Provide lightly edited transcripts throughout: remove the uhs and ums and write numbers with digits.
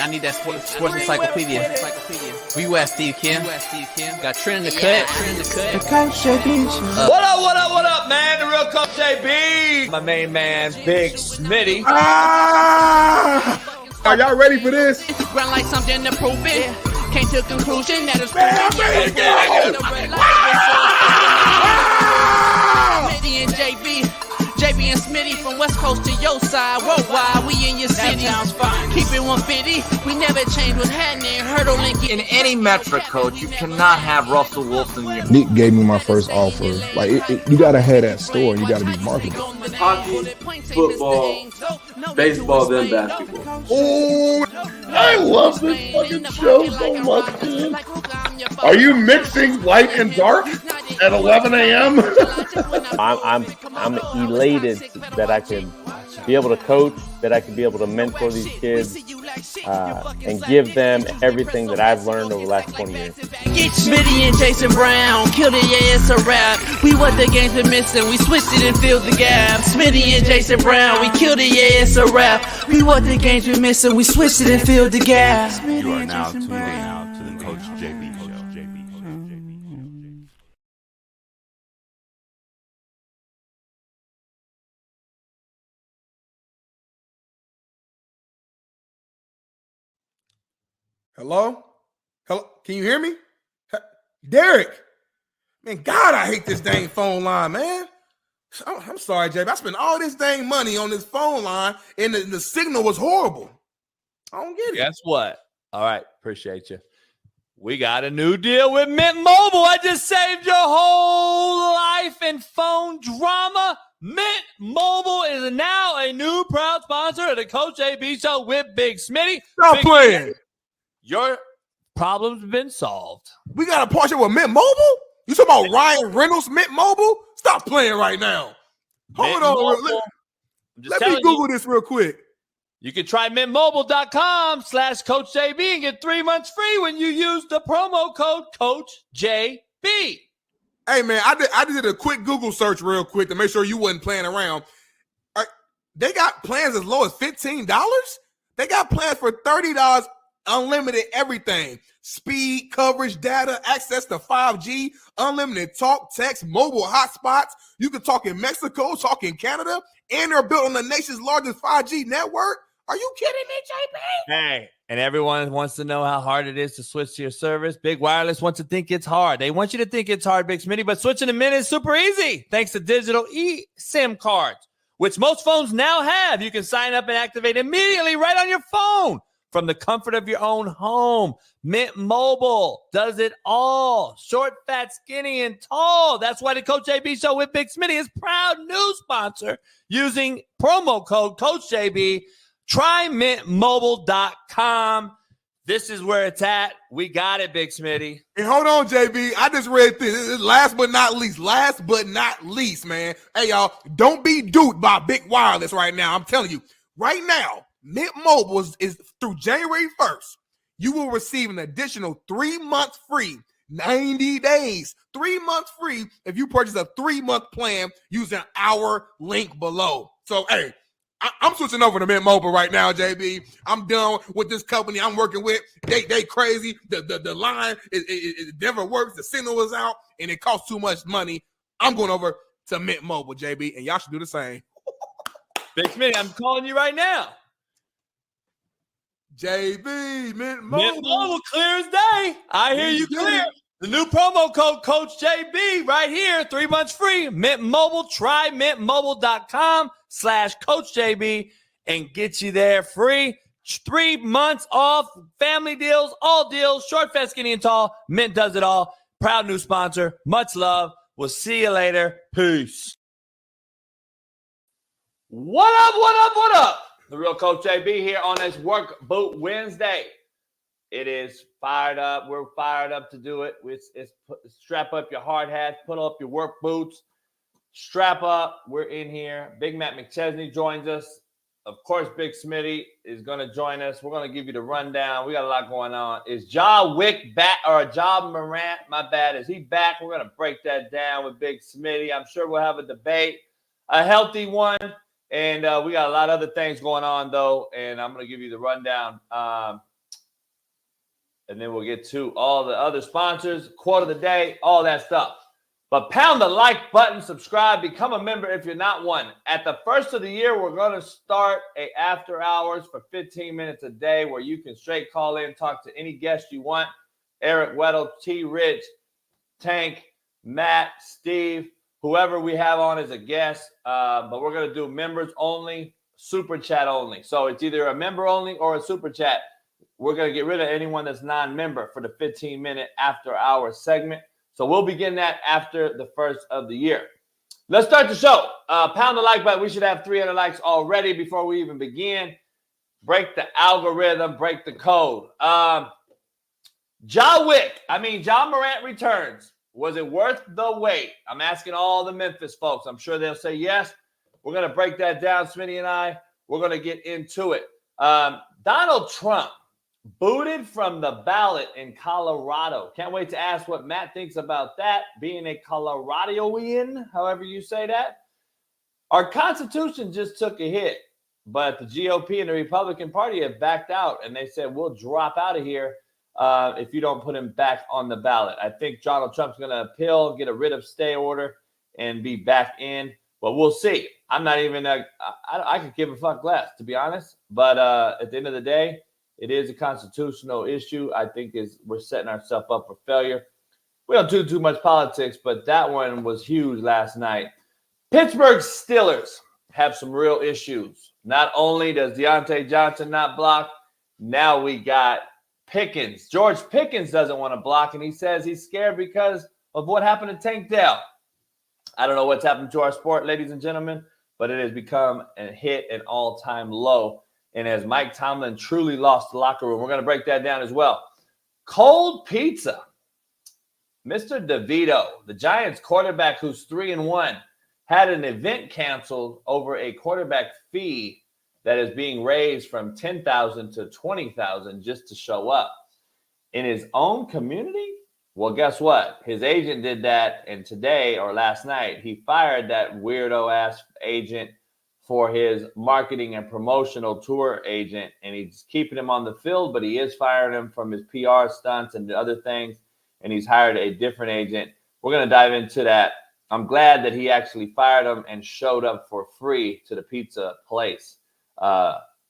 I need that sports encyclopedia. Where you at, Steve Kim? Got Trent in the cut. What up, man? The real Coach JB. My main man, Big Smitty. Are y'all ready for this? Ground like something to prove it. Came to a conclusion that is Smitty and JB and Smitty from West Coast to your side. Worldwide, we in your city. Keep it 150. We never change what's happening. Hurdle and get In any metric, Coach, you cannot have Russell Wilson. Nick gave me my first offer. Like, you got to have that store. You got to be marketable. Hockey, football, baseball, then basketball. Oh, I love this fucking show so much, man. Are you mixing light and dark at 11 a.m.? I'm elated that I can be able to coach, that I can be able to mentor these kids, and give them everything that I've learned over the last 20 years. Smitty and Jason Brown, kill the ass a rap. We what the game's been missing, we switched it and filled the gap. Smitty and Jason Brown, we killed the ass a rap. We what the game's been missing, we switched it and filled the gap. You are now tuned in to the Coach JB Show. Hello? Can you hear me? Derek. Man, God, I hate this dang phone line, man. I'm sorry, Jay. I spent all this dang money on this phone line, and the signal was horrible. I don't get it. Guess what? All right, appreciate you. We got a new deal with Mint Mobile. I just saved your whole life in phone drama. Mint Mobile is now a new proud sponsor of the Coach JB Show with Big Smitty. Stop playing. Your problem's been solved. We got a partnership with Mint Mobile? You talking about Ryan Reynolds, Mint Mobile? Stop playing right now. Hold on. Let me Google this real quick. You can try mintmobile.com/CoachJB and get 3 months free when you use the promo code CoachJB. Hey, man, I did a quick Google search real quick to make sure you wasn't playing around. They got plans as low as $15? They got plans for $30, unlimited everything. Speed, coverage, data, access to 5G, unlimited talk, text, mobile hotspots. You can talk in Mexico, talk in Canada, and they're built on the nation's largest 5G network. Are you kidding me, JB? Hey, and everyone wants to know how hard it is to switch to your service. Big Wireless wants to think it's hard. They want you to think it's hard, Big Smitty, but switching to Mint is super easy thanks to digital eSIM cards, which most phones now have. You can sign up and activate immediately right on your phone from the comfort of your own home. Mint Mobile does it all. Short, fat, skinny, and tall. That's why the Coach JB Show with Big Smitty is proud new sponsor using promo code CoachJB. Try mintmobile.com. This is where it's at. We got it, Big Smitty. And hold on, JB. I just read this. Last but not least, man. Hey, y'all, don't be duped by Big Wireless right now. I'm telling you, right now, Mint Mobile is through January 1st. You will receive an additional 3 months free, 90 days, 3 months free if you purchase a 3-month plan using our link below. So, hey, I'm switching over to Mint Mobile right now, JB. I'm done with this company I'm working with. They crazy. The line it never works. The signal is out, and it costs too much money. I'm going over to Mint Mobile, JB, and y'all should do the same. Big Smitty, I'm calling you right now. JB, Mint Mobile. Mint Mobile, clear as day. I hear you clear. The new promo code, Coach JB, right here, 3 months free. Mint Mobile, try mintmobile.com/Coach JB and get you there free. 3 months off, family deals, all deals, short, fat, skinny, and tall. Mint does it all. Proud new sponsor. Much love. We'll see you later. Peace. What up, what up, what up? The real Coach JB here on this Work Boot Wednesday. It is fired up. We're fired up to do it. Strap up your hard hats, put up your work boots, strap up. We're in here. Big Matt McChesney joins us. Of course, Big Smitty is going to join us. We're going to give you the rundown. We got a lot going on. Is Ja Wick back, or Ja Morant, my bad, is he back? We're going to break that down with Big Smitty. I'm sure we'll have a debate, a healthy one. And we got a lot of other things going on, though, and I'm going to give you the rundown. And then we'll get to all the other sponsors, quote of the day, all that stuff. But pound the like button, subscribe, become a member if you're not one. At the first of the year, we're going to start a after hours for 15 minutes a day where you can straight call in, talk to any guest you want. Eric, Weddle, T. Rich, Tank, Matt, Steve, whoever we have on as a guest. But we're going to do members only, super chat only. So it's either a member only or a super chat. We're going to get rid of anyone that's non-member for the 15-minute after-hour segment. So we'll begin that after the first of the year. Let's start the show. Pound the like button. We should have 300 likes already before we even begin. Break the algorithm. Break the code. Ja Morant returns. Was it worth the wait? I'm asking all the Memphis folks. I'm sure they'll say yes. We're going to break that down, Smitty and I. We're going to get into it. Donald Trump booted from the ballot in Colorado. Can't wait to ask what Matt thinks about that, being a Coloradoan, however you say that. Our Constitution just took a hit, but the GOP and the Republican Party have backed out, and they said, we'll drop out of here if you don't put him back on the ballot. I think Donald Trump's going to appeal, get a writ of stay order, and be back in, but we'll see. I'm not even I could give a fuck less, to be honest, but at the end of the day, it is a constitutional issue. I think we're setting ourselves up for failure. We don't do too much politics, but that one was huge last night. Pittsburgh Steelers have some real issues. Not only does Deontay Johnson not block, now we got Pickens. George Pickens doesn't want to block, and he says he's scared because of what happened to Tank Dell. I don't know what's happened to our sport, ladies and gentlemen, but it has become an all-time low. And as Mike Tomlin truly lost the locker room, we're going to break that down as well. Cold pizza. Mr. DeVito, the Giants quarterback who's 3-1, had an event canceled over a quarterback fee that is being raised from $10,000 to $20,000 just to show up. In his own community? Well, guess what? His agent did that, and today or last night, he fired that weirdo-ass agent for his marketing and promotional tour agent, and he's keeping him on the field, but he is firing him from his PR stunts and other things, and he's hired a different agent. We're going to dive into that. I'm glad that he actually fired him and showed up for free to the pizza place.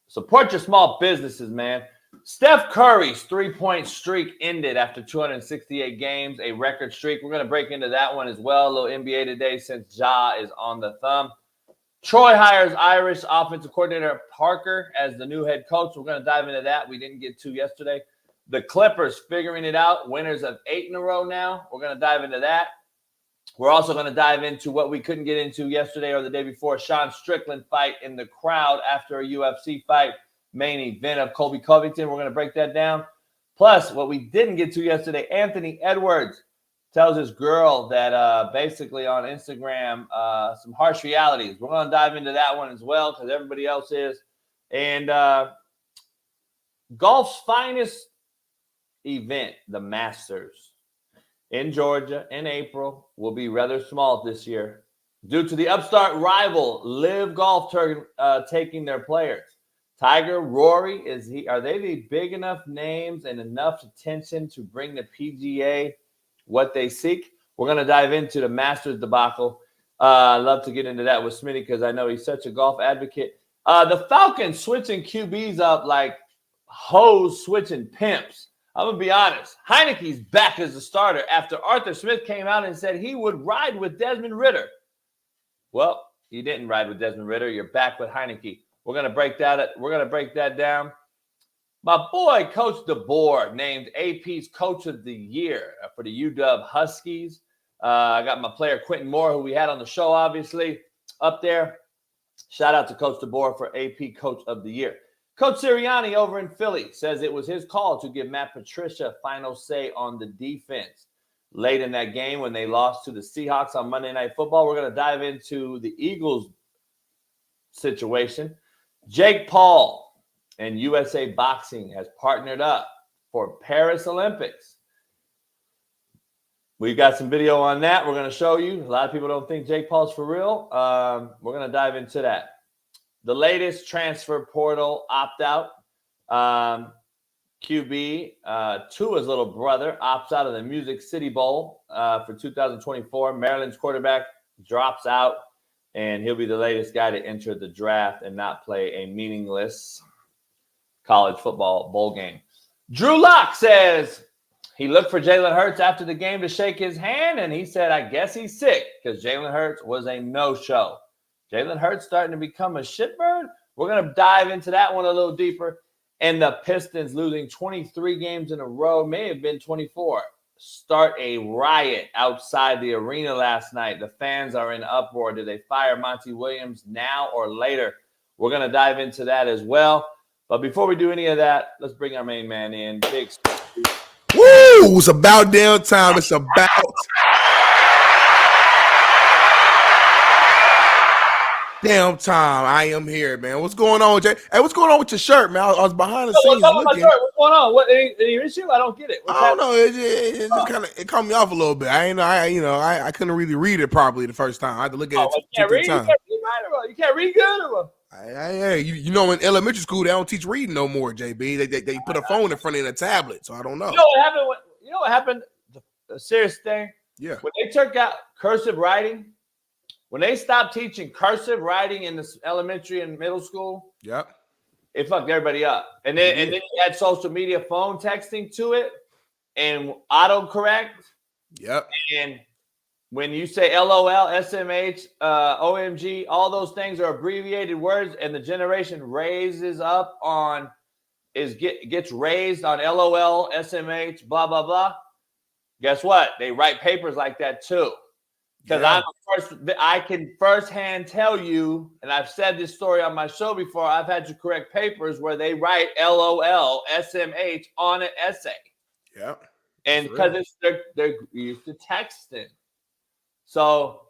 Support your small businesses, man. Steph Curry's three-point streak ended after 268 games, a record streak. We're going to break into that one as well. A little NBA today since Ja is on the thumb. Troy hires Irish offensive coordinator Parker as the new head coach. We're going to dive into that. We didn't get to yesterday. The Clippers figuring it out, winners of 8 in a row now. We're going to dive into that. We're also going to dive into what we couldn't get into yesterday or the day before, Sean Strickland fight in the crowd after a UFC fight, main event of Colby Covington. We're going to break that down. Plus, what we didn't get to yesterday, Anthony Edwards tells his girl that basically on Instagram, some harsh realities. We're going to dive into that one as well because everybody else is. And golf's finest event, the Masters in Georgia in April, will be rather small this year due to the upstart rival Live Golf taking their players. Tiger, Rory, are they the big enough names and enough attention to bring the PGA what they seek? We're going to dive into the Masters debacle. I'd love to get into that with Smitty because I know he's such a golf advocate. The Falcons switching QBs up like hoes switching pimps. I'm going to be honest. Heineke's back as the starter after Arthur Smith came out and said he would ride with Desmond Ridder. Well, you didn't ride with Desmond Ridder. You're back with Heineke. We're going to break that down. My boy, Coach DeBoer, named AP's Coach of the Year for the UW Huskies. I got my player Quentin Moore, who we had on the show, obviously, up there. Shout out to Coach DeBoer for AP Coach of the Year. Coach Sirianni over in Philly says it was his call to give Matt Patricia final say on the defense. Late in that game when they lost to the Seahawks on Monday Night Football, we're going to dive into the Eagles situation. Jake Paul and USA Boxing has partnered up for Paris Olympics. We've got some video on that. We're going to show you. A lot of people don't think Jake Paul's for real. We're going to dive into that. The latest transfer portal opt-out. QB, Tua's little brother, opts out of the Music City Bowl for 2024. Maryland's quarterback drops out, and he'll be the latest guy to enter the draft and not play a meaningless college football bowl game. Drew Lock says he looked for Jalen Hurts after the game to shake his hand, and he said, I guess he's sick because Jalen Hurts was a no-show. Jalen Hurts starting to become a shitbird? We're going to dive into that one a little deeper. And the Pistons losing 23 games in a row, may have been 24. Start a riot outside the arena last night. The fans are in uproar. Do they fire Monty Williams now or later? We're going to dive into that as well. But before we do any of that, let's bring our main man in. Big. Woo! It's about damn time. It's about damn time. I am here, man. What's going on, Jay? Hey, what's going on with your shirt, man? I was behind the scenes looking. What's going on? What any issue? I don't get it. I don't know. It just kind of caught me off a little bit. I couldn't really read it properly the first time. I had to look at it two, three times. You can't read good or what? You know, in elementary school they don't teach reading no more, JB. They put a phone in front of a tablet, so I don't know. You know what happened? The serious thing. Yeah. When they took out cursive writing. When they stopped teaching cursive writing in the elementary and middle school, yep, it fucked everybody up. And then you add social media phone texting to it and autocorrect. Yep. And when you say LOL, SMH, OMG, all those things are abbreviated words, and the generation gets raised on LOL, SMH, blah, blah, blah. Guess what? They write papers like that too. Because I can firsthand tell you, and I've said this story on my show before, I've had to correct papers where they write LOL, SMH on an essay. Yeah. And because they're used to texting. So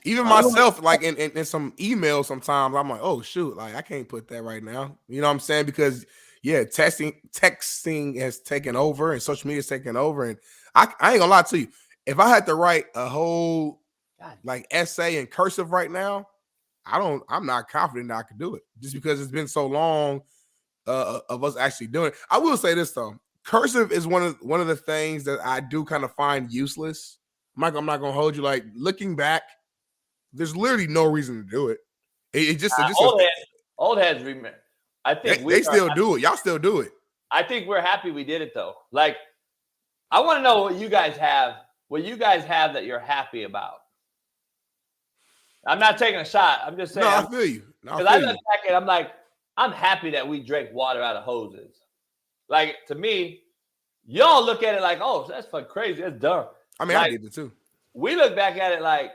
even myself, like in some emails sometimes, I'm like, oh, shoot, like I can't put that right now. You know what I'm saying? Because, texting has taken over and social media has taken over. And I ain't gonna lie to you. If I had to write a whole essay in cursive right now, I'm not confident that I could do it just because it's been so long of us actually doing it. I will say this though. Cursive is one of the things that I do kind of find useless. I'm not gonna hold you. Like looking back, there's literally no reason to do it. Old heads remember. I think they still do it. Y'all still do it. I think we're happy we did it though. Like, I want to know what you guys have. What you guys have that you're happy about? I'm not taking a shot. I'm just saying. No, I feel you. Because I look back and I'm like, I'm happy that we drank water out of hoses. Like, to me, y'all look at it like, oh, that's fucking crazy. That's dumb. I mean, I did it too. We look back at it like,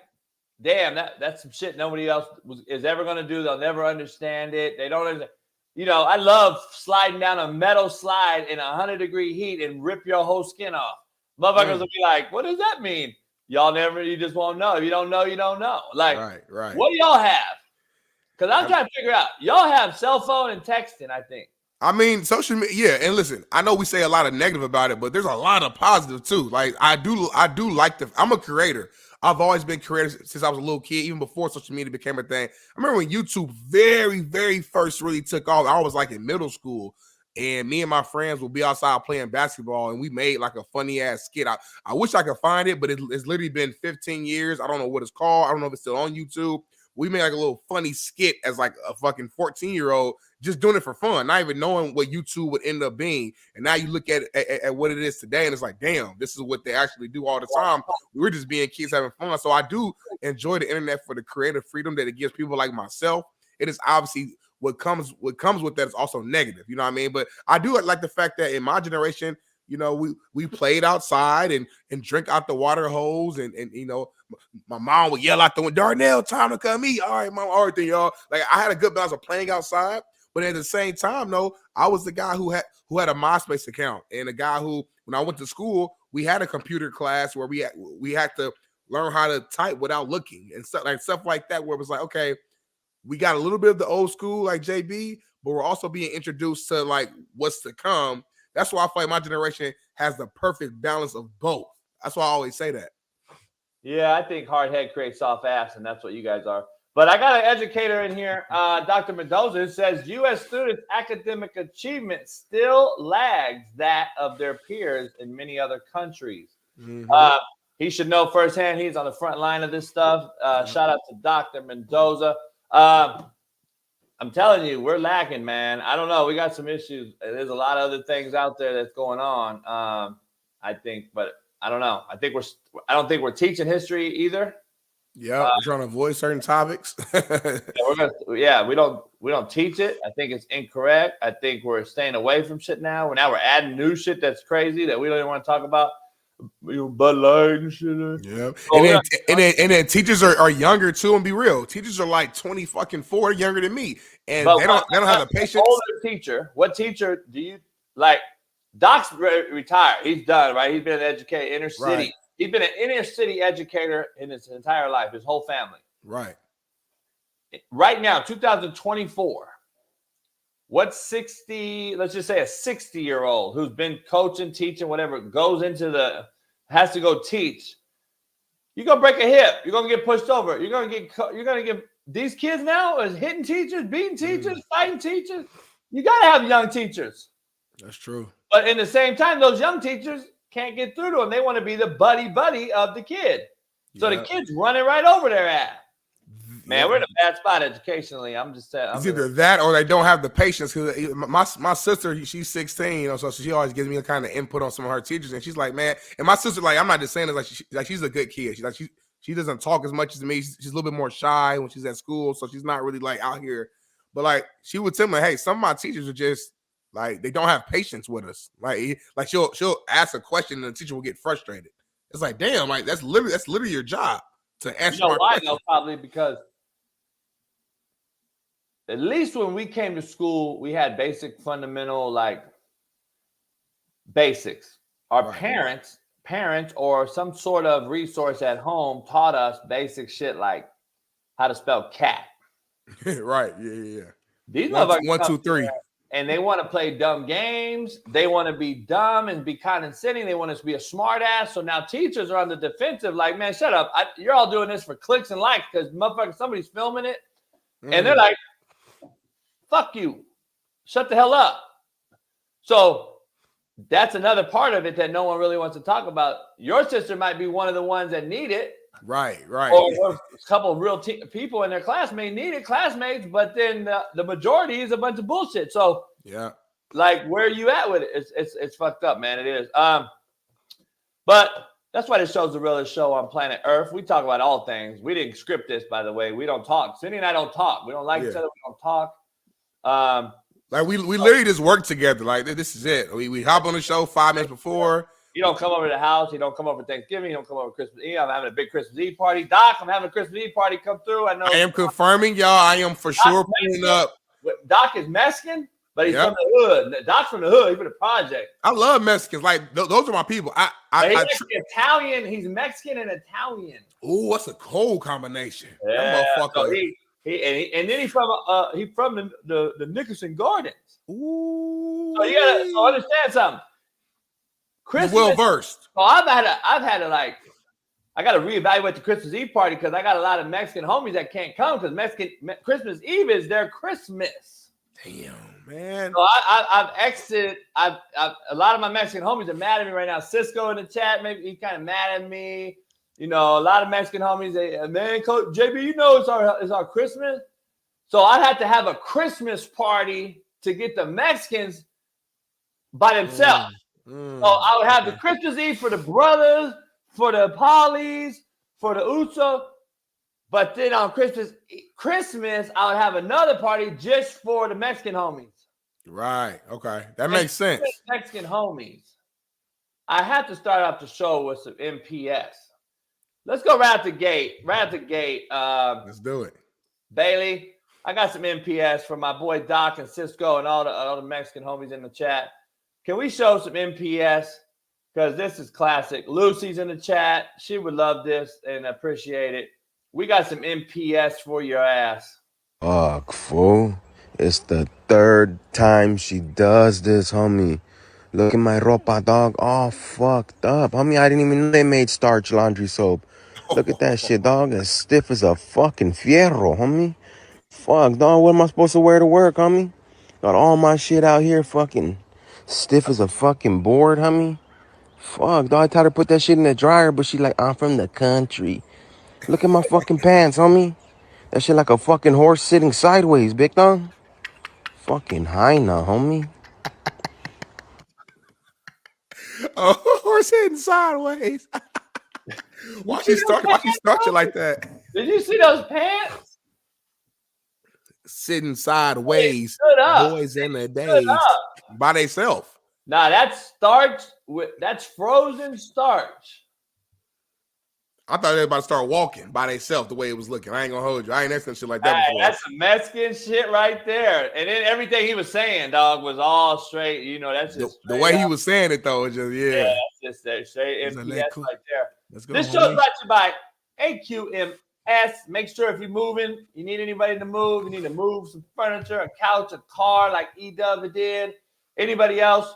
damn, that's some shit nobody else is ever going to do. They'll never understand it. They don't understand. I love sliding down a metal slide in 100-degree heat and rip your whole skin off. Motherfuckers will be like, what does that mean? You just won't know. If you don't know, you don't know. Like, right. What do y'all have? Because I'm trying to figure out. Y'all have cell phone and texting, I think. I mean, social media, yeah. And listen, I know we say a lot of negative about it, but there's a lot of positive too. Like I do like I'm a creator. I've always been creative since I was a little kid, even before social media became a thing. I remember when YouTube very, very first really took off. I was like in middle school, and me and my friends would be outside playing basketball, and we made like a funny ass skit. I wish I could find it, but it's literally been 15 years. I don't know what it's called. I don't know if it's still on YouTube. We made like a little funny skit as like a fucking 14-year-old, just doing it for fun, not even knowing what YouTube would end up being. And now you look at what it is today, and it's like, damn, this is what they actually do all the time. We're just being kids having fun. So I do enjoy the internet for the creative freedom that it gives people like myself. It is obviously what comes with that is also negative. You know what I mean? But I do like the fact that in my generation, we played outside and drink out the water hose, and my mom would yell out the window, Darnell, time to come eat. All right, mom, all right then, y'all. Like I had a good balance of playing outside, but at the same time, though, I was the guy who had a MySpace account, and a guy who, when I went to school, we had a computer class where we had to learn how to type without looking and stuff like that, where it was like, okay, we got a little bit of the old school like JB, but we're also being introduced to like what's to come. That's why I feel like my generation has the perfect balance of both. That's why I always say that. Yeah, I think hard head creates soft ass, and that's what you guys are. But I got an educator in here, Dr. Mendoza, who says U.S. students' academic achievement still lags that of their peers in many other countries. Mm-hmm. He should know firsthand. He's on the front line of this stuff. Shout out to Dr. Mendoza. I'm telling you, we're lacking, man. I don't know. We got some issues. There's a lot of other things out there that's going on. I think, but I don't know. I don't think we're teaching history either. Yeah, we're trying to avoid certain topics. We don't teach it. I think it's incorrect. I think we're staying away from shit now. Now we're adding new shit that's crazy that we don't even want to talk about. Bud Light and shit. Yeah, and then teachers are younger too. And be real, teachers are like 24 younger than me, and they don't have the patience. Older teacher. What teacher do you like? Doc's retired. He's done, right? He's been an educator, inner city. Right. He's been an inner city educator in his entire life, his whole family. Right. Right now, 2024. What 60, let's just say a 60-year-old who's been coaching, teaching, whatever, has to go teach. You're going to break a hip. You're going to get pushed over. You're going to get these kids now is hitting teachers, beating teachers, fighting teachers. You got to have young teachers. That's true. But in the same time, those young teachers can't get through to them. They want to be the buddy of the kid. So the kid's running right over their ass. Man, we're in a bad spot educationally. I'm just saying. It's either that or they don't have the patience. Because my sister, she's 16, so she always gives me a kind of input on some of her teachers, and she's like, man. And my sister, like, I'm not just saying this, like she's a good kid. She doesn't talk as much as me. She's a little bit more shy when she's at school, so she's not really like out here. But like she would tell me, hey, some of my teachers are just like they don't have patience with us. Like she'll ask a question and the teacher will get frustrated. It's like, damn, like that's literally your job to answer. You know why though? Probably because at least when we came to school, we had basic fundamental like basics. Our parents or some sort of resource at home taught us basic shit like how to spell cat. Right. Yeah. These motherfuckers 1, 2, 3. And they want to play dumb games. They want to be dumb and be condescending. They want us to be a smart ass. So now teachers are on the defensive like, man, shut up. You're all doing this for clicks and likes because motherfucker, somebody's filming it. And they're like, fuck you. Shut the hell up. So that's another part of it that no one really wants to talk about. Your sister might be one of the ones that need it. Right. Or a couple of real people in their class may need it, classmates, but then the majority is a bunch of bullshit. So yeah, like where are you at with it? It's fucked up, man. It is. But that's why this show's the realest show on planet Earth. We talk about all things. We didn't script this, by the way. We don't talk. Cindy and I don't talk. We don't like each other. We don't talk. Like we literally just work together. Like this is it. We hop on the show 5 minutes before. You don't come over to the house. You don't come over Thanksgiving. You don't come over Christmas Eve. I'm having a big Christmas Eve party. Doc, I'm having a Christmas Eve party. Come through. I know. I am confirming, y'all. I am for sure pulling up. Doc is Mexican, but he's from the hood. Doc's from the hood. He's from the project. I love Mexicans. Like those are my people. He's Italian. He's Mexican and Italian. Ooh, what's a cold combination? Yeah. That motherfucker. So and then he's from the Nickerson Gardens. Ooh. So you gotta understand something. Christmas, he's well versed. So I've had to like. I got to reevaluate the Christmas Eve party because I got a lot of Mexican homies that can't come because Christmas Eve is their Christmas. Damn, man. So I've exited. A lot of my Mexican homies are mad at me right now. Cisco in the chat, maybe he's kind of mad at me. You know, a lot of Mexican homies, man, Coach JB, you know it's our Christmas. So I'd have to have a Christmas party to get the Mexicans by themselves. So I would have the Christmas Eve for the brothers, for the Polys, for the Uso, but then on Christmas, I would have another party just for the Mexican homies. Right. Okay. That makes sense. Mexican homies. I have to start off the show with some MPS. Let's go right out the gate. Let's do it. Bailey, I got some MPS from my boy Doc and Cisco and all the Mexican homies in the chat. Can we show some MPS? Because this is classic. Lucy's in the chat. She would love this and appreciate it. We got some MPS for your ass. Fuck, fool. It's the third time she does this, homie. Look at my ropa, dog. All fucked up. Homie, I didn't even know they made starch laundry soap. Look at that shit, dog. As stiff as a fucking fierro, homie. Fuck, dog. What am I supposed to wear to work, homie? Got all my shit out here fucking stiff as a fucking board, homie. Fuck, dog. I tried to put that shit in the dryer, but she like, I'm from the country. Look at my fucking pants, homie. That shit like a fucking horse sitting sideways, big dog. Fucking hyena, homie. A horse heading sideways. Why she structured like that? Did you see those pants? Sitting sideways. Boys in the days by themselves. Nah, that's starch. That's frozen starch. I thought they were about to start walking by themselves the way it was looking. I ain't gonna hold you. I ain't next to shit like that before. That's some Mexican shit right there. And then everything he was saying, dog, was all straight. You know, that's just the way he was saying it though. Is just that's just that straight MPS cool. right there. Let's go. This show is brought to you by AQMS. Make sure if you're moving, you need anybody to move. You need to move some furniture, a couch, a car, like E-Dub did. Anybody else?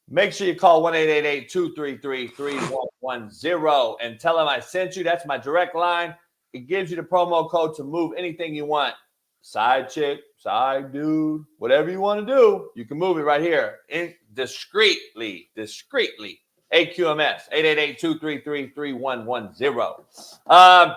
Make sure you call 1-888-233-3110 and tell them I sent you. That's my direct line. It gives you the promo code to move anything you want. Side chick, side dude, whatever you want to do, you can move it right here. Discreetly. AQMS, 888-233-3110.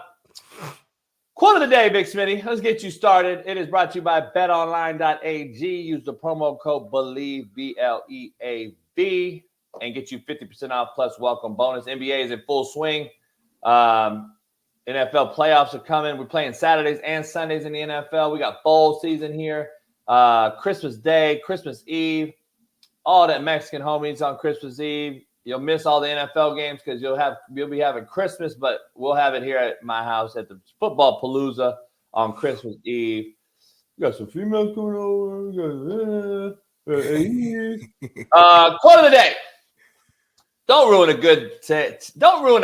Quote of the day, Big Smitty. Let's get you started. It is brought to you by betonline.ag. Use the promo code BELIEVE, BLEAV, and get you 50% off plus welcome bonus. NBA is in full swing. NFL playoffs are coming. We're playing Saturdays and Sundays in the NFL. We got bowl season here. Christmas Day, Christmas Eve. All that Mexican homies on Christmas Eve. You'll miss all the NFL games because you'll be having Christmas, but we'll have it here at my house at the Football Palooza on Christmas Eve. We got some females coming over. Quote of the day. Don't ruin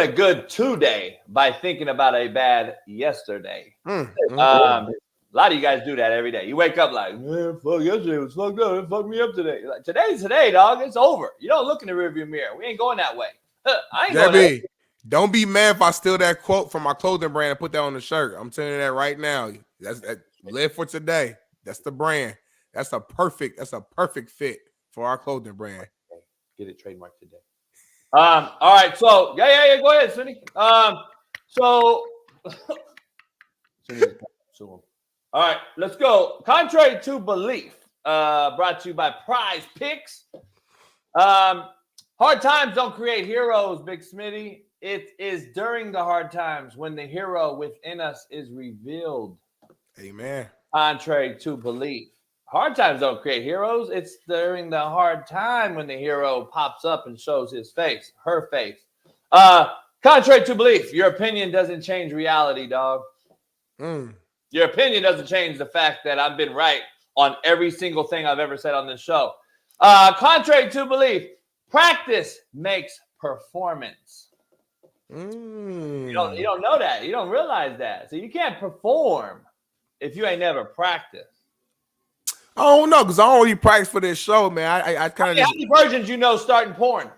a good today by thinking about a bad yesterday. A lot of you guys do that every day. You wake up like, man, fuck, yesterday was fucked up. It fucked me up today. Like, today's today, dog. It's over. You don't look in the rearview mirror. We ain't going that way. I ain't going that way. Don't be mad if I steal that quote from my clothing brand and put that on the shirt. I'm telling you that right now. Live for today. That's the brand. That's a perfect fit for our clothing brand. Get it trademarked today. All right. So yeah. Go ahead, Smitty. All right, let's go. Contrary to belief, brought to you by Prize Picks. Hard times don't create heroes, Big Smitty. It is during the hard times when the hero within us is revealed. Amen. Contrary to belief. Hard times don't create heroes. It's during the hard time when the hero pops up and shows his face, her face. Contrary to belief, your opinion doesn't change reality, dog. Your opinion doesn't change the fact that I've been right on every single thing I've ever said on this show. Contrary to belief, practice makes performance. You don't know that. You don't realize that. So you can't perform if you ain't never practiced. I don't know, because I don't really practice for this show, man. I kind of how many virgins you know starting porn?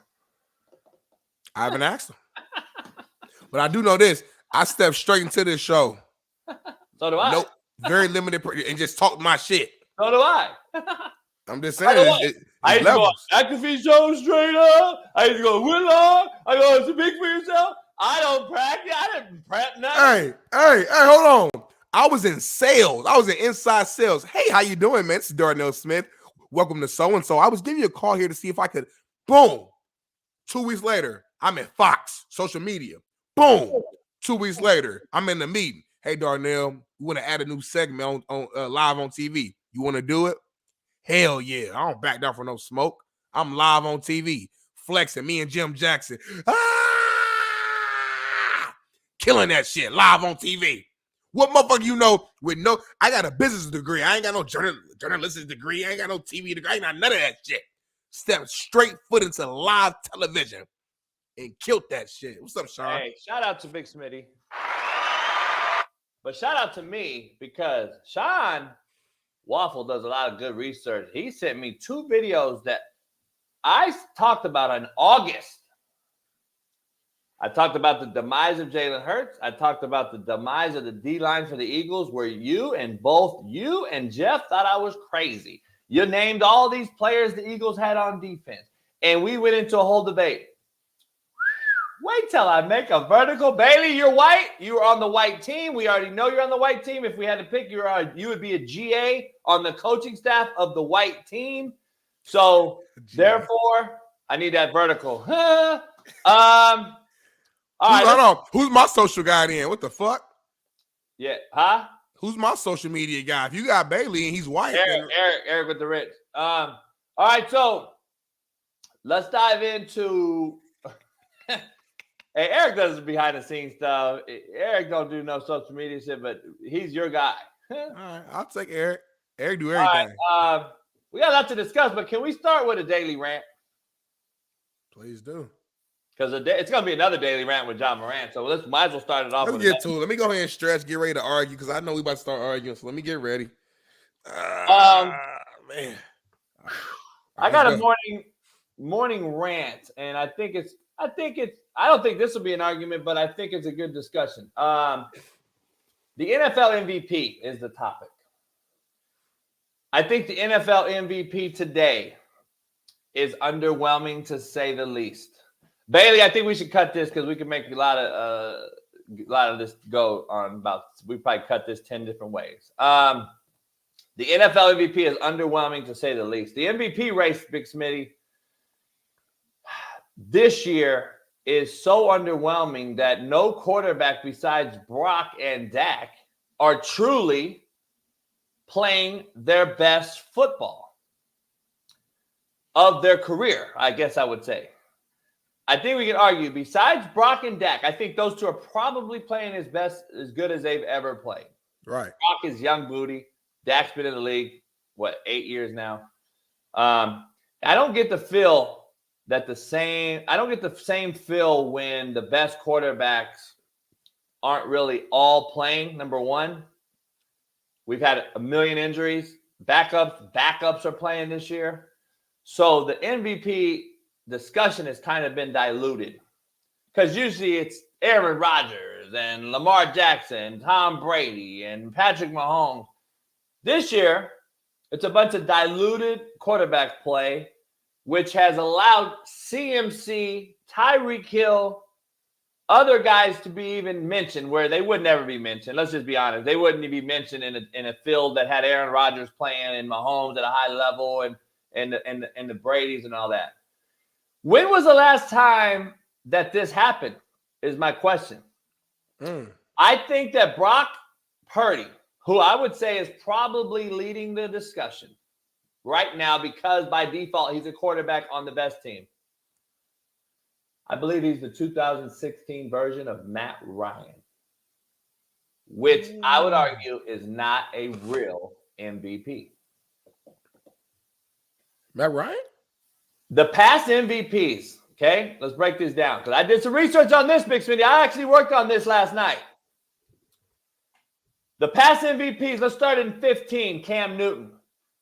I haven't asked them. But I do know this. I stepped straight into this show. So do I. Nope. Very limited and just talk my shit. So do I. I'm just saying. I used to go McAfee show straight up. I used to go Whitlock. I go to Big for yourself. I don't practice. I didn't prep nothing. Hey, hold on. I was in sales. I was in inside sales. Hey, how you doing, man? This is Darnell Smith. Welcome to so-and-so. I was giving you a call here to see if I could, boom. 2 weeks later, I'm at Fox, social media. Boom. 2 weeks later, I'm in the meeting. Hey, Darnell, we want to add a new segment on live on TV. You want to do it? Hell yeah. I don't back down for no smoke. I'm live on TV, flexing, me and Jim Jackson. Killing that shit live on TV. What motherfucker you know with no, I got a business degree. I ain't got no journalistic degree. I ain't got no TV degree. I ain't got none of that shit. Stepped straight foot into live television and killed that shit. What's up, Sean? Hey, shout out to Big Smitty. But shout out to me because Sean Waffle does a lot of good research. He sent me 2 videos that I talked about in August. I talked about the demise of Jalen Hurts. I talked about the demise of the D-line for the Eagles, where both you and Jeff thought I was crazy. You named all these players the Eagles had on defense, and we went into a whole debate. Wait till I make a vertical. Bailey, you're white. You were on the white team. We already know you're on the white team. If we had to pick, you would be a GA on the coaching staff of the white team. So, therefore, I need that vertical. All right, hold on. Who's my social guy then? What the fuck? Yeah, huh? Who's my social media guy? If you got Bailey and he's white. Eric with the rich. All right, so let's dive into hey, Eric does the behind the scenes stuff. Eric don't do no social media shit, but he's your guy. All right, I'll take Eric. Eric do everything. All right, we got a lot to discuss, but can we start with a daily rant? Please do. Because it's going to be another daily rant with John Morant. So might as well start it off. Let me get to it. Let me go ahead and stretch, get ready to argue, because I know we about to start arguing. So let me get ready. Man. I got a morning rant, and I don't think this will be an argument, but I think it's a good discussion. The NFL MVP is the topic. I think the NFL MVP today is underwhelming, to say the least. Bailey, I think we should cut this because we can make a lot of this go on about. We probably cut this 10 different ways. The NFL MVP is underwhelming, to say the least. The MVP race, Big Smitty, this year is so underwhelming that no quarterback besides Brock and Dak are truly playing their best football of their career, I guess I would say. I think we can argue, besides Brock and Dak, I think those two are probably playing as good as they've ever played. Right. Brock is young booty. Dak's been in the league, 8 years now? I don't get the feel that I don't get the same feel when the best quarterbacks aren't really all playing. Number one, we've had a million injuries. Backups are playing this year. So the MVP discussion has kind of been diluted, because usually it's Aaron Rodgers and Lamar Jackson, Tom Brady, and Patrick Mahomes. This year, it's a bunch of diluted quarterback play, which has allowed CMC, Tyreek Hill, other guys to be even mentioned where they would never be mentioned. Let's just be honest. They wouldn't be mentioned in a field that had Aaron Rodgers playing and Mahomes at a high level and the Bradys and all that. When was the last time that this happened is my question. I think that Brock Purdy, who I would say is probably leading the discussion right now because by default he's a quarterback on the best team. I believe he's the 2016 version of Matt Ryan, which I would argue is not a real MVP. Matt Ryan? The past MVPs, okay? Let's break this down because I did some research on this, Big Smitty. I actually worked on this last night. The past MVPs, let's start in 15, Cam Newton.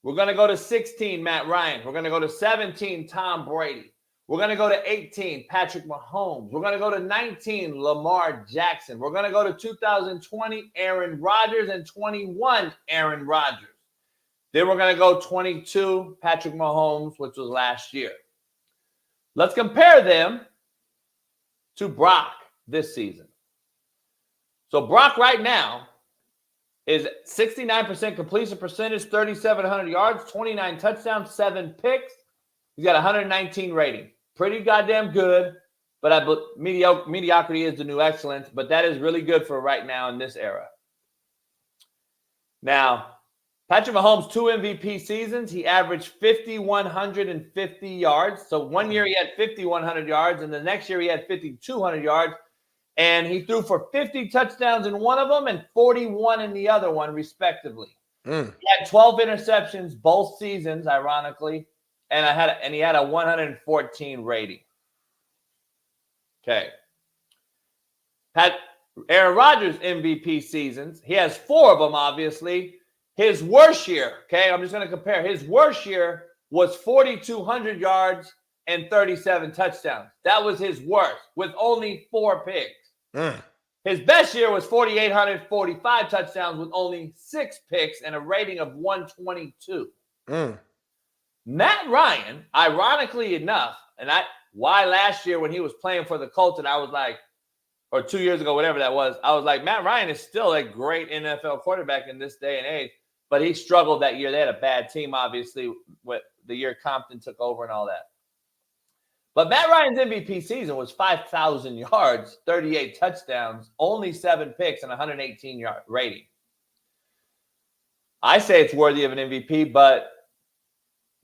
We're going to go to 16, Matt Ryan. We're going to go to 17, Tom Brady. We're going to go to 18, Patrick Mahomes. We're going to go to 19, Lamar Jackson. We're going to go to 2020, Aaron Rodgers, and 21, Aaron Rodgers. Then we're going to go 22, Patrick Mahomes, which was last year. Let's compare them to Brock this season. So Brock right now is 69% completion percentage, 3,700 yards, 29 touchdowns, 7 picks. He's got 119 rating. Pretty goddamn good, but mediocrity is the new excellence, but that is really good for right now in this era. Now, Patrick Mahomes, 2 MVP seasons. He averaged 5,150 yards. So one year he had 5,100 yards, and the next year he had 5,200 yards. And he threw for 50 touchdowns in one of them and 41 in the other one, respectively. He had 12 interceptions both seasons, ironically, and he had a 114 rating. Okay. Aaron Rodgers MVP seasons. He has 4 of them, obviously. His worst year, okay, I'm just going to compare. His worst year was 4,200 yards and 37 touchdowns. That was his worst, with only 4 picks. His best year was 4,845 touchdowns with only 6 picks and a rating of 122. Matt Ryan, ironically enough, why last year when he was playing for the Colts, and I was like, or 2 years ago, whatever that was, I was like, Matt Ryan is still a great NFL quarterback in this day and age, but he struggled that year. They had a bad team, obviously, with the year Compton took over and all that. But Matt Ryan's MVP season was 5,000 yards, 38 touchdowns, only 7 picks, and 118-yard rating. I say it's worthy of an MVP, but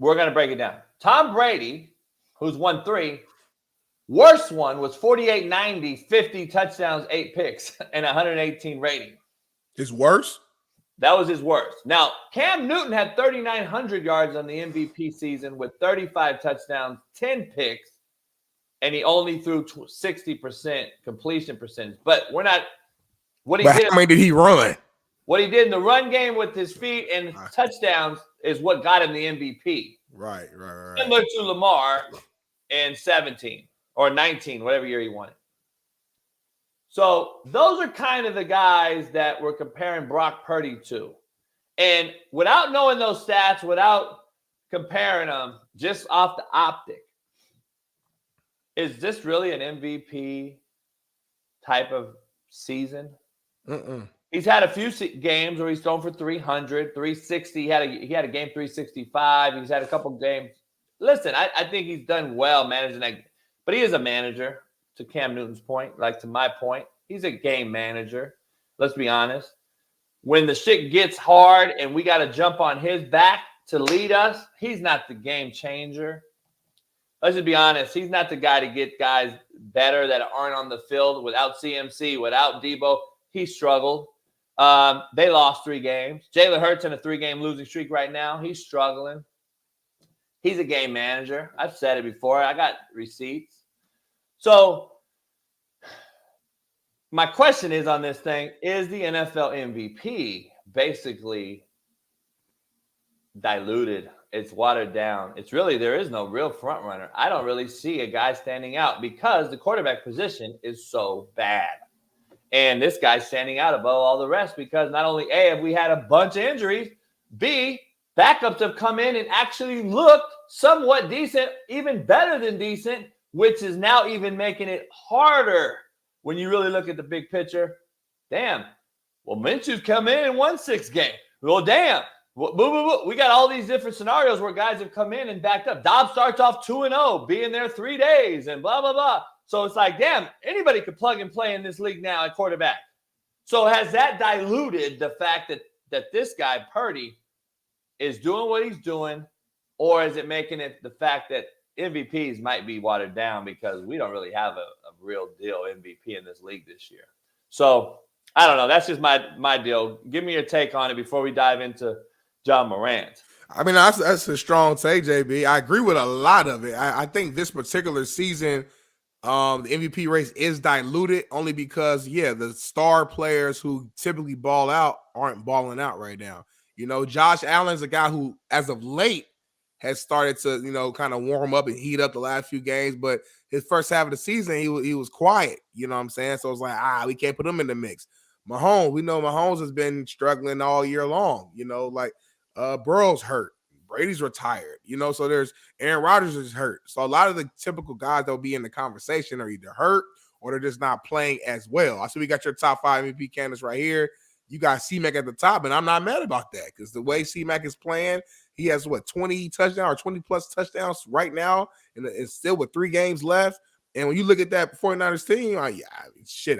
we're going to break it down. Tom Brady, who's won 3, worst one was 48-90, 50 touchdowns, 8 picks, and 118 rating. His worst? That was his worst. Now, Cam Newton had 3,900 yards on the MVP season with 35 touchdowns, 10 picks, and he only threw 60% completion percentage. But we're not – how many did he run? What he did in the run game with his feet and touchdowns is what got him the MVP. Right. Similar to Lamar in 17 or 19, whatever year he won it. So those are kind of the guys that we're comparing Brock Purdy to. And without knowing those stats, without comparing them, just off the optic, is this really an MVP type of season? He's had a few games where he's thrown for 300, 360. He had a game 365. He's had a couple games. Listen, I think he's done well managing that. But he is a manager, to Cam Newton's point, like to my point. He's a game manager. Let's be honest. When the shit gets hard and we got to jump on his back to lead us, he's not the game changer. Let's just be honest. He's not the guy to get guys better that aren't on the field. Without CMC, without Debo, he struggled. They lost 3 games. Jalen Hurts in a 3-game losing streak right now. He's struggling. He's a game manager. I've said it before. I got receipts. So my question is on this thing, is the NFL MVP basically diluted? It's watered down. It's really, there is no real front runner. I don't really see a guy standing out because the quarterback position is so bad. And this guy's standing out above all the rest because not only A, have we had a bunch of injuries, B, backups have come in and actually looked somewhat decent, even better than decent, which is now even making it harder when you really look at the big picture. Damn. Well, Minshew's come in and won 6 games. Well, damn. We got all these different scenarios where guys have come in and backed up. Dobbs starts off 2-0, being there 3 days, and blah, blah, blah. So it's like, damn, anybody could plug and play in this league now at quarterback. So has that diluted the fact that this guy, Purdy, is doing what he's doing, or is it making it the fact that MVPs might be watered down because we don't really have a real deal MVP in this league this year? So I don't know. That's just my deal. Give me your take on it before we dive into John Morant. I mean, that's a strong take, JB. I agree with a lot of it. I think this particular season, the MVP race is diluted only because, the star players who typically ball out aren't balling out right now. Josh Allen's a guy who, as of late, has started to, kind of warm up and heat up the last few games. But his first half of the season, he was quiet. You know what I'm saying? So it's like, we can't put him in the mix. Mahomes, we know Mahomes has been struggling all year long. Burrow's hurt. Brady's retired. So there's Aaron Rodgers is hurt. So a lot of the typical guys that will be in the conversation are either hurt or they're just not playing as well. I see we got your top 5 MVP candidates right here. You got C-Mac at the top, and I'm not mad about that because the way C-Mac is playing, he has 20 touchdowns or 20 plus touchdowns right now, and it's still with 3 games left. And when you look at that 49ers team,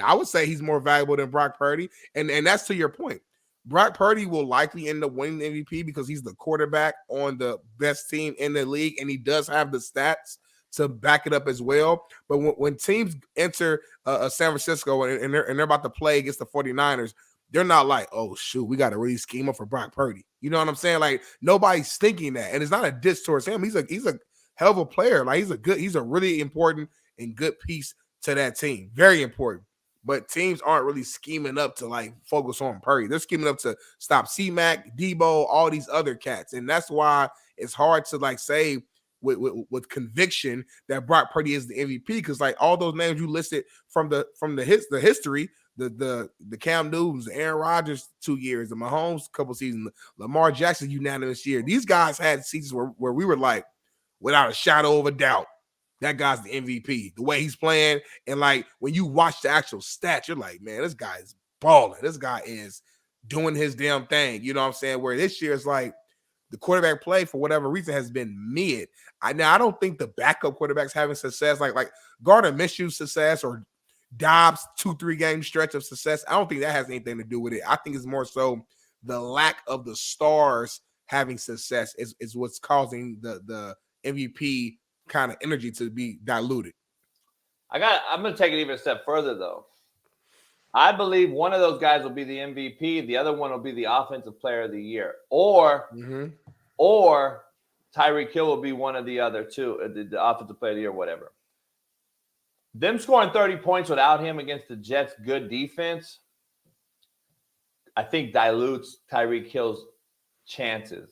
I would say he's more valuable than Brock Purdy. And that's to your point. Brock Purdy will likely end up winning the MVP because he's the quarterback on the best team in the league, and he does have the stats to back it up as well. But when teams enter San Francisco and they're about to play against the 49ers, they're not like, oh, shoot, we got to really scheme up for Brock Purdy. You know what I'm saying? Like, nobody's thinking that. And it's not a diss towards him. He's a hell of a player. Like, he's a really important and good piece to that team. Very important. But teams aren't really scheming up to, like, focus on Purdy. They're scheming up to stop C-Mac, Debo, all these other cats. And that's why it's hard to, like, say with conviction that Brock Purdy is the MVP because, like, all those names you listed from the history, the Cam Newtons, the Aaron Rodgers 2 years, the Mahomes couple seasons, Lamar Jackson unanimous year. These guys had seasons where we were like, without a shadow of a doubt, that guy's the MVP. The way he's playing, and like when you watch the actual stats, you're like, man, this guy is balling. This guy is doing his damn thing. You know what I'm saying? Where this year it's like the quarterback play for whatever reason has been mid. I don't think the backup quarterbacks having success, like Gardner Minshew's success or Dobbs 2-3 game stretch of success. I don't think that has anything to do with it. I think it's more so the lack of the stars having success is what's causing the MVP kind of energy to be diluted. I'm going to take it even a step further, though. I believe one of those guys will be the MVP. The other one will be the offensive player of the year. Or Tyreek Hill will be one of the other two, the offensive player of the year, whatever. Them scoring 30 points without him against the Jets' good defense, I think dilutes Tyreek Hill's chances.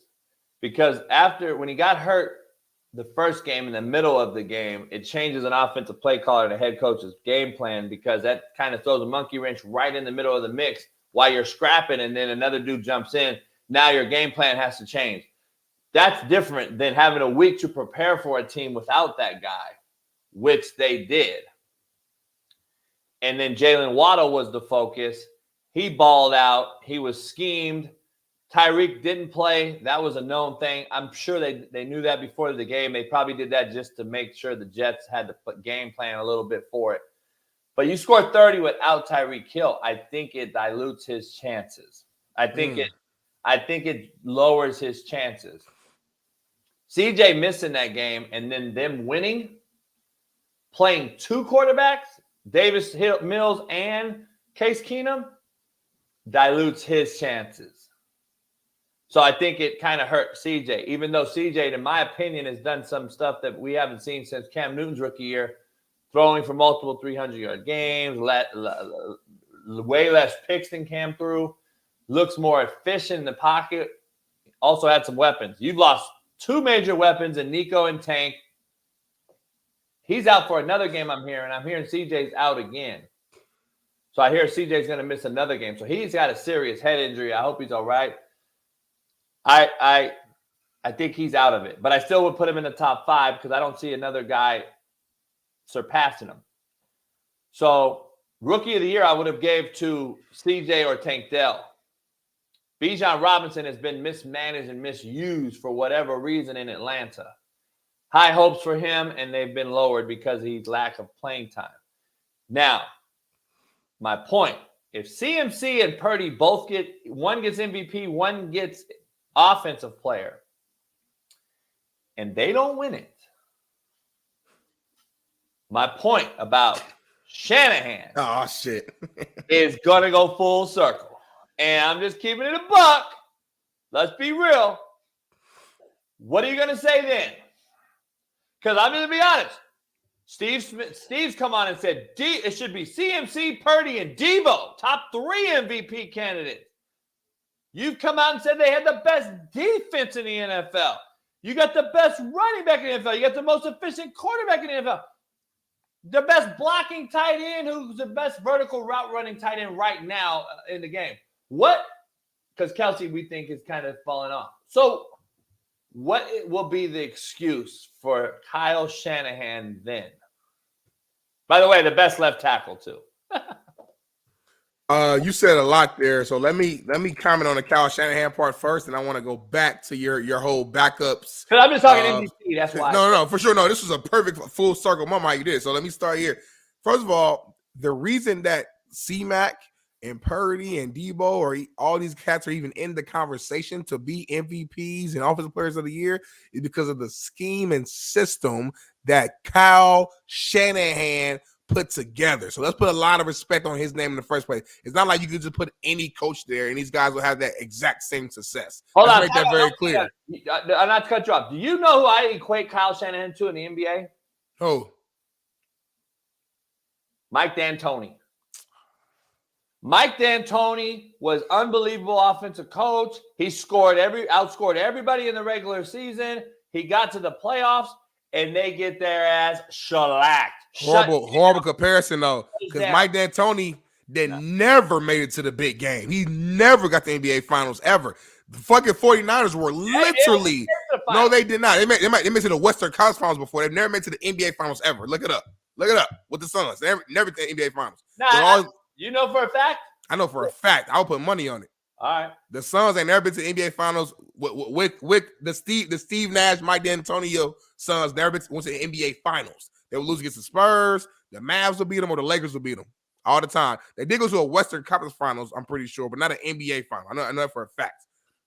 Because when he got hurt the first game, in the middle of the game, it changes an offensive play caller and a head coach's game plan because that kind of throws a monkey wrench right in the middle of the mix while you're scrapping and then another dude jumps in. Now your game plan has to change. That's different than having a week to prepare for a team without that guy, which they did. And then Jalen Waddle was the focus. He balled out. He was schemed. Tyreek didn't play. That was a known thing. I'm sure they knew that before the game. They probably did that just to make sure the Jets had to game plan a little bit for it. But you scored 30 without Tyreek Hill. I think it dilutes his chances. I think it lowers his chances. CJ missing that game and then them winning, playing 2 quarterbacks, Davis Mills and Case Keenum, dilutes his chances. So I think it kind of hurt CJ, even though CJ, in my opinion, has done some stuff that we haven't seen since Cam Newton's rookie year, throwing for multiple 300-yard games, way less picks than Cam threw, looks more efficient in the pocket, also had some weapons. You've lost 2 major weapons in Nico and Tank. He's out for another game, I'm hearing. I'm hearing CJ's out again. So I hear CJ's going to miss another game. So he's got a serious head injury. I hope he's all right. I think he's out of it. But I still would put him in the top 5 because I don't see another guy surpassing him. So rookie of the year I would have gave to CJ or Tank Dell. Bijan Robinson has been mismanaged and misused for whatever reason in Atlanta. High hopes for him, and they've been lowered because of his lack of playing time. Now, my point, if CMC and Purdy both one gets MVP, one gets offensive player, and they don't win it, my point about Shanahan is going to go full circle. And I'm just keeping it a buck. Let's be real. What are you going to say then? Because I'm going to be honest. Steve's come on and said it should be CMC, Purdy, and Debo, top 3 MVP candidates. You've come out and said they had the best defense in the NFL. You got the best running back in the NFL. You got the most efficient quarterback in the NFL. The best blocking tight end, who's the best vertical route running tight end right now in the game. What? Because Kelsey, we think, is kind of falling off. So what will be the excuse for Kyle Shanahan then? By the way, the best left tackle too. You said a lot there, so let me comment on the Kyle Shanahan part first, and I want to go back to your whole backups. Because I'm just talking MVP, that's why. No, for sure. No, this was a perfect full circle moment how you did. So let me start here. First of all, the reason that C-Mac and Purdy and Debo or all these cats are even in the conversation to be MVPs and Offensive Players of the Year is because of the scheme and system that Kyle Shanahan put together. So let's put a lot of respect on his name in the first place. It's not like you could just put any coach there and these guys will have that exact same success. Hold on. Let's make that very clear. I'm not to cut you off. Do you know who I equate Kyle Shanahan to in the NBA? Who? Mike D'Antoni. Mike D'Antoni was unbelievable offensive coach. He outscored everybody in the regular season. He got to the playoffs, and they get their ass shellacked. Horrible comparison, though, because Mike D'Antoni never made it to the big game. He never got the NBA Finals ever. The fucking 49ers were literally – no, they did not. They made it to the Western Conference Finals before. They've never made it to the NBA Finals ever. Look it up. With the Suns. They never to the NBA Finals. You know for a fact? I know for a fact. I'll put money on it. All right. The Suns ain't never been to the NBA Finals with the Steve Nash, Mike D'Antonio Suns. Never went to the NBA Finals. They would lose against the Spurs. The Mavs will beat them, or the Lakers will beat them all the time. They did go to a Western Conference Finals, I'm pretty sure, but not an NBA Final. I know that for a fact.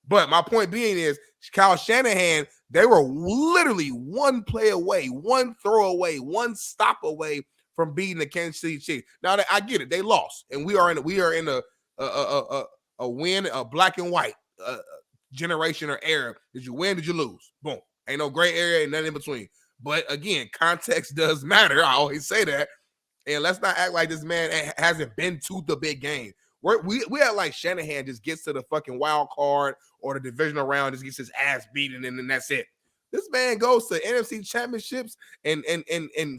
But my point being is, Kyle Shanahan, they were literally one play away, one throw away, one stop away from beating the Kansas City Chiefs. Now I get it, they lost, and we are in a win, a black and white generation or era. Did you win? Did you lose? Boom. Ain't no gray area and nothing in between. But again, context does matter. I always say that. And let's not act like this man hasn't been to the big game. We act like Shanahan just gets to the fucking wild card or the divisional round, just gets his ass beaten, and then that's it. This man goes to NFC championships and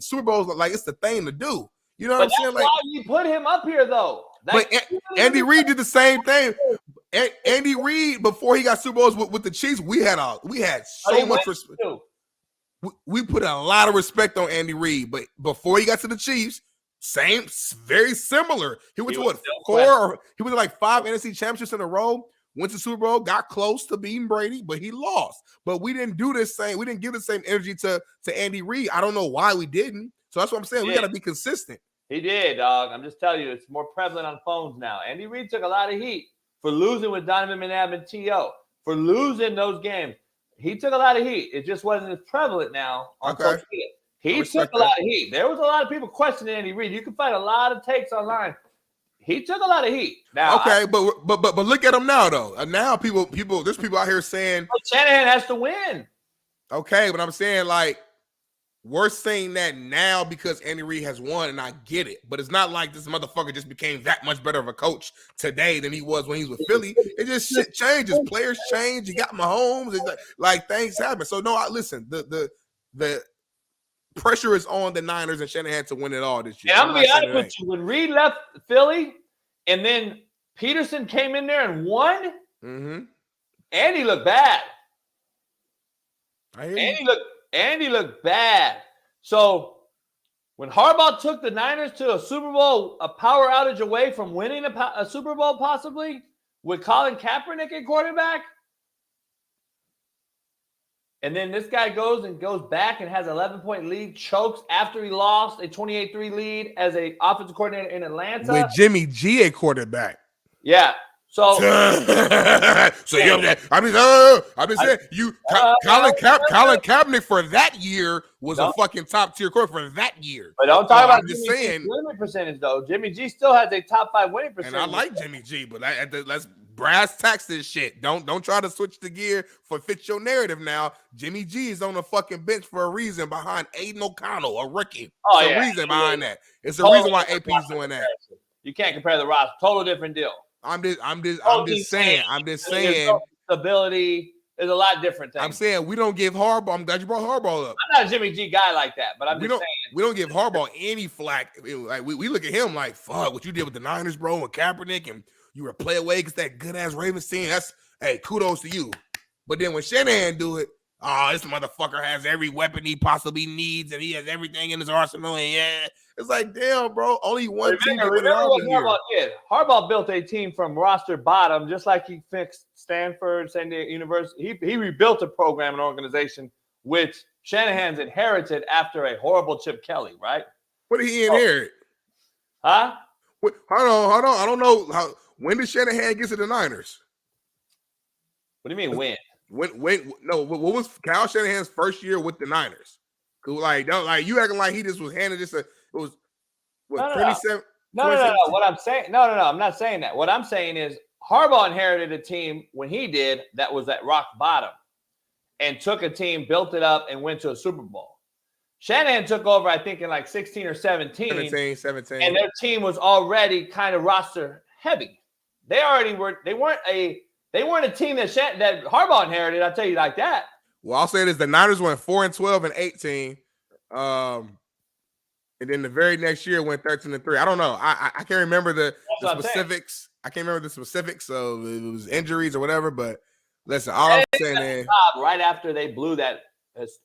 Super Bowls like it's the thing to do. You know what I'm saying? That's why you put him up here, though. But Andy Reid did the same thing. Andy Reid, before he got Super Bowls with the Chiefs, we had so much respect. We put a lot of respect on Andy Reid, but before he got to the Chiefs, very similar. He went to he was like 5 NFC championships in a row. Went to Super Bowl, got close to beating Brady, but he lost. But we didn't do this same. We didn't give the same energy to Andy Reid. I don't know why we didn't. So that's what I'm saying. We got to be consistent. He did, dog. I'm just telling you, it's more prevalent on phones now. Andy Reid took a lot of heat for losing with Donovan McNabb and T.O., for losing those games. He took a lot of heat. It just wasn't as prevalent now on social media. He took a lot of heat. There was a lot of people questioning Andy Reid. You can find a lot of takes online. He took a lot of heat. Now, but look at him now, though. Now there's people out here saying Shanahan has to win. Okay, but I'm saying like we're saying that now because Andy Reid has won, and I get it. But it's not like this motherfucker just became that much better of a coach today than he was when he was with Philly. It just shit changes. Players change. You got Mahomes. It's like things happen. So no, listen. The pressure is on the Niners and Shanahan to win it all this year. And I'm going to be honest with you. When Reid left Philly and then Peterson came in there and won, Andy looked bad. Andy looked bad. So when Harbaugh took the Niners to a Super Bowl, a power outage away from winning a Super Bowl possibly, with Colin Kaepernick at quarterback, and then this guy goes back and has an 11-point lead, chokes after he lost a 28-3 lead as an offensive coordinator in Atlanta. With Jimmy G at quarterback. Yeah. So I've been saying Colin Kaepernick for that year was a fucking top tier quarterback for that year. But don't talk about Jimmy G's winning percentage though. Jimmy G still has a top 5 winning percentage. And I like Jimmy G, but let's brass tacks this shit. Don't try to switch the gear for fit your narrative now. Jimmy G is on the fucking bench for a reason behind Aiden O'Connell, a rookie. Oh, It's yeah. a reason behind that. It's Totally a reason why different AP's doing that. You can't compare the roster. Total different deal. I'm just saying. Stability is a lot different things. I'm saying we don't give Harbaugh. I'm glad you brought Harbaugh up. I'm not a Jimmy G guy like that, but we don't give Harbaugh any flack. Like we look at him like, fuck what you did with the Niners, bro, and Kaepernick, and you were play away against that good ass Ravens team. That's kudos to you. But then when Shanahan do it, this motherfucker has every weapon he possibly needs, and he has everything in his arsenal. And it's like, damn, bro, only one team. Remember what Harbaugh did? Harbaugh built a team from roster bottom, just like he fixed Stanford, San Diego University. He rebuilt a program and organization which Shanahan's inherited after a horrible Chip Kelly, right? What did he inherit? Huh? Hold on. I don't know when did Shanahan get to the Niners? What do you mean when? What was Kyle Shanahan's first year with the Niners? Cool, you acting like he just was handed this. It was 27. No. What I'm saying, no, I'm not saying that. What I'm saying is Harbaugh inherited a team when he did that was at rock bottom, and took a team, built it up, and went to a Super Bowl. Shanahan took over, I think, in like 16 or 17. 17. And their team was already kind of roster heavy. They weren't a team that Harbaugh inherited, I'll tell you like that. Well, I'll say this: the Niners went 4-12 and 18. And then the very next year went 13-3. I don't know. I can't remember the specifics. I can't remember the specifics. So it was injuries or whatever. But listen, all I'm saying is right after they blew that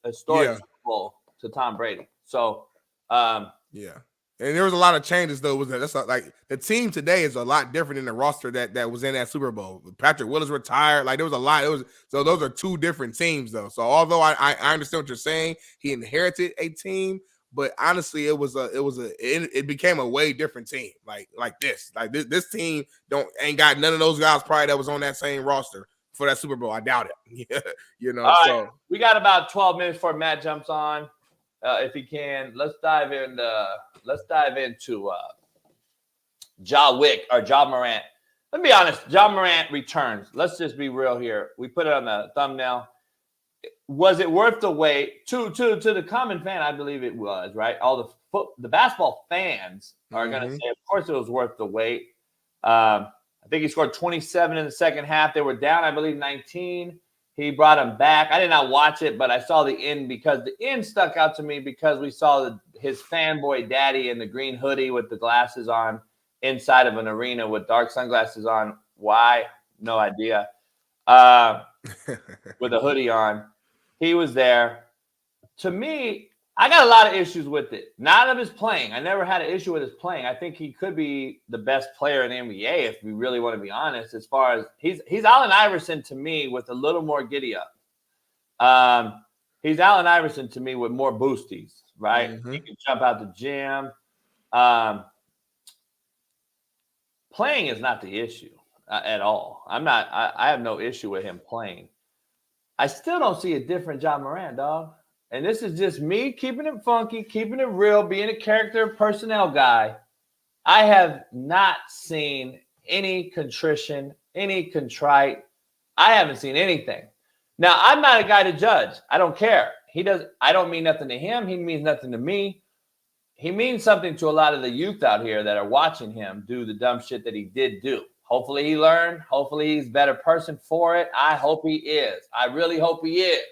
historic Super Bowl to Tom Brady. So yeah. And there was a lot of changes though. That's like the team today is a lot different than the roster that was in that Super Bowl. Patrick Willis retired. Like there was a lot. So those are two different teams though. So although I understand what you're saying, he inherited a team. But honestly, it became a way different team. Like this team ain't got none of those guys probably that was on that same roster for that Super Bowl. I doubt it. You know. All so right. We got about 12 minutes before Matt jumps on, if he can. Let's dive into Ja Morant. Let me be honest. Ja Morant returns. Let's just be real here. We put it on the thumbnail. Was it worth the wait? To the common fan, I believe it was, right? All the basketball fans are going to say, of course, it was worth the wait. I think he scored 27 in the second half. They were down, I believe, 19. He brought them back. I did not watch it, but I saw the end because the end stuck out to me because we saw his fanboy daddy in the green hoodie with the glasses on inside of an arena with dark sunglasses on. Why? No idea. With a hoodie on. He was there. To me, I got a lot of issues with it. Not of his playing. I never had an issue with his playing. I think he could be the best player in the NBA if we really want to be honest. As far as he's Allen Iverson to me with a little more giddy up. He's Allen Iverson to me with more boosties, right? Mm-hmm. He can jump out the gym. Playing is not the issue at all. I have no issue with him playing. I still don't see a different Ja Morant, dog. And this is just me keeping it funky, keeping it real, being a character personnel guy. I have not seen any contrition, any contrite. I haven't seen anything. Now, I'm not a guy to judge. I don't care. I don't mean nothing to him. He means nothing to me. He means something to a lot of the youth out here that are watching him do the dumb shit that he did do. Hopefully he learned. Hopefully he's a better person for it. I hope he is. I really hope he is.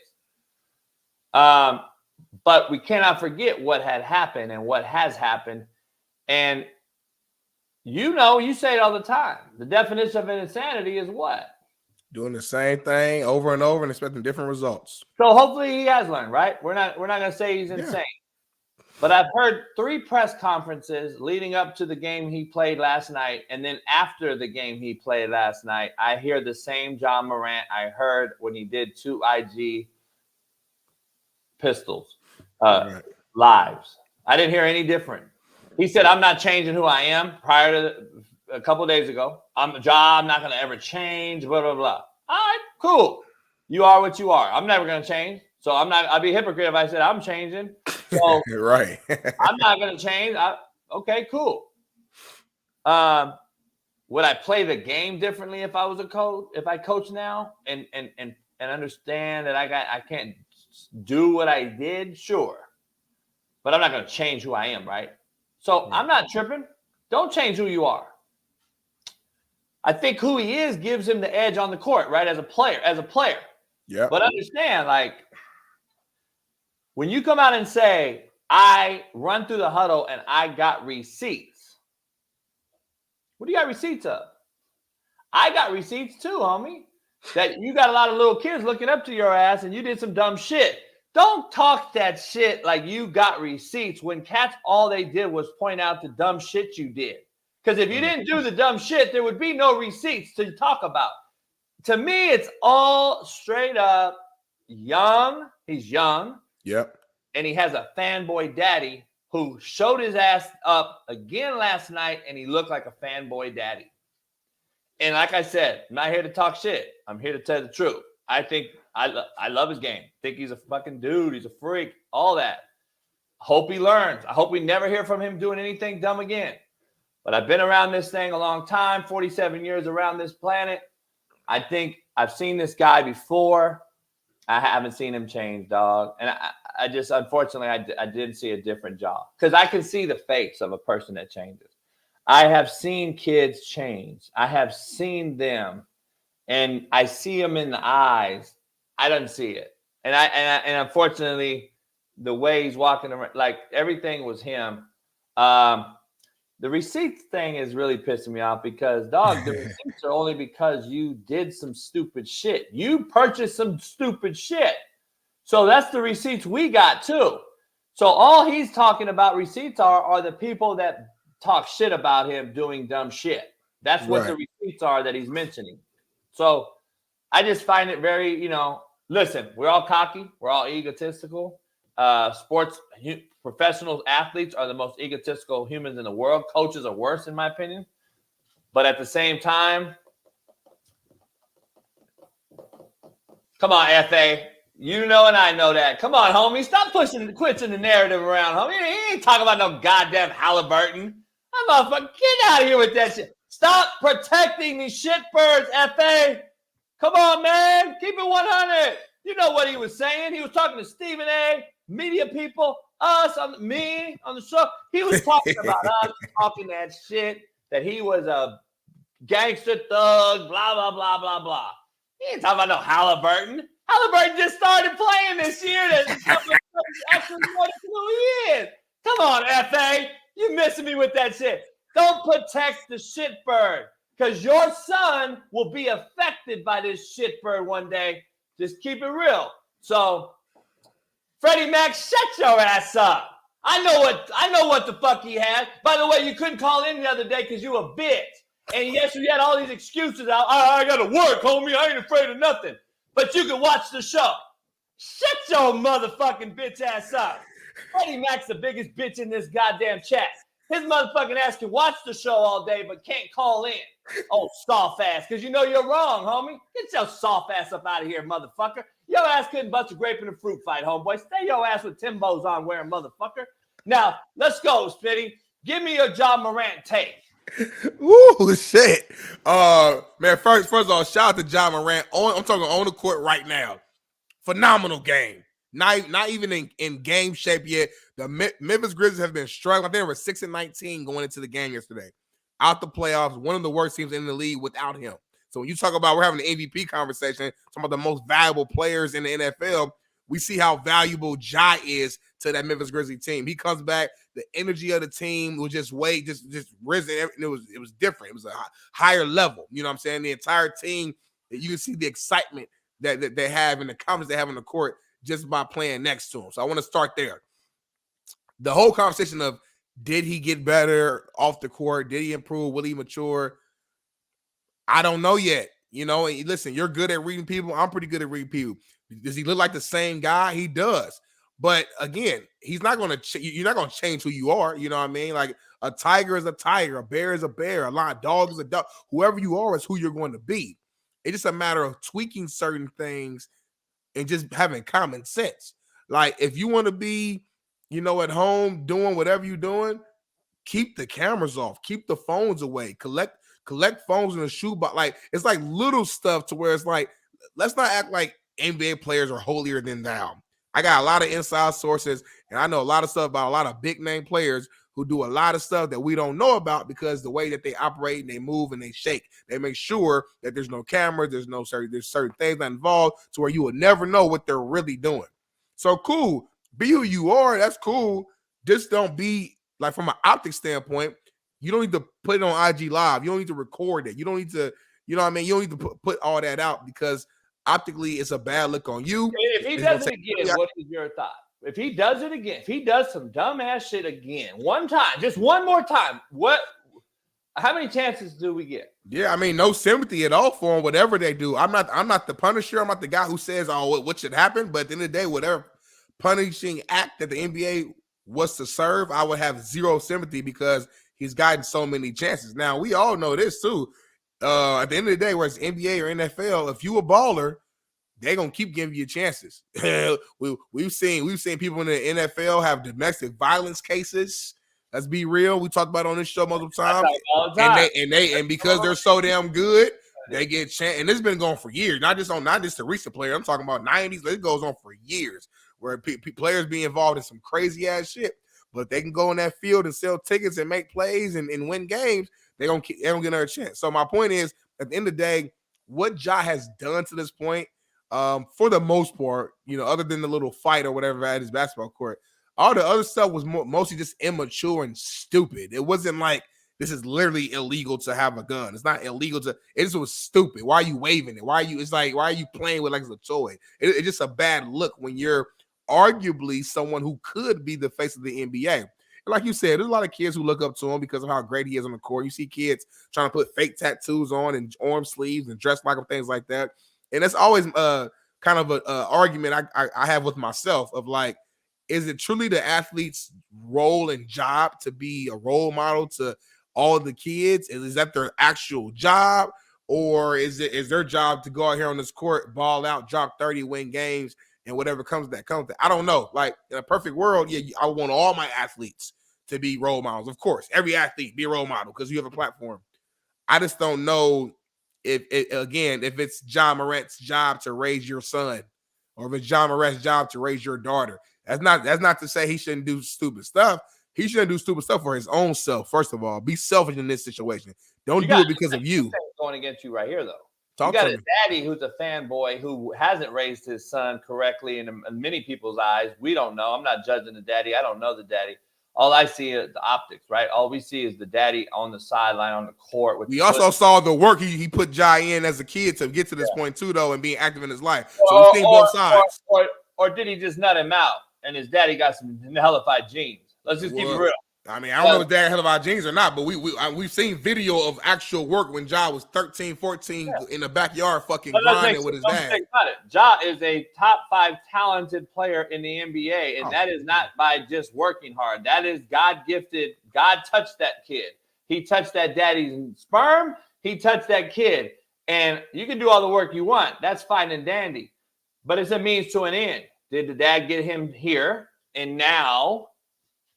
But we cannot forget what had happened and what has happened. And you say it all the time. The definition of insanity is what? Doing the same thing over and over and expecting different results. So hopefully he has learned, right? We're not going to say he's insane. But I've heard 3 press conferences leading up to the game he played last night. And then after the game he played last night, I hear the same Ja Morant I heard when he did 2 IG pistols, lives. I didn't hear any different. He said, I'm not changing who I am prior to a couple of days ago. I'm not going to ever change, blah, blah, blah. All right, cool. You are what you are. I'm never going to change. So I'd be a hypocrite if I said I'm changing. So right. I'm not going to change. Okay, cool. would I play the game differently if I was a coach? If I coach now and understand that I can't do what I did, sure. But I'm not going to change who I am, right? So I'm not tripping. Don't change who you are. I think who he is gives him the edge on the court, right? As a player. Yeah. But understand, like, when you come out and say, I run through the huddle and I got receipts. What do you got receipts of? I got receipts too, homie. That you got a lot of little kids looking up to your ass and you did some dumb shit. Don't talk that shit like you got receipts when cats all they did was point out the dumb shit you did. Because if you didn't do the dumb shit, there would be no receipts to talk about. To me, it's all straight up young. He's young. Yep. And he has a fanboy daddy who showed his ass up again last night, and he looked like a fanboy daddy. And like I said, I'm not here to talk shit. I'm here to tell the truth. I think I love his game. I think he's a fucking dude. He's a freak. All that. Hope he learns. I hope we never hear from him doing anything dumb again. But I've been around this thing a long time, 47 years around this planet. I think I've seen this guy before. I haven't seen him change, dog. And I just, unfortunately, I didn't see a different job. Because I can see the face of a person that changes. I have seen kids change. I have seen them. And I see them in the eyes. I don't see it. And unfortunately, the way he's walking around, like everything was him. The receipts thing is really pissing me off because, dog, the receipts are only because you did some stupid shit. You purchased some stupid shit. So that's the receipts we got, too. So all he's talking about receipts are the people that talk shit about him doing dumb shit. That's what the receipts are that he's mentioning. So I just find it very, listen, we're all cocky. We're all egotistical. Sports professional athletes are the most egotistical humans in the world. Coaches are worse, in my opinion. But at the same time, come on, FA. You know and I know that. Come on, homie. Stop quitting the narrative around, homie. He ain't talking about no goddamn Halliburton. That motherfucker, get out of here with that shit. Stop protecting these shitbirds, FA. Come on, man. Keep it 100. You know what he was saying. He was talking to Stephen A., media people, us, me on the show. He was talking about us, talking that shit, that he was a gangster thug, blah, blah, blah, blah, blah. He ain't talking about no Halliburton. Halliburton just started playing this year. That's actually who he is. Come on, FA. You missing me with that shit. Don't protect the shitbird because your son will be affected by this shitbird one day. Just keep it real. So, Freddie Mac, shut your ass up. I know what the fuck he had. By the way, you couldn't call in the other day because you a bitch. And yes, you had all these excuses out. I got to work, homie. I ain't afraid of nothing. But you can watch the show. Shut your motherfucking bitch ass up. Freddie Mac's the biggest bitch in this goddamn chat. His motherfucking ass can watch the show all day, but can't call in. Oh, soft ass, because you know you're wrong, homie. Get your soft ass up out of here, motherfucker. Your ass couldn't bust a grape in a fruit fight, homeboy. Stay your ass with Timbos on wearing, motherfucker. Now, let's go, Smitty. Give me your Ja Morant take. Ooh, shit. Man, first of all, shout out to Ja Morant. I'm talking on the court right now. Phenomenal game. Not even in game shape yet. The Memphis Grizzlies have been struggling. I think they were 6-19 going into the game yesterday. Out the playoffs, one of the worst teams in the league without him. So when you talk about we're having an MVP conversation, talking about the most valuable players in the NFL, we see how valuable Ja is to that Memphis Grizzlies team. He comes back, the energy of the team was just risen. It was different. It was a higher level. You know what I'm saying? The entire team, you can see the excitement that they have and the confidence they have on the court just by playing next to him. So I want to start there. The whole conversation of did he get better off the court? Did he improve? Will he mature? I don't know yet. Listen, you're good at reading people. I'm pretty good at reading people. Does he look like the same guy? He does. But again, he's not going to. You're not going to change who you are. You know what I mean? Like a tiger is a tiger, a bear is a bear, a lion, dog is a dog. Whoever you are is who you're going to be. It's just a matter of tweaking certain things and just having common sense. Like if you want to be, at home doing whatever you're doing, keep the cameras off, keep the phones away, collect collect phones in a shoebox. Like, it's like little stuff to where it's like, let's not act like NBA players are holier than thou. I got a lot of inside sources, and I know a lot of stuff about a lot of big name players who do a lot of stuff that we don't know about because the way that they operate and they move and they shake, they make sure that there's no cameras, there's certain things not involved to where you will never know what they're really doing. So cool, be who you are. That's cool. Just don't be like, from an optics standpoint, you don't need to put it on IG Live. You don't need to record it. You don't need to, you know what I mean? You don't need to put all that out because optically it's a bad look on you. If he does it again, what is your thought? If he does it again, if he does some dumbass shit again, one time, just one more time, how many chances do we get? Yeah, I mean, no sympathy at all for him, whatever they do. I'm not the punisher. I'm not the guy who says, oh, what should happen. But at the end of the day, whatever punishing act that the NBA was to serve, I would have zero sympathy because he's gotten so many chances. Now, we all know this too. At the end of the day, whether it's NBA or NFL, if you a baller, they're gonna keep giving you chances. we've seen people in the NFL have domestic violence cases. Let's be real. We talked about it on this show multiple times. And because they're so damn good, they get chance. And it's been going for years, not just the recent player. I'm talking about 90s. It goes on for years where players be involved in some crazy ass shit. But they can go in that field and sell tickets and make plays and win games. They don't get another chance. So my point is, at the end of the day, what Ja has done to this point, for the most part, other than the little fight or whatever at his basketball court, all the other stuff was mostly just immature and stupid. It wasn't like this is literally illegal to have a gun. It's not illegal to. It just was stupid. Why are you waving it? Why are you playing with like it's a toy? It's just a bad look when you're arguably someone who could be the face of the NBA. And like you said, there's a lot of kids who look up to him because of how great he is on the court. You see kids trying to put fake tattoos on and arm sleeves and dress like him, things like that. And that's always kind of an argument I have with myself of like, is it truly the athlete's role and job to be a role model to all the kids? Is that their actual job? Or is their job to go out here on this court, ball out, drop 30, win games, and whatever comes that? I don't know. Like, in a perfect world, yeah, I want all my athletes to be role models. Of course, every athlete be a role model because you have a platform. I just don't know if it's John Morant's job to raise your son, or if it's John Morant's job to raise your daughter. That's not to say he shouldn't do stupid stuff. He shouldn't do stupid stuff for his own self. First of all, be selfish in this situation. Don't do it because of you. Going against you right here, though. Talk you got to a me. daddy who's a fanboy who hasn't raised his son correctly in many people's eyes. We don't know. I'm not judging the daddy. I don't know the daddy. All I see is the optics, right? All we see is the daddy on the sideline on the court. We also saw the work he put Jai in as a kid to get to this point too, though, and being active in his life. So we've seen both sides. Or did he just nut him out and his daddy got some hellified genes? Let's just keep it real. I mean, I don't know if dad had about jeans or not, but we've seen video of actual work when Ja was 13, 14 in the backyard fucking grinding with his dad. Ja is a top 5 talented player in the NBA, and that is not by just working hard. That is God-gifted. God touched that kid. He touched that daddy's sperm. He touched that kid. And you can do all the work you want. That's fine and dandy. But it's a means to an end. Did the dad get him here? And now,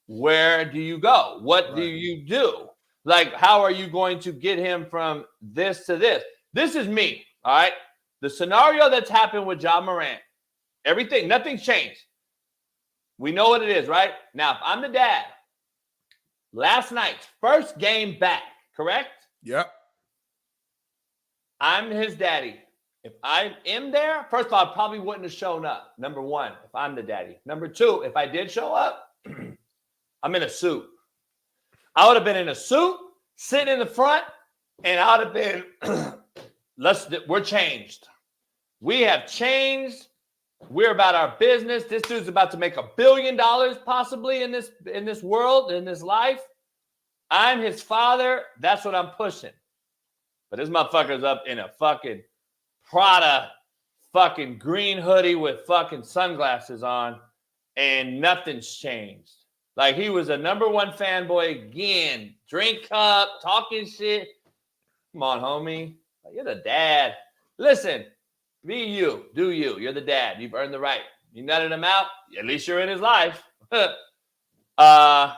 where do you go? What do you do? Like, how are you going to get him from this to this? This is me, all right? The scenario that's happened with Ja Morant, nothing's changed. We know what it is, right? Now, if I'm the dad, last night's first game back, correct? Yep. I'm his daddy. If I am there, first of all, I probably wouldn't have shown up. Number one, if I'm the daddy. Number two, if I did show up, I'm in a suit. I would have been in a suit, sitting in the front, and I would have been, we're changed. We have changed. We're about our business. This dude's about to make $1 billion possibly in this world, in this life. I'm his father. That's what I'm pushing. But this motherfucker's up in a fucking Prada fucking green hoodie with fucking sunglasses on, and nothing's changed. Like, he was a number one fanboy again. Drink cup, talking shit. Come on, homie. You're the dad. Listen, be you. Do you. You're the dad. You've earned the right. You nutted him out. At least you're in his life. Yeah,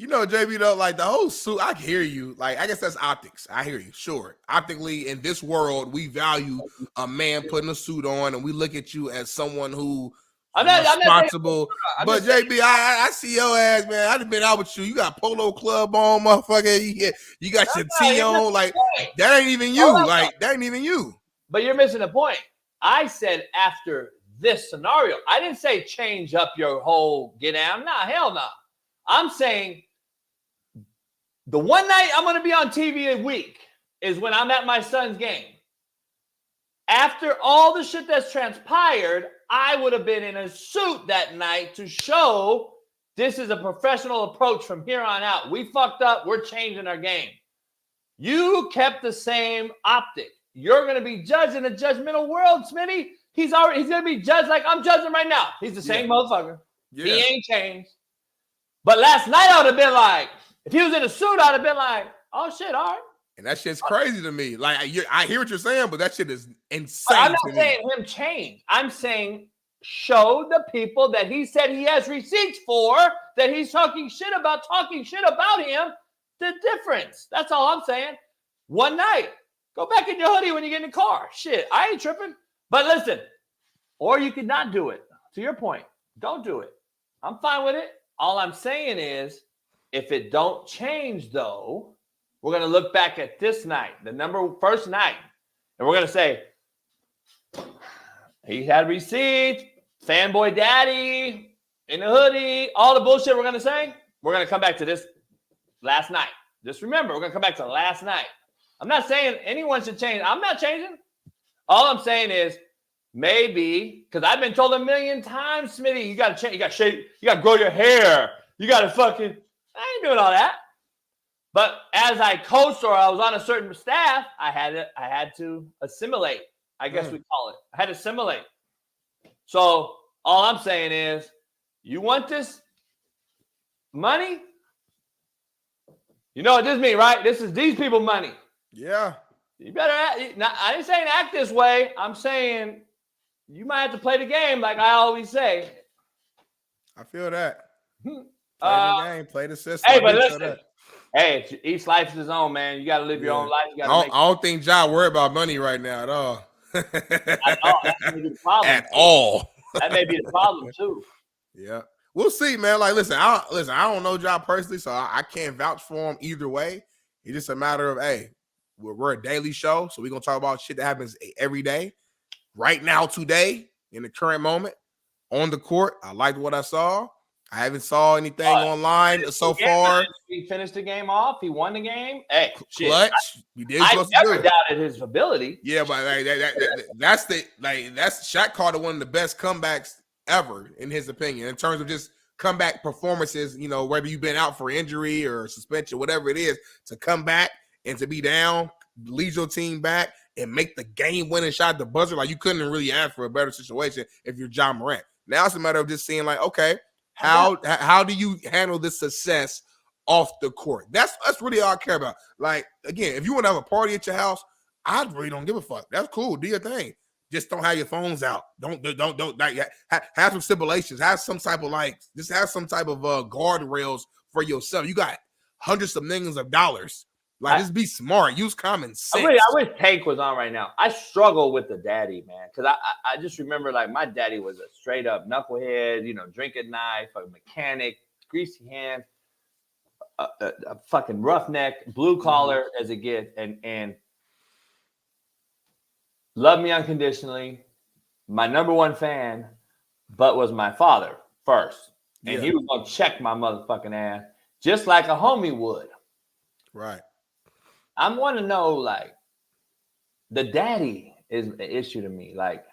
You know, JB, though, like the whole suit, I hear you. Like, I guess that's optics. I hear you. Sure. Optically, in this world, we value a man putting a suit on, and we look at you as someone who I'm responsible. But JB, I see your ass, man. I've been out with you. You got Polo Club on, motherfucker. You got your tee on. Like, that ain't even you. Like, that ain't even you. But you're missing the point. I said after this scenario, I didn't say change up your whole get down. Nah, hell no. I'm saying the one night I'm going to be on TV a week is when I'm at my son's game. After all the shit that's transpired, I would have been in a suit that night to show this is a professional approach from here on out. We fucked up. We're changing our game. You kept the same optic. You're going to be judged in a judgmental world, Smitty. He's going to be judged like I'm judging right now. He's the same motherfucker. Yeah. He ain't changed. But last night I would have been like, if he was in a suit, I'd have been like, oh shit, all right. And that shit's crazy to me. Like, I hear what you're saying, but that shit is insane. I'm not saying him change. I'm saying show the people that he said he has receipts for, that he's talking shit about him, the difference. That's all I'm saying. One night, go back in your hoodie when you get in the car. Shit, I ain't tripping. But listen, or you could not do it. To your point, don't do it. I'm fine with it. All I'm saying is, if it don't change, though, we're going to look back at this night, the first night, and we're going to say, he had receipts, fanboy daddy, in the hoodie, all the bullshit we're going to say. We're going to come back to this last night. Just remember, we're going to come back to last night. I'm not saying anyone should change. I'm not changing. All I'm saying is maybe, because I've been told a million times, Smitty, you got to change, you got to shave, you got to grow your hair. You got to fucking, I ain't doing all that. But as I coached or I was on a certain staff, I had to assimilate. I guess we call it. I had to assimilate. So all I'm saying is, you want this money? You know what this means, right? This is these people money. Yeah. You better act. Now, I ain't saying act this way. I'm saying you might have to play the game like I always say. I feel that. Play the game, play the system. Hey, but listen. Hey, each life is his own, man. You got to live your own life. You I don't think Ja worry about money right now at all. At all. That may be the problem. At all. That may be the problem too. Yeah, we'll see, man. Like, listen, I don't know Ja personally, so I can't vouch for him either way. It's just a matter of, hey, we're a daily show, so we're gonna talk about shit that happens every day. Right now, today, in the current moment, on the court, I liked what I saw. I haven't saw anything online so far. He finished the game off. He won the game. Hey, clutch. He did. I never doubted his ability. Yeah, but like, that's Shaq called it one of the best comebacks ever, in his opinion, in terms of just comeback performances. You know, whether you've been out for injury or suspension, whatever it is, to come back and to be down, lead your team back, and make the game-winning shot at the buzzer. Like, you couldn't really ask for a better situation if you're John Morant. Now it's a matter of just seeing, like, okay, how do you handle this success off the court? That's really all I care about. Like, again, if you want to have a party at your house, I really don't give a fuck. That's cool. Do your thing. Just don't have your phones out. Don't like, have some stipulations. Have some type of guardrails for yourself. You got hundreds of millions of dollars. Like, just be smart. Use common sense. I wish Tank was on right now. I struggle with the daddy, man, because I just remember, like, my daddy was a straight up knucklehead, you know, drinking knife, a mechanic, greasy hand, a fucking roughneck, blue collar as it gets, and loved me unconditionally. My number one fan, but was my father first, and he was gonna check my motherfucking ass just like a homie would. Right. I want to know, like, the daddy is an issue to me. Like,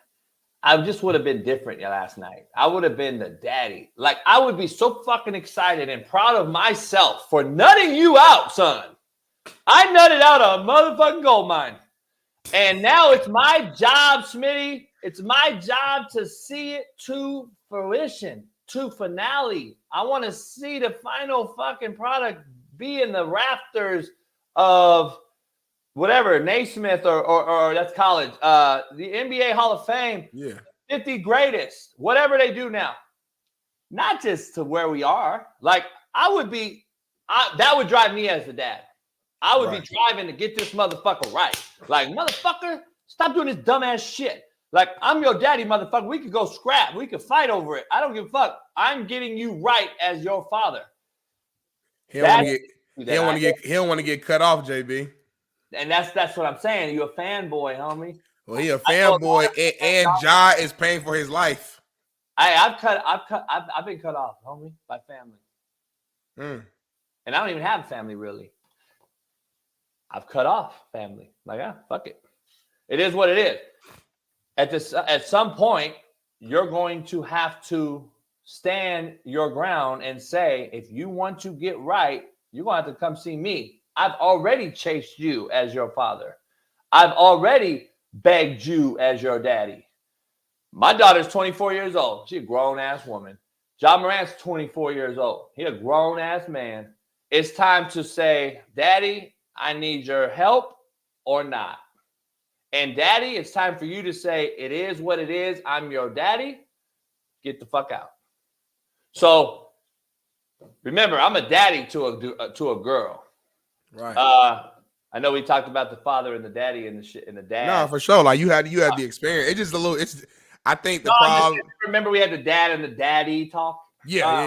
I just would have been different last night. I would have been the daddy. Like, I would be so fucking excited and proud of myself for nutting you out, son. I nutted out a motherfucking gold mine. And now it's my job, Smitty. It's my job to see it to fruition, to finale. I want to see the final fucking product be in the rafters of whatever, Naismith or that's college, the NBA Hall of Fame, 50 greatest, whatever they do now. Not just to where we are. Like, I that would drive me as a dad. I would be driving to get this motherfucker right. Like, motherfucker, stop doing this dumbass shit. Like, I'm your daddy, motherfucker. We could go scrap. We could fight over it. I don't give a fuck. I'm getting you right as your father. He don't want to get cut off, JB. And that's what I'm saying. You a fanboy, homie. Well, he a fanboy, and Ja is paying for his life. I've been cut off, homie, by family. And I don't even have family, really. I've cut off family. Like, fuck it. It is what it is. At some point, you're going to have to stand your ground and say, if you want to get right, you're going to have to come see me. I've already chased you as your father. I've already begged you as your daddy. My daughter's 24 years old. She's a grown-ass woman. Ja Morant's 24 years old. He's a grown-ass man. It's time to say, Daddy, I need your help or not. And Daddy, it's time for you to say, it is what it is. I'm your daddy. Get the fuck out. So remember, I'm a daddy to a girl. Right. I know we talked about the father and the daddy and the dad. No, for sure. Like you had the experience. It's just a little. I think the problem. Remember, we had the dad and the daddy talk. Yeah.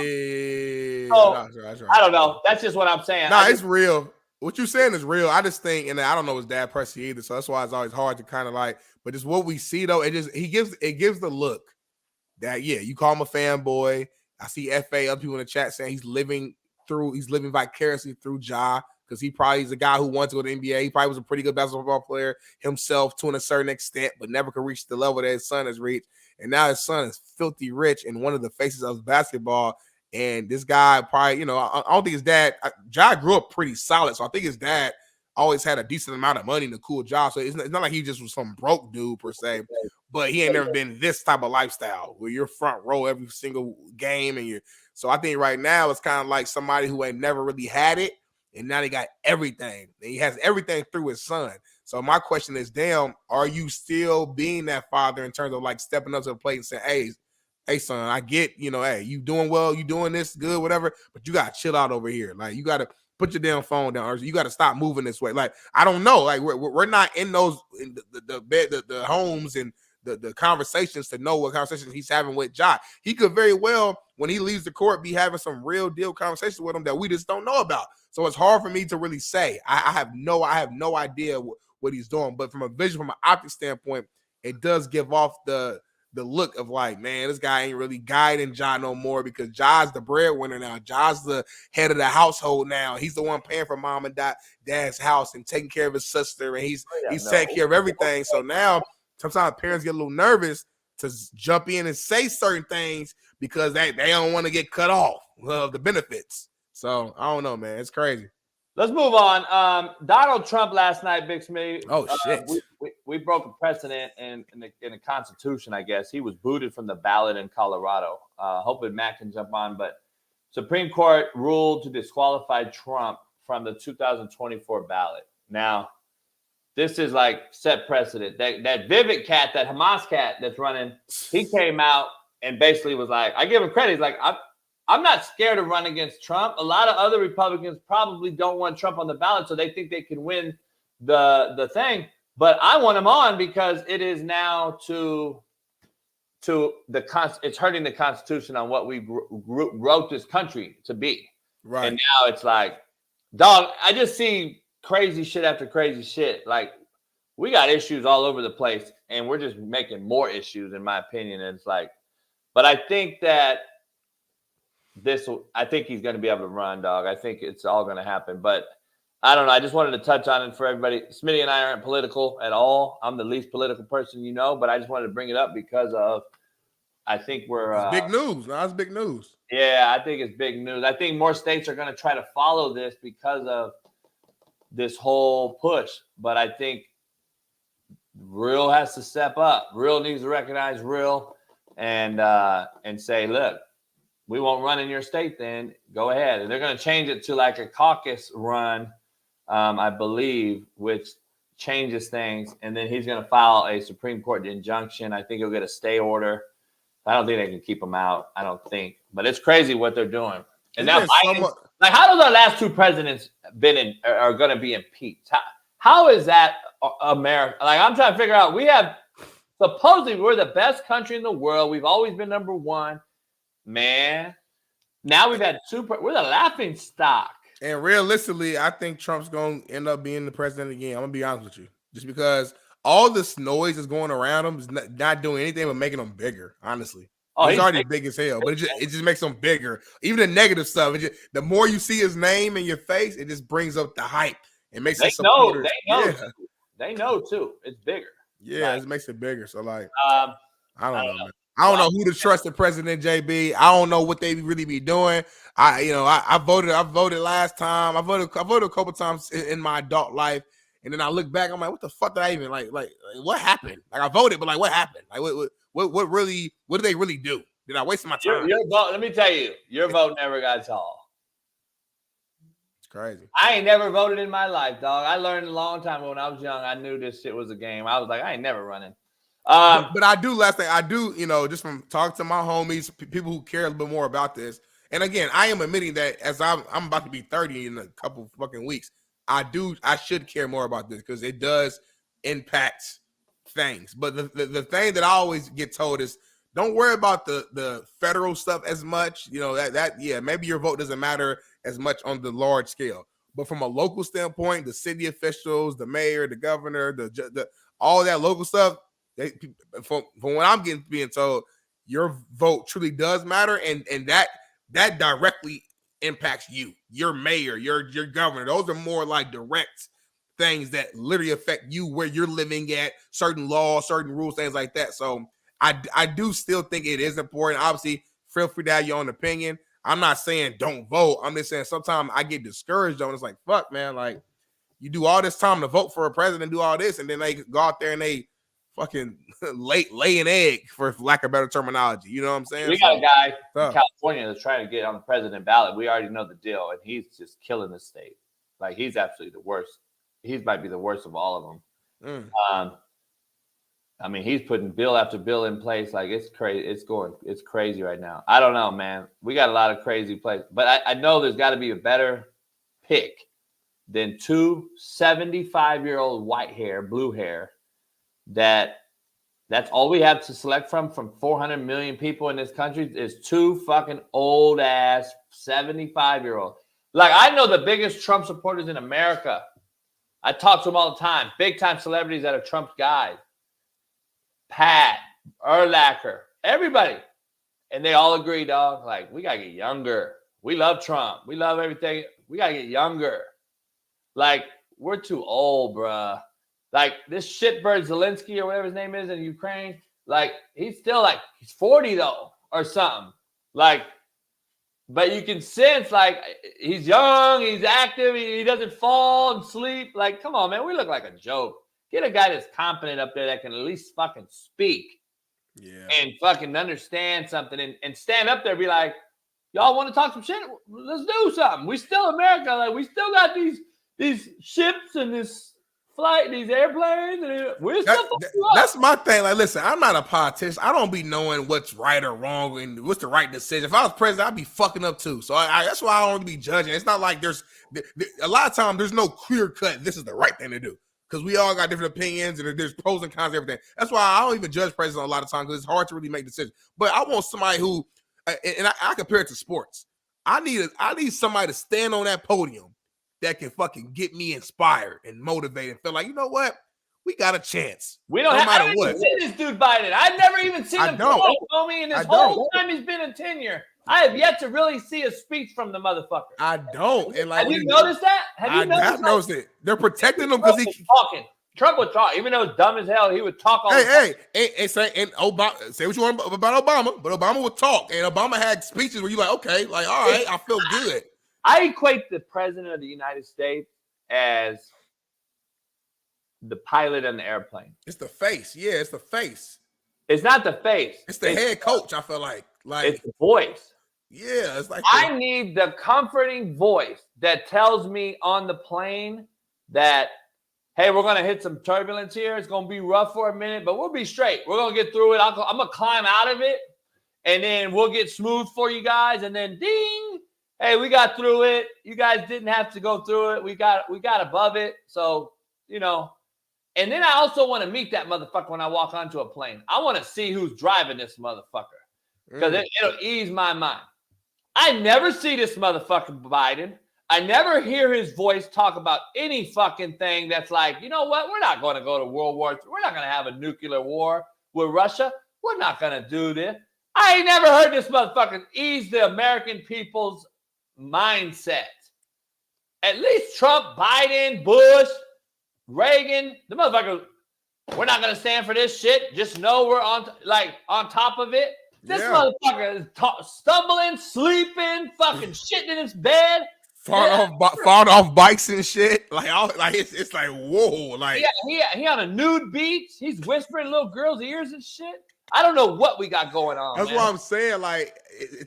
So, that's right. I don't know. That's just what I'm saying. It's real. What you're saying is real. I just think, and I don't know his dad personally either, so that's why it's always hard to kind of like. But it's what we see though. It gives the look that you call him a fanboy. I see FA other people in the chat saying he's living vicariously through Ja because he probably is a guy who wants to go to the NBA. He probably was a pretty good basketball player himself to a certain extent, but never could reach the level that his son has reached. And now his son is filthy rich and one of the faces of basketball. And this guy probably, I don't think his dad, Ja grew up pretty solid. So I think his dad always had a decent amount of money and a cool job. So it's not like he just was some broke dude per se, but he ain't never been this type of lifestyle where you're front row every single game. So I think right now it's kind of like somebody who ain't never really had it. And now they got everything. And he has everything through his son. So my question is, damn, are you still being that father in terms of like stepping up to the plate and saying, hey, son, I get, hey, you doing well, you doing this good, whatever, but you got to chill out over here. Like, you got to put your damn phone down, or you got to stop moving this way. Like, I don't know. Like, we're not in those, in the homes and the conversations to know what conversations he's having with Ja. He could very well, when he leaves the court, be having some real deal conversations with him that we just don't know about. So it's hard for me to really say. I have no idea what he's doing. But from an optic standpoint, it does give off the look of like, man, this guy ain't really guiding Ja no more because Ja's the breadwinner now. Ja's the head of the household now. He's the one paying for mom and dad's house and taking care of his sister, and he's taking care of everything. So now sometimes parents get a little nervous to jump in and say certain things because they don't want to get cut off of the benefits. So I don't know, man. It's crazy. Let's move on. Donald Trump last night, Big Smitty. Oh, shit. We broke a precedent in the Constitution, I guess. He was booted from the ballot in Colorado. Hoping Matt can jump on. But Supreme Court ruled to disqualify Trump from the 2024 ballot. Now, this is like set precedent. That Vivek cat, that Hamas cat that's running, he came out and basically was like, I give him credit. He's like, I'm not scared to run against Trump. A lot of other Republicans probably don't want Trump on the ballot, so they think they can win the thing. But I want him on because it is now it's hurting the Constitution on what we wrote this country to be. Right. And now it's like, dog, I just see crazy shit after crazy shit. Like, we got issues all over the place, and we're just making more issues, in my opinion. And it's like, but I think that I think he's going to be able to run, dog. I think it's all going to happen. But I don't know. I just wanted to touch on it for everybody. Smitty and I aren't political at all. I'm the least political person but I just wanted to bring it up because I think we're it's big news. No, it's big news. Yeah, I think it's big news. I think more states are going to try to follow this because of this whole push. But I think Real has to step up. Real needs to recognize Real and say, look, we won't run in your state then. Go ahead. And they're going to change it to like a caucus run, I believe, which changes things. And then he's going to file a Supreme Court injunction. I think he'll get a stay order. I don't think they can keep him out. I don't think. But it's crazy what they're doing. And now Biden, like, how does our last two presidents are going to be impeached? How is that America? Like, I'm trying to figure out. Supposedly we're the best country in the world. We've always been number one, man. Now we've had we're the laughing stock. And realistically, I think Trump's going to end up being the president again. I'm going to be honest with you. Just because all this noise is going around him is not doing anything but making him bigger, honestly. Oh, he's already big as hell, but it just makes him bigger. Even the negative stuff, the more you see his name in your face, it just brings up the hype. It makes it supporters. They know too. It's bigger. Yeah, it makes it bigger. So, like, I don't know, man. I don't know who to trust the president, JB. I don't know what they really be doing. I voted last time. I voted a couple times in my adult life, and then I look back. I'm like, what the fuck did I even like? What happened? Like, I voted, but like, what happened? Like, what did they really do? Did I waste my time? Your vote. Let me tell you, your vote never got tall. It's crazy. I ain't never voted in my life, dog. I learned a long time when I was young. I knew this shit was a game. I was like, I ain't never running. But I do, last thing I do, just from talking to my homies, people who care a little bit more about this. And again, I am admitting that as I'm about to be 30 in a couple fucking weeks, I should care more about this because it does impact things. But the thing that I always get told is don't worry about the federal stuff as much. Maybe your vote doesn't matter as much on the large scale. But from a local standpoint, the city officials, the mayor, the governor, the all that local stuff, from what I'm being told, your vote truly does matter, and that directly impacts you, your mayor, your governor. Those are more like direct things that literally affect you where you're living at, certain laws, certain rules, things like that. So I do still think it is important. Obviously, feel free to have your own opinion. I'm not saying don't vote. I'm just saying sometimes I get discouraged on. It's like, fuck, man, like you do all this time to vote for a president, do all this, and then they go out there and they fucking lay an egg, for lack of better terminology. You know what I'm saying? We got a guy in California that's trying to get on the president ballot. We already know the deal, and he's just killing the state. Like, he's absolutely the worst. He might be the worst of all of them. I mean, he's putting bill after bill in place. Like, it's crazy. It's crazy right now. I don't know, man. We got a lot of crazy plays, but I know there's got to be a better pick than two 75-year-old blue hair. That's all we have to select from 400 million people in this country is two fucking old ass 75-year-old. Like, I know the biggest Trump supporters in America. I talk to them all the time. Big time celebrities that are Trump's guys. Pat, Urlacher, everybody. And they all agree, dog. Like, we gotta get younger. We love Trump. We love everything. We gotta get younger. Like, we're too old, bruh. Like, this shitbird Zelensky or whatever his name is in Ukraine, like, he's still like, he's 40 though, or something. Like, but you can sense, like, he's young, he's active, he doesn't fall and sleep. Like, come on, man, we look like a joke. Get a guy that's competent up there that can at least fucking speak and fucking understand something and stand up there and be like, y'all want to talk some shit? Let's do something. We still America. Like, we still got these ships and this flight, these airplanes, and we're still that's my thing. Like, listen, I'm not a politician. I don't be knowing what's right or wrong and what's the right decision. If I was president, I'd be fucking up too. So that's why I don't be judging. It's not like there's a lot of times there's no clear cut. This is the right thing to do because we all got different opinions and there's pros and cons, everything. That's why I don't even judge presidents a lot of times because it's hard to really make decisions. But I want somebody who, and I compare it to sports. I need somebody to stand on that podium that can fucking get me inspired and motivated and feel like, you know what? We got a chance. We don't no matter what. Seen this dude Biden. I've never even seen him talk, homie, in this whole time he's been in tenure. I have yet to really see a speech from the motherfucker. I don't. And like, have you noticed that? I have noticed it. They're protecting him because he's talking. Trump would talk, even though it's dumb as hell. He would talk all the time. And Obama, say what you want about Obama, but Obama would talk, and Obama had speeches where you're like, okay, like, all right, I feel good. I equate the president of the United States as the pilot on the airplane. It's the face. Yeah, it's the face. It's not the face. It's the head coach, I feel like it's the voice. Yeah, it's like I need the comforting voice that tells me on the plane that, hey, we're going to hit some turbulence here. It's going to be rough for a minute, but we'll be straight. We're going to get through it. I'm going to climb out of it, and then we'll get smooth for you guys, and then ding, hey, we got through it. You guys didn't have to go through it. We got above it. So, you know, and then I also want to meet that motherfucker when I walk onto a plane. I want to see who's driving this motherfucker because it'll ease my mind. I never see this motherfucker Biden. I never hear his voice talk about any fucking thing that's like, you know what? We're not going to go to World War III. We're not going to have a nuclear war with Russia. We're not going to do this. I ain't never heard this motherfucker ease the American people's mindset. At least Trump, Biden, Bush, Reagan, the motherfucker, we're not going to stand for this shit. Just know we're on top of it. This motherfucker is stumbling, sleeping, fucking shitting in his bed. Falling off bikes and shit. It's like, whoa. Like, he on a nude beach. He's whispering in little girls' ears and shit. I don't know what we got going on. That's what I'm saying. Like,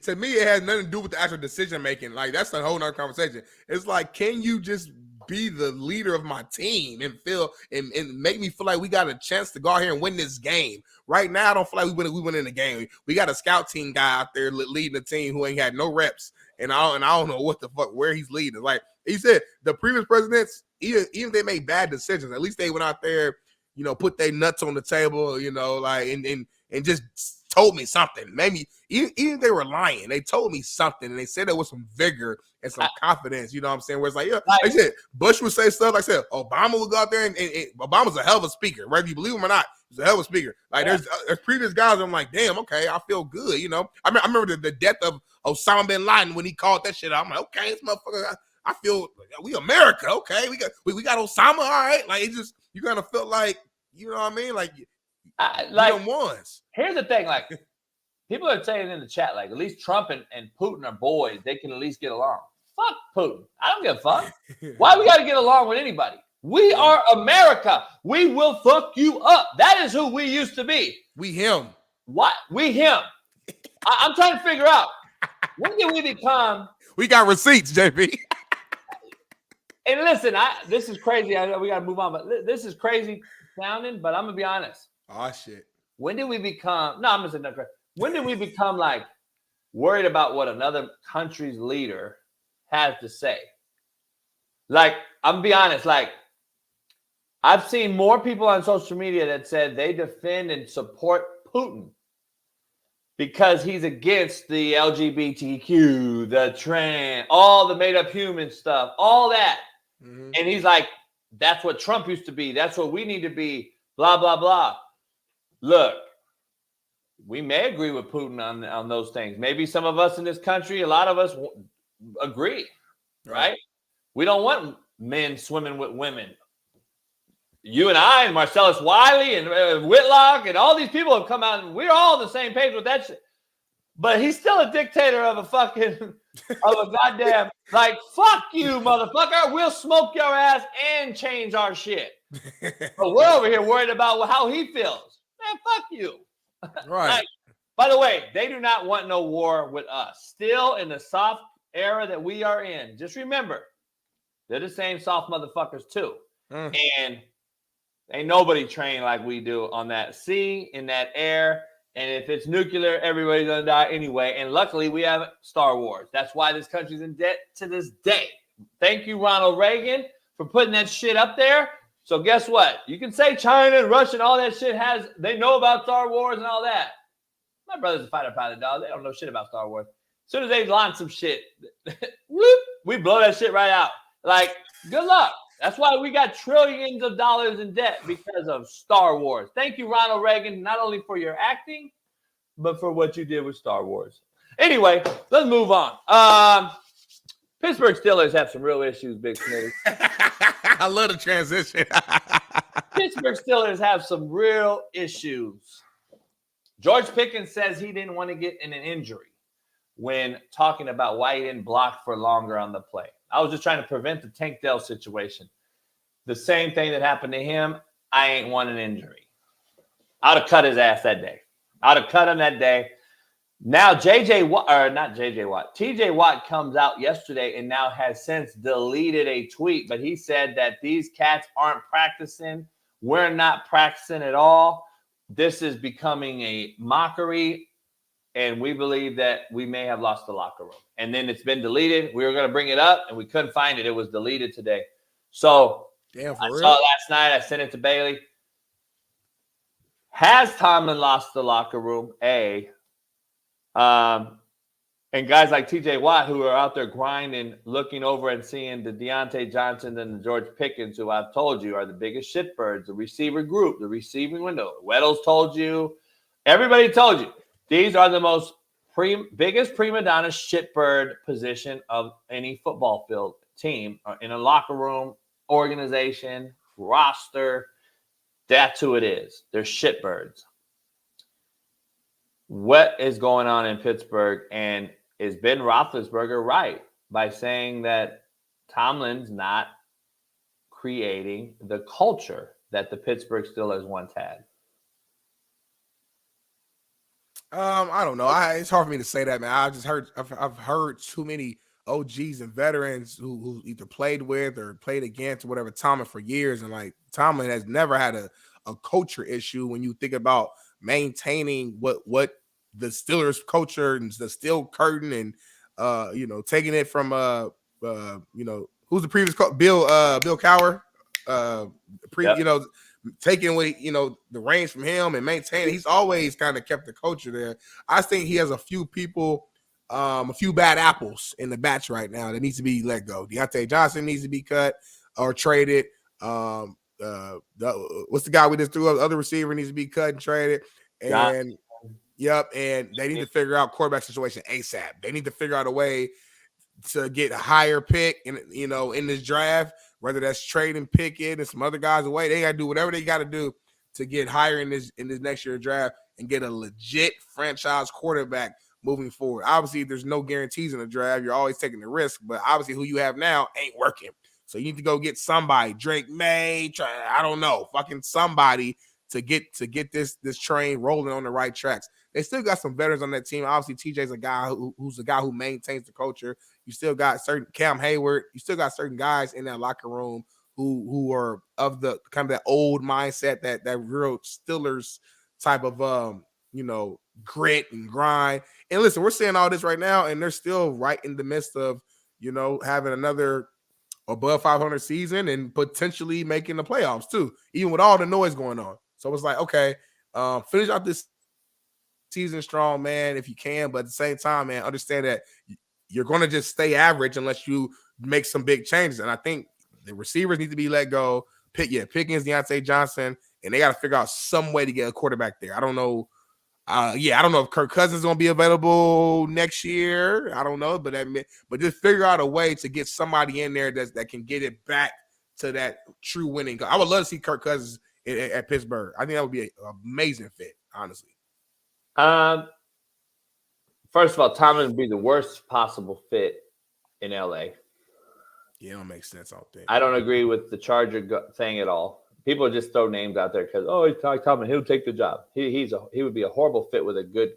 to me, it has nothing to do with the actual decision making. Like, that's a whole nother conversation. It's like, can you just be the leader of my team and feel and make me feel like we got a chance to go out here and win this game? Right now, I don't feel like we went in the game. We got a scout team guy out there leading the team who ain't had no reps, and I don't know what the fuck where he's leading. Like he said, the previous presidents, even if they made bad decisions, at least they went out there, you know, put their nuts on the table, you know, like and just told me something. Maybe even if they were lying, they told me something, and they said it with some vigor and some confidence. You know what I'm saying? Where it's like, yeah, like I said, Bush would say stuff like I said, Obama would go out there and Obama's a hell of a speaker, whether you believe him or not. He's a hell of a speaker. Like there's previous guys, I'm like, damn, okay, I feel good. You know, I remember the death of Osama bin Laden when he called that shit out. I'm like, okay, this motherfucker, I feel we America. Okay, we got Osama. All right, like it just you kind of felt like, you know what I mean, like ones. Here's the thing, like people are saying in the chat, like at least Trump and Putin are boys. They can at least get along. Fuck Putin. I don't give a fuck. Why we got to get along with anybody? We are America. We will fuck you up. That is who we used to be. We him. What? We him. I'm trying to figure out when did we become? We got receipts, JP. And listen, this is crazy. I know we got to move on, but this is crazy sounding. But I'm gonna be honest. Oh shit. When did we become? No, I'm gonna say no. When did we become like worried about what another country's leader has to say? Like, I'm gonna be honest. Like, I've seen more people on social media that said they defend and support Putin because he's against the LGBTQ, the Trent, all the made-up human stuff, all that. Mm-hmm. And he's like, that's what Trump used to be. That's what we need to be, blah, blah, blah. Look, we may agree with Putin on those things. Maybe some of us in this country, a lot of us agree, right? We don't want men swimming with women. You and I and Marcellus Wiley and Whitlock and all these people have come out and we're all on the same page with that shit. But he's still a dictator of a goddamn, like, fuck you, motherfucker. We'll smoke your ass and change our shit. But we're over here worried about how he feels. Man, fuck you. Right. Like, by the way, they do not want no war with us. Still in the soft era that we are in. Just remember, they're the same soft motherfuckers too. And ain't nobody trained like we do on that sea, in that air. And if it's nuclear, everybody's going to die anyway. And luckily, we have Star Wars. That's why this country's in debt to this day. Thank you, Ronald Reagan, for putting that shit up there. So guess what? You can say China and Russia and all that shit they know about Star Wars and all that. My brother's a fighter pilot, dog. They don't know shit about Star Wars. As soon as they launch some shit, whoop, we blow that shit right out. Like, good luck. That's why we got trillions of dollars in debt because of Star Wars. Thank you, Ronald Reagan, not only for your acting, but for what you did with Star Wars. Anyway, let's move on. Pittsburgh Steelers have some real issues, Big Smitty. I love the transition. Pittsburgh Steelers have some real issues. George Pickens says he didn't want to get in an injury when talking about why he didn't block for longer on the play. I was just trying to prevent the Tank Dell situation. The same thing that happened to him, I ain't want an injury. I'd have cut his ass that day. I'd have cut him that day. Now, TJ Watt comes out yesterday and now has since deleted a tweet, but he said that these cats aren't practicing. We're not practicing at all. This is becoming a mockery. and we believe that we may have lost the locker room. And then it's been deleted. We were going to bring it up, and we couldn't find it. It was deleted today. So Damn, for I real? saw it last night. I sent it to Bailey. Has Tomlin lost the locker room? And guys like TJ Watt, who are out there grinding, looking over and seeing the Deontay Johnson and the George Pickens, who I've told you are the biggest shitbirds, the receiver group, the receiving window. Weddle's told you. Everybody told you. These are the most biggest prima donna shitbird position of any football field team in a locker room, organization, roster. That's who it is. They're shitbirds. What is going on in Pittsburgh? And is Ben Roethlisberger right by saying that Tomlin's not creating the culture that the Pittsburgh Steelers once had? I don't know. It's hard for me to say that, man. I've heard too many OGs and veterans who either played with or played against or whatever Tomlin for years, and like Tomlin has never had a culture issue when you think about maintaining what the Steelers culture and the steel curtain and taking it from who's the previous coach? Bill Cowher, taking away the reins from him and maintaining. He's always kind of kept the culture there. I think he has a few people, a few bad apples in the batch right now that needs to be let go. Deontay Johnson needs to be cut or traded. What's the guy we just threw up? The other receiver needs to be cut and traded. And yep, and they need to figure out quarterback situation ASAP. They need to figure out a way to get a higher pick in this draft, whether that's trading Pickett and some other guys away. They got to do whatever they got to do to get higher in this next year draft and get a legit franchise quarterback moving forward. Obviously, there's no guarantees in the draft. You're always taking the risk, but obviously who you have now ain't working. So you need to go get somebody, Drake May, I don't know, fucking somebody to get this train rolling on the right tracks. They still got some veterans on that team. Obviously, TJ's a guy who's the guy who maintains the culture. You still got certain Cam Hayward. You still got certain guys in that locker room who are of the kind of that old mindset, that real Steelers type of grit and grind. And listen, we're seeing all this right now, and they're still right in the midst of having another above 500 season and potentially making the playoffs too, even with all the noise going on. So it's like, okay, finish out this season strong, man, if you can. But at the same time, man, understand that you're going to just stay average unless you make some big changes. And I think the receivers need to be let go. Pickens, Deontay Johnson, and they got to figure out some way to get a quarterback there. I don't know. I don't know if Kirk Cousins is going to be available next year. I don't know, but just figure out a way to get somebody in there that can get it back to that true winning. I would love to see Kirk Cousins at Pittsburgh. I think that would be an amazing fit, honestly. First of all, Tomlin would be the worst possible fit in LA. Yeah, it don't make sense, I don't think. I don't agree with the Charger thing at all. People just throw names out there because, he's Tomlin, he'll take the job. He would be a horrible fit with a good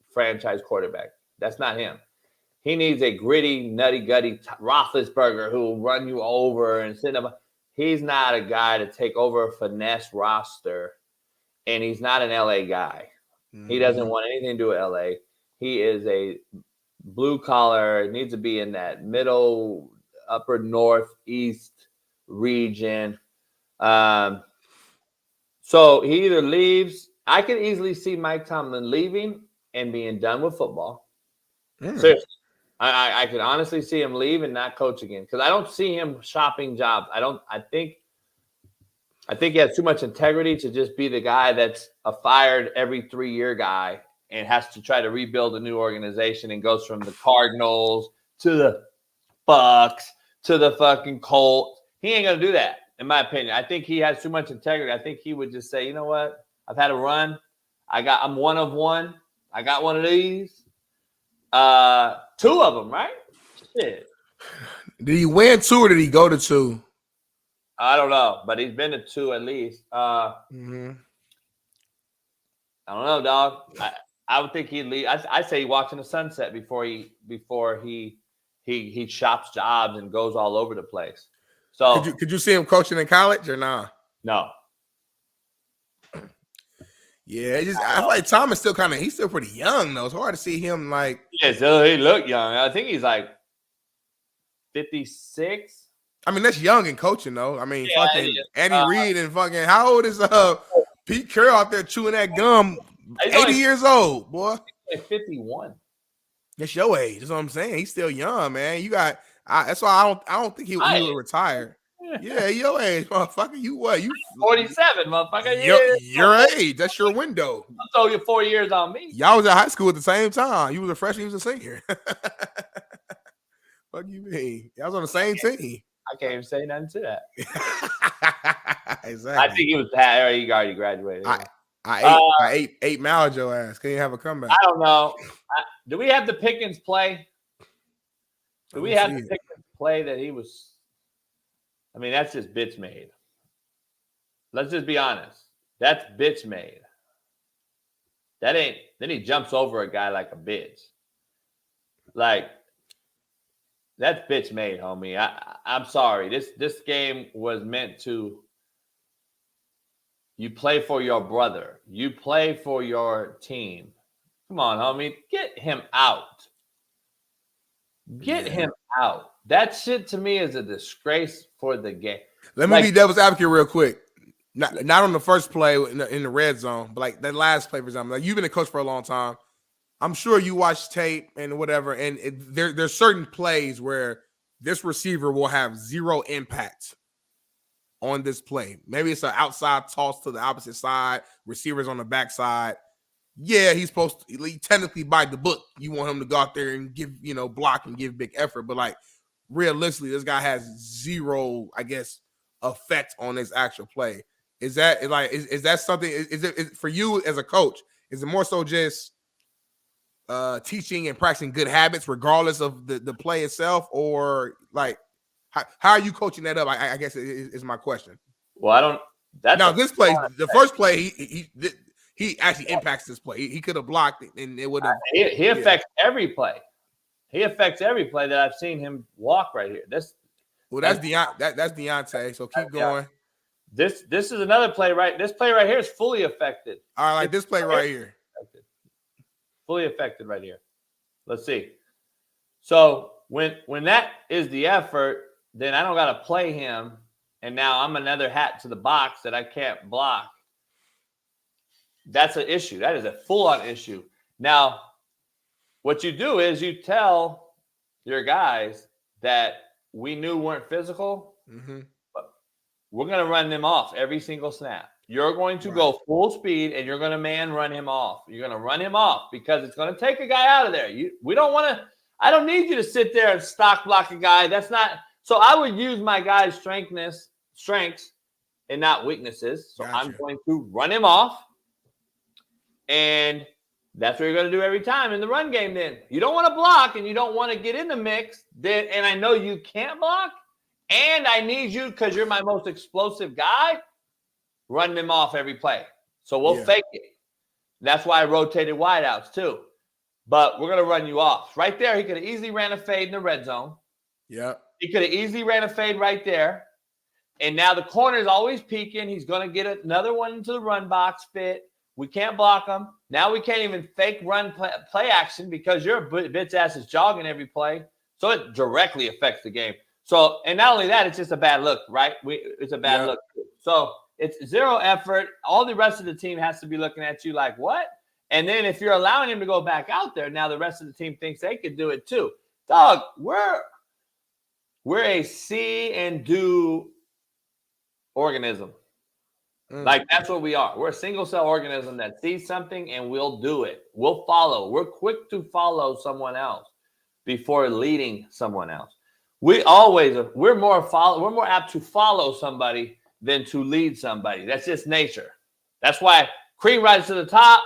franchise quarterback. That's not him. He needs a gritty, nutty-gutty Roethlisberger who will run you over and send him. He's not a guy to take over a finesse roster, and he's not an LA guy. Mm-hmm. He doesn't want anything to do with LA. He is a blue-collar, needs to be in that middle, upper northeast region. So he either leaves. I could easily see Mike Tomlin leaving and being done with football. Seriously. I could honestly see him leave and not coach again because I don't see him shopping jobs. I think he has too much integrity to just be the guy that's a fired every 3-year guy and has to try to rebuild a new organization and goes from the Cardinals to the Bucks to the fucking Colts. He ain't gonna do that, in my opinion. I think he has too much integrity. I think he would just say, you know what? I've had a run. I'm one of one. I got one of these. 2 of them, right? Shit. Did he win 2 or did he go to 2? I don't know, but he's been to 2 at least. I don't know, dog. I would think he'd leave. I say he walks in the sunset before he shops jobs and goes all over the place. So could you see him coaching in college or not? No. Yeah, I feel like Tom is still he's still pretty young though. It's hard to see him like. Yeah, so he looked young. I think he's like 56. I mean, that's young in coaching though. I mean, fucking Andy Reid and fucking how old is Pete Carroll out there chewing that gum? 80 years old, boy. Like 51. That's your age. That's what I'm saying. He's still young, man. That's why I don't think he will retire. Yeah, your age, motherfucker. You what? You 47, motherfucker. Your age. That's your window. So you're 4 years on me. Y'all was at high school at the same time. You was a freshman, you was a senior. What do you mean? Y'all was on the same team. I can't even say nothing to that. Exactly. I think he was he already graduated. I ate Mal your ass. Couldn't have a comeback. I don't know. Do we have the Pickens play? Do we have the Pickens play that he was? I mean, that's just bitch made. Let's just be honest. That's bitch made. That ain't. Then he jumps over a guy like a bitch. Like that's bitch made, homie. I'm sorry. This game was meant to. You play for your brother. You play for your team. Come on, homie. Get him out. Get him out. That shit to me is a disgrace for the game. Let me be devil's advocate real quick. Not on the first play in the red zone, but like that last play, for example. Like you've been a coach for a long time. I'm sure you watch tape and whatever, and there's certain plays where this receiver will have zero impact on this play. Maybe it's an outside toss to the opposite side, receivers on the backside. Yeah, he's supposed to technically by the book. You want him to go out there and give, block and give big effort. But like realistically, this guy has zero, I guess, effect on his actual play. Is that something? Is it for you as a coach? Is it more so just teaching and practicing good habits, regardless of the play itself, or like how are you coaching that up? I guess is my question. Well, I don't. Now this play, the first play, he actually impacts this play. He could have blocked it, and it would have. He affects every play. He affects every play that I've seen him walk right here. That's Deontay. So keep going. This is another play, right? This play right here is fully affected. All right, like this play right here. Fully affected right here. Let's see. So when that is the effort, then I don't got to play him, and now I'm another hat to the box that I can't block. That's an issue. That is a full-on issue. Now, what you do is you tell your guys that we knew weren't physical, but we're going to run them off every single snap. You're going to go full speed, and you're going to man run him off. You're going to run him off because it's going to take a guy out of there. We don't want to – I don't need you to sit there and stock block a guy. That's not – so I would use my guy's strengths and not weaknesses. So I'm going to run him off. And that's what you're going to do every time in the run game then. You don't want to block and you don't want to get in the mix. And I know you can't block. And I need you because you're my most explosive guy. Run them off every play. So we'll fake it. That's why I rotated wideouts too. But we're going to run you off. Right there, he could have easily ran a fade in the red zone. Yeah. He could have easily ran a fade right there. And now the corner is always peeking. He's going to get another one into the run box fit. We can't block him. Now we can't even fake run play action because your bitch ass is jogging every play. So it directly affects the game. So, and not only that, it's just a bad look, right? It's a bad look. So it's zero effort. All the rest of the team has to be looking at you like, what? And then if you're allowing him to go back out there, now the rest of the team thinks they could do it too. Dog, we're a see and do organism. Like, that's what we are. We're a single-cell organism that sees something and we'll do it. We'll follow. We're quick to follow someone else before leading someone else. We're more apt to follow somebody than to lead somebody. That's just nature. That's why cream rises to the top,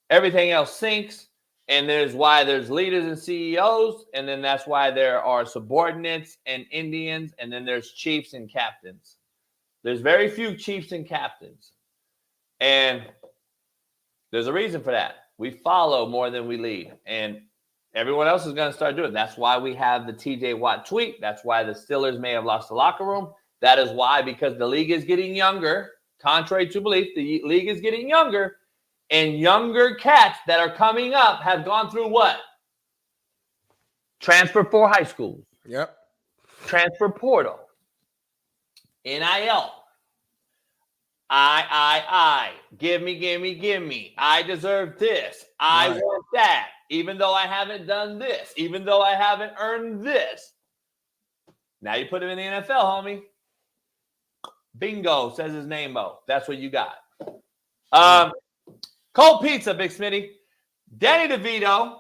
everything else sinks, and there's why there's leaders and CEOs, and then that's why there are subordinates and Indians, and then there's chiefs and captains. There's very few chiefs and captains. And there's a reason for that. We follow more than we lead. And everyone else is going to start doing it. That's why we have the TJ Watt tweet. That's why the Steelers may have lost the locker room. That is why, because the league is getting younger. Contrary to belief, the league is getting younger. And younger cats that are coming up have gone through what? Transfer for high schools. Yep. Transfer portal. NIL. I. Give me. I deserve this. I want that. Even though I haven't done this. Even though I haven't earned this. Now you put him in the NFL, homie. Bingo, says his name, Mo. That's what you got. Cold pizza, Big Smitty. Danny DeVito.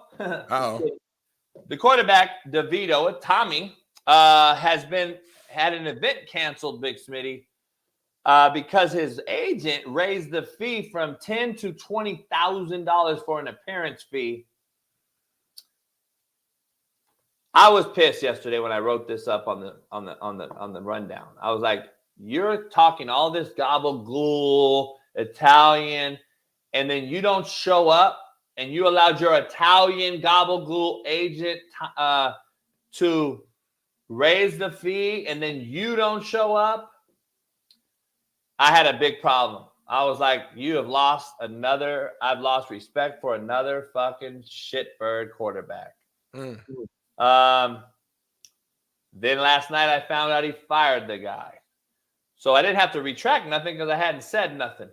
The quarterback, DeVito, Tommy, had an event canceled, Big Smitty, because his agent raised the fee from $10,000 to $20,000 for an appearance fee. I was pissed yesterday when I wrote this up on the rundown. I was like, you're talking all this gabagool, Italian, and then you don't show up, and you allowed your Italian gabagool agent to raise the fee, and then you don't show up. I had a big problem. I was like, I've lost respect for another fucking shitbird quarterback. Then last night I found out he fired the guy. So I didn't have to retract nothing because I hadn't said nothing.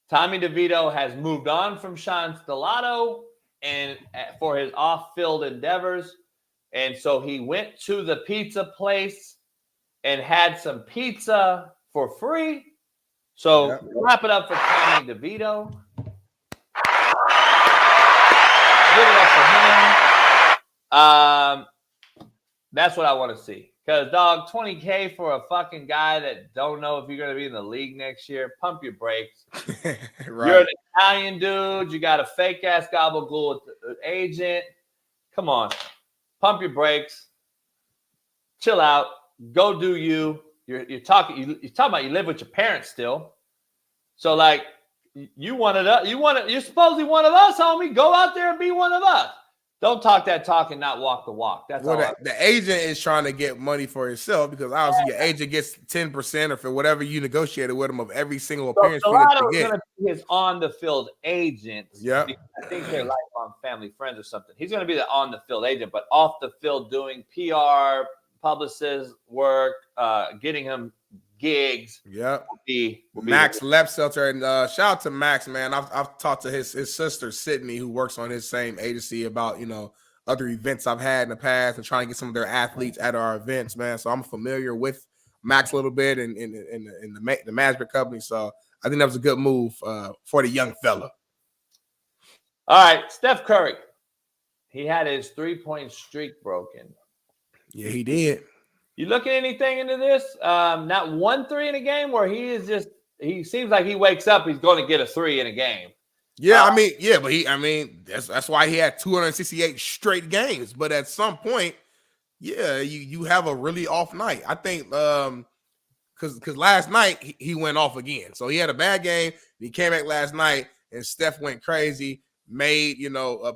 Tommy DeVito has moved on from Sean Stellato and for his off-field endeavors. And so he went to the pizza place and had some pizza for free. So wrap it up for Tommy DeVito. Give it up for him. That's what I want to see. Because, dog, $20K for a fucking guy that don't know if you're going to be in the league next year, pump your brakes. Right. You're an Italian dude. You got a fake-ass gabagool agent. Come on. Pump your brakes. Chill out. Go do you. You're talking about you live with your parents still. So, like, you're supposedly one of us, homie. Go out there and be one of us. Don't talk that talk and not walk the walk. That's all. The agent is trying to get money for himself because obviously your agent gets 10% or for whatever you negotiated with him of every single appearance. So Solano is going to be his on-the-field agent. Yeah, I think they're lifelong family friends or something. He's going to be the on-the-field agent, but off the field doing PR, publicist work, getting him gigs. Yeah. Will be Max Lepselter, and shout out to Max, man. I've talked to his sister Sydney, who works on his same agency, about other events I've had in the past and trying to get some of their athletes at our events, man. So I'm familiar with Max a little bit and the management company. So I think that was a good move for the young fella. All right, Steph Curry. He had his 3-point streak broken. Yeah, he did. You looking at anything into this? Not 1 3 in a game where he seems like he wakes up, he's going to get a 3 in a game. Yeah, that's why he had 268 straight games. But at some point, yeah, you have a really off night. I think because last night he went off again. So he had a bad game. He came back last night and Steph went crazy, made,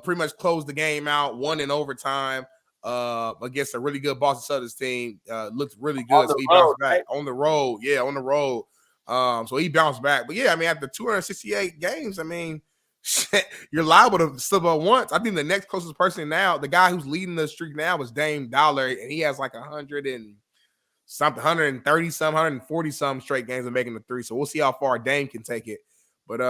pretty much closed the game out, won in overtime. Against a really good Boston Celtics team, looked really good. So he bounced back, right? On the road. Yeah, on the road. So he bounced back. But yeah, after 268 games, you're liable to slip up once. I think the next closest person now, the guy who's leading the streak now, is Dame Dollar, and he has like 130 some, 140 some straight games of making the 3. So we'll see how far Dame can take it. But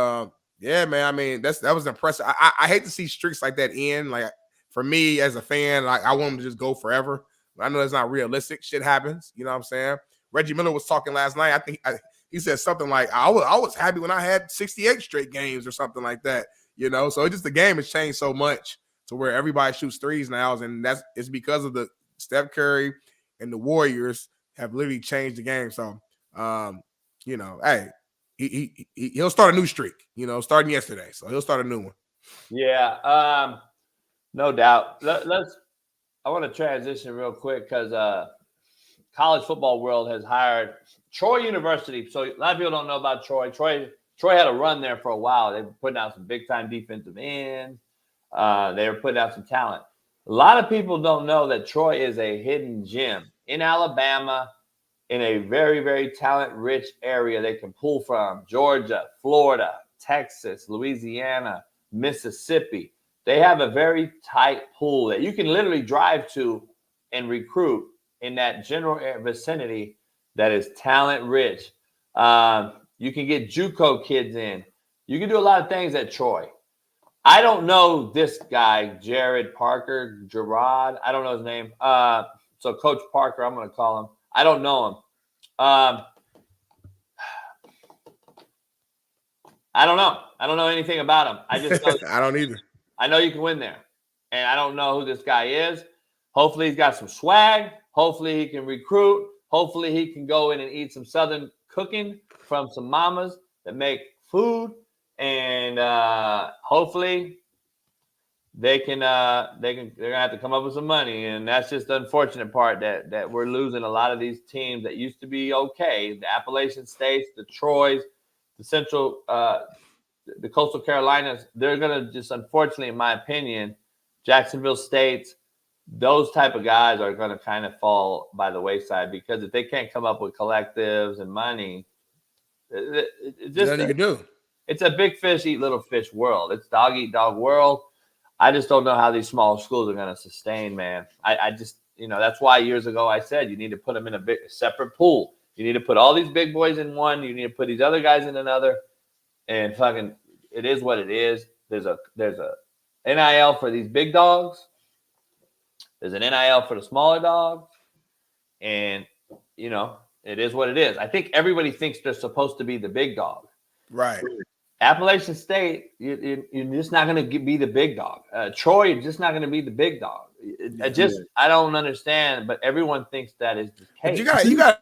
yeah, man, that was impressive. I hate to see streaks like that end. Like, for me as a fan, I want him to just go forever. But I know it's not realistic. Shit happens. You know what I'm saying? Reggie Miller was talking last night. I think he said something like, I was happy when I had 68 straight games or something like that. So it's just the game has changed so much to where everybody shoots threes now. And it's because of the Steph Curry and the Warriors have literally changed the game. So, hey, he'll start a new streak, starting yesterday. So he'll start a new one. Yeah. No doubt. I want to transition real quick because college football world has hired Troy University. So a lot of people don't know about Troy. Troy had a run there for a while. They were putting out some big-time defensive ends. They were putting out some talent. A lot of people don't know that Troy is a hidden gem in Alabama, in a very, very talent-rich area they can pull from. Georgia, Florida, Texas, Louisiana, Mississippi. They have a very tight pool that you can literally drive to and recruit in that general vicinity that is talent rich. You can get JUCO kids in. You can do a lot of things at Troy. I don't know this guy, Gerard. I don't know his name. So Coach Parker, I'm going to call him. I don't know him. I don't know. I don't know anything about him. I just know I don't either. I know you can win there. And I don't know who this guy is. Hopefully he's got some swag. Hopefully he can recruit. Hopefully he can go in and eat some Southern cooking from some mamas that make food. And hopefully they're gonna have to come up with some money. And that's just the unfortunate part that we're losing a lot of these teams that used to be okay. The Appalachian States, the Troys, the Central the Coastal Carolinas, they're going to just, unfortunately, in my opinion, Jacksonville States, those type of guys are going to kind of fall by the wayside because if they can't come up with collectives and money, it's just nothing you can do. It's a big fish eat little fish world. It's dog eat dog world. I just don't know how these small schools are going to sustain, man. I just, that's why years ago I said you need to put them in a separate pool. You need to put all these big boys in one. You need to put these other guys in another. And fucking, it is what it is. There's a NIL for these big dogs. There's an NIL for the smaller dogs. And, it is what it is. I think everybody thinks they're supposed to be the big dog. Right. Appalachian State, you're just not going to be the big dog. Troy, you're just not going to be the big dog. I don't understand, but everyone thinks that is the case. But you got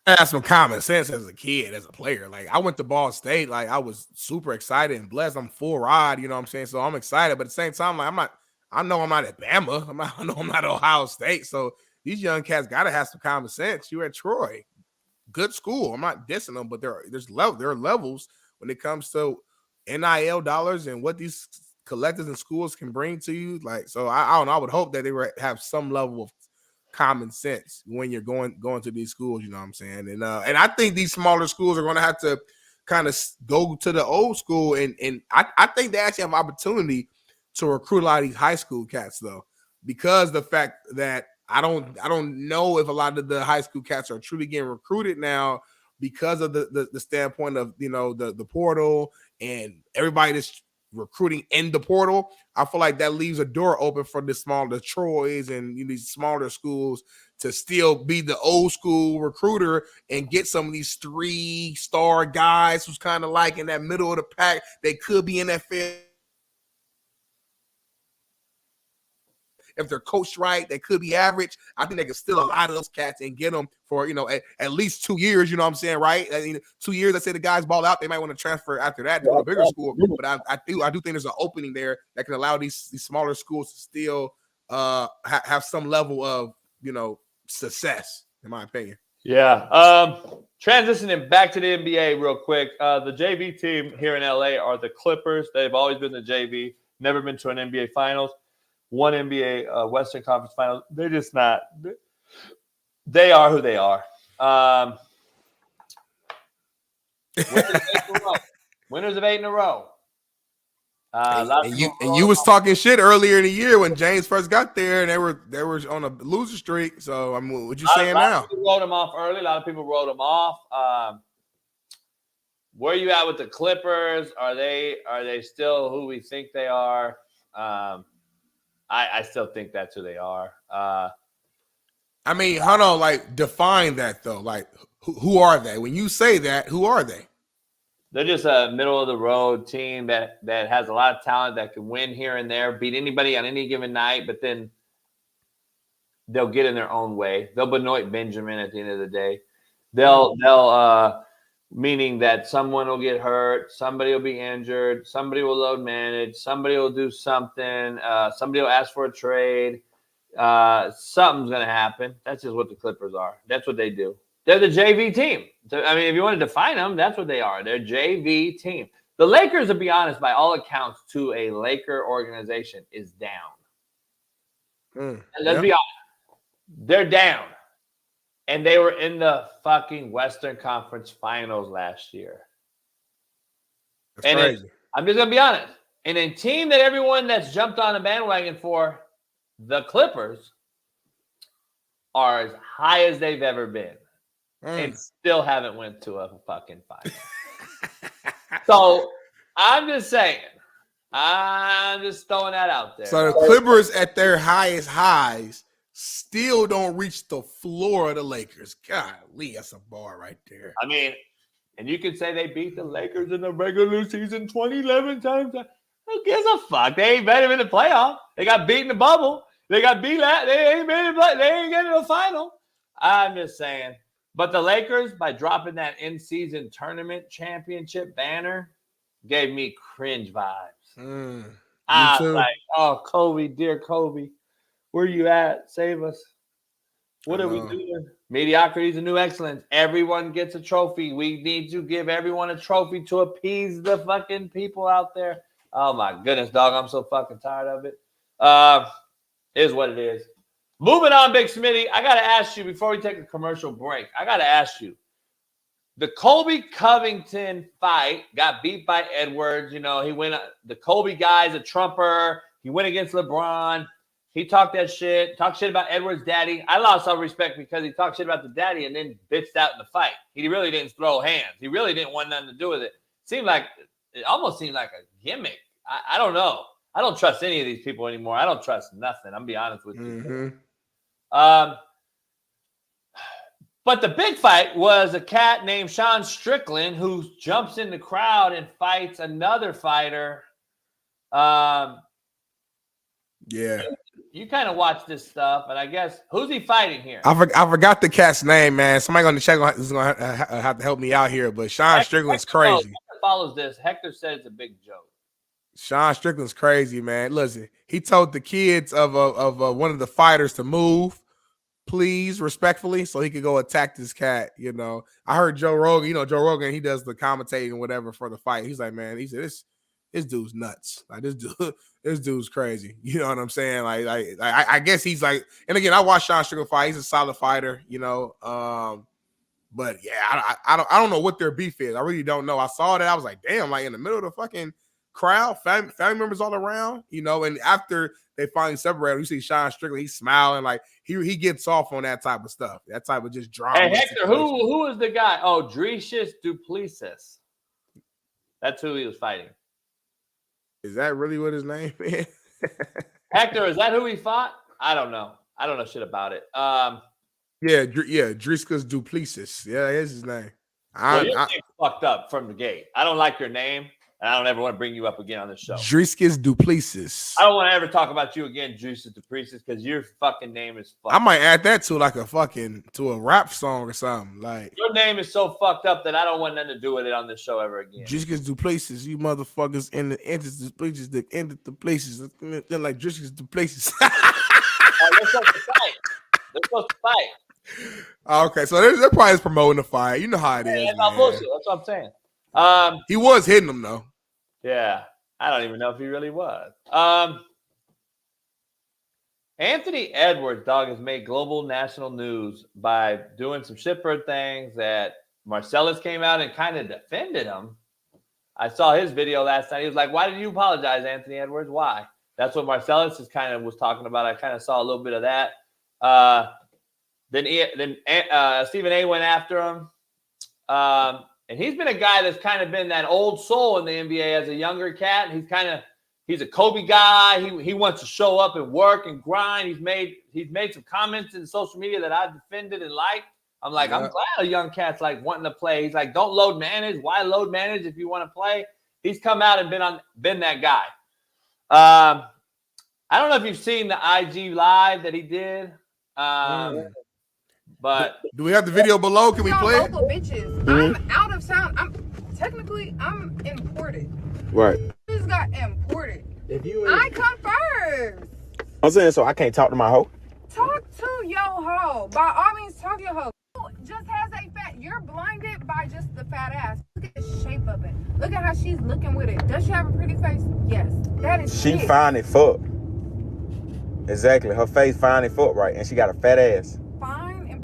have some common sense as a kid, as a player. Like I went to Ball State, like I was super excited and blessed. I'm full ride, you know what I'm saying? So I'm excited, but at the same time, like I know I'm not at Bama. I know I'm not at Ohio State. So these young cats gotta have some common sense. You're at Troy, good school. I'm not dissing them, but there are levels when it comes to NIL dollars and what these collectives and schools can bring to you. Like, so I don't know. I would hope that they would have some level of common sense when you're going to these schools, you know what I'm saying? And I think these smaller schools are going to have to kind of go to the old school, and I think they actually have opportunity to recruit a lot of these high school cats though, because the fact that I don't know if a lot of the high school cats are truly getting recruited now because of the standpoint of the portal and everybody that's recruiting in the portal. I feel like that leaves a door open for the Troys and these smaller schools to still be the old school recruiter and get some of these 3-star guys who's kind of like in that middle of the pack. They could be NFL. If they're coached right, they could be average. I think they can steal a lot of those cats and get them for, at least 2 years, you know what I'm saying, right? 2 years, I say the guys ball out, they might want to transfer after that to a bigger school. But I do think there's an opening there that can allow these smaller schools to still have some level of, success, in my opinion. Yeah. Transitioning back to the NBA real quick. The JV team here in LA are the Clippers. They've always been the JV, never been to an NBA Finals. One NBA Western Conference Finals. They're just not. They are who they are. Winners of 8 in a row. And you was talking shit earlier in the year when James first got there, and they were on a loser streak. So I mean, what you saying now? A lot of people wrote them off early. A lot of people wrote them off. Where are you at with the Clippers? Are they still who we think they are? I still think that's who they are. I mean, hold on, like define that though. Like, who are they? When you say that, who are they? They're just a middle of the road team that has a lot of talent that can win here and there, beat anybody on any given night, but then they'll get in their own way. They'll Benoit Benjamin at the end of the day. They'll meaning that someone will get hurt, somebody will be injured, somebody will load manage, somebody will do something, somebody will ask for a trade. Something's going to happen. That's just what the Clippers are. That's what they do. They're the JV team. I mean, if you want to define them, that's what they are. They're JV team. The Lakers, to be honest, by all accounts, to a Laker organization, is down. Let's be honest. They're down. And they were in the fucking Western Conference Finals last year. crazy. I'm just gonna be honest. And a team that everyone that's jumped on the bandwagon for, the Clippers, are as high as they've ever been, and still haven't went to a fucking final. So I'm just saying. I'm just throwing that out there. So the Clippers at their highest highs still don't reach the floor of the Lakers. Golly, that's a bar right there. I mean, and you can say they beat the Lakers in the regular season 2011 times. Who gives a fuck? They ain't beat them in the playoff. They got beat in the bubble. They got beat. They ain't been in the play. They ain't getting to the final. I'm just saying. But the Lakers, by dropping that in-season tournament championship banner, gave me cringe vibes. I was like, oh, Kobe, dear Kobe, where you at? Save us. What are we doing? Mediocrity is a new excellence. Everyone gets a trophy. We need to give everyone a trophy to appease the fucking people out there. Oh, my goodness, dog. I'm so fucking tired of it. Is what it is. Moving on, Big Smitty. I got to ask you before we take a commercial break. I got to ask you. The Colby Covington fight got beat by Edwards. You know, he went. The Colby guy's a trumper. He went against LeBron. He talked shit about Edwards' daddy. I lost some respect because he talked shit about the daddy and then bitched out in the fight. He really didn't throw hands. He really didn't want nothing to do with it. It almost seemed like a gimmick. I don't know. I don't trust any of these people anymore. I don't trust nothing. I'm gonna be honest with you. But the big fight was a cat named Sean Strickland who jumps in the crowd and fights another fighter. Yeah. You kind of watch this stuff, and I guess who's he fighting here? I forgot the cat's name, man. Somebody on the check is going to have to help me out here, but Sean Strickland's crazy. Hector follows this. Hector said it's a big joke. Sean Strickland's crazy, man. Listen, he told the kids of one of the fighters to move, please, respectfully, so he could go attack this cat. You know, I heard Joe Rogan. You know, Joe Rogan, he does the commentating and whatever for the fight. He's like, man, he said this dude's nuts. Like this dude's crazy. You know what I'm saying? Like I guess he's like, and again, I watched Sean Strickland fight. He's a solid fighter, you know. But yeah, I don't know what their beef is. I really don't know. I saw that. I was like, damn, like in the middle of the fucking crowd, family members all around, you know. And after they finally separated, you see Sean Strickland, he's smiling, like he gets off on that type of stuff, that type of just drama. Hey Hector, who is the guy? Oh, Dricius Duplessis. That's who he was fighting. Is that really what his name is? Hector, is that who he fought? I don't know. I don't know shit about it. Yeah, Dricius Duplessis. Yeah, that's his name. Your name's fucked up from the gate. I don't like your name. And I don't ever want to bring you up again on this show. Dricius Duplessis. I don't want to ever talk about you again, Dricius Duplessis, because your fucking name is fucked. I might add that to a rap song or something. Like your name is so fucked up that I don't want nothing to do with it on this show ever again. Dricius Duplessis, you motherfuckers in the entrance Duplessis, the end of the places. They're like Dricius Duplessis. They're supposed to fight. They're supposed to fight. Okay, so they're probably just promoting the fight. You know how it is. That's not bullshit. That's what I'm saying. He was hitting them though. Yeah, I don't even know if he really was. Anthony Edwards, dog, has made global national news by doing some shitbird things that Marcellus came out and kind of defended him. I saw his video last night. He was like, "Why did you apologize, Anthony Edwards? Why?" That's what Marcellus was talking about. I kind of saw a little bit of that. Then Stephen A went after him. And he's been a guy that's kind of been that old soul in the NBA as a younger cat. He's a Kobe guy. He wants to show up and work and grind. He's made some comments in social media that I defended and liked. I'm like, I'm glad a young cat's like wanting to play. He's like, don't load manage. Why load manage if you want to play? He's come out and been that guy. I don't know if you've seen the IG live that he did. But do we have the video below? Can we play it? Local bitches. I'm out of town. I'm imported. Right. This got imported. I come first. I'm saying, so I can't talk to my hoe. Talk to your hoe. By all means, talk to your hoe. Just has a fat. You're blinded by just the fat ass. Look at the shape of it. Look at how she's looking with it. Does she have a pretty face? Yes. That is. She fine and fuck. Exactly. Her face fine and fuck right, and she got a fat ass. Fine and.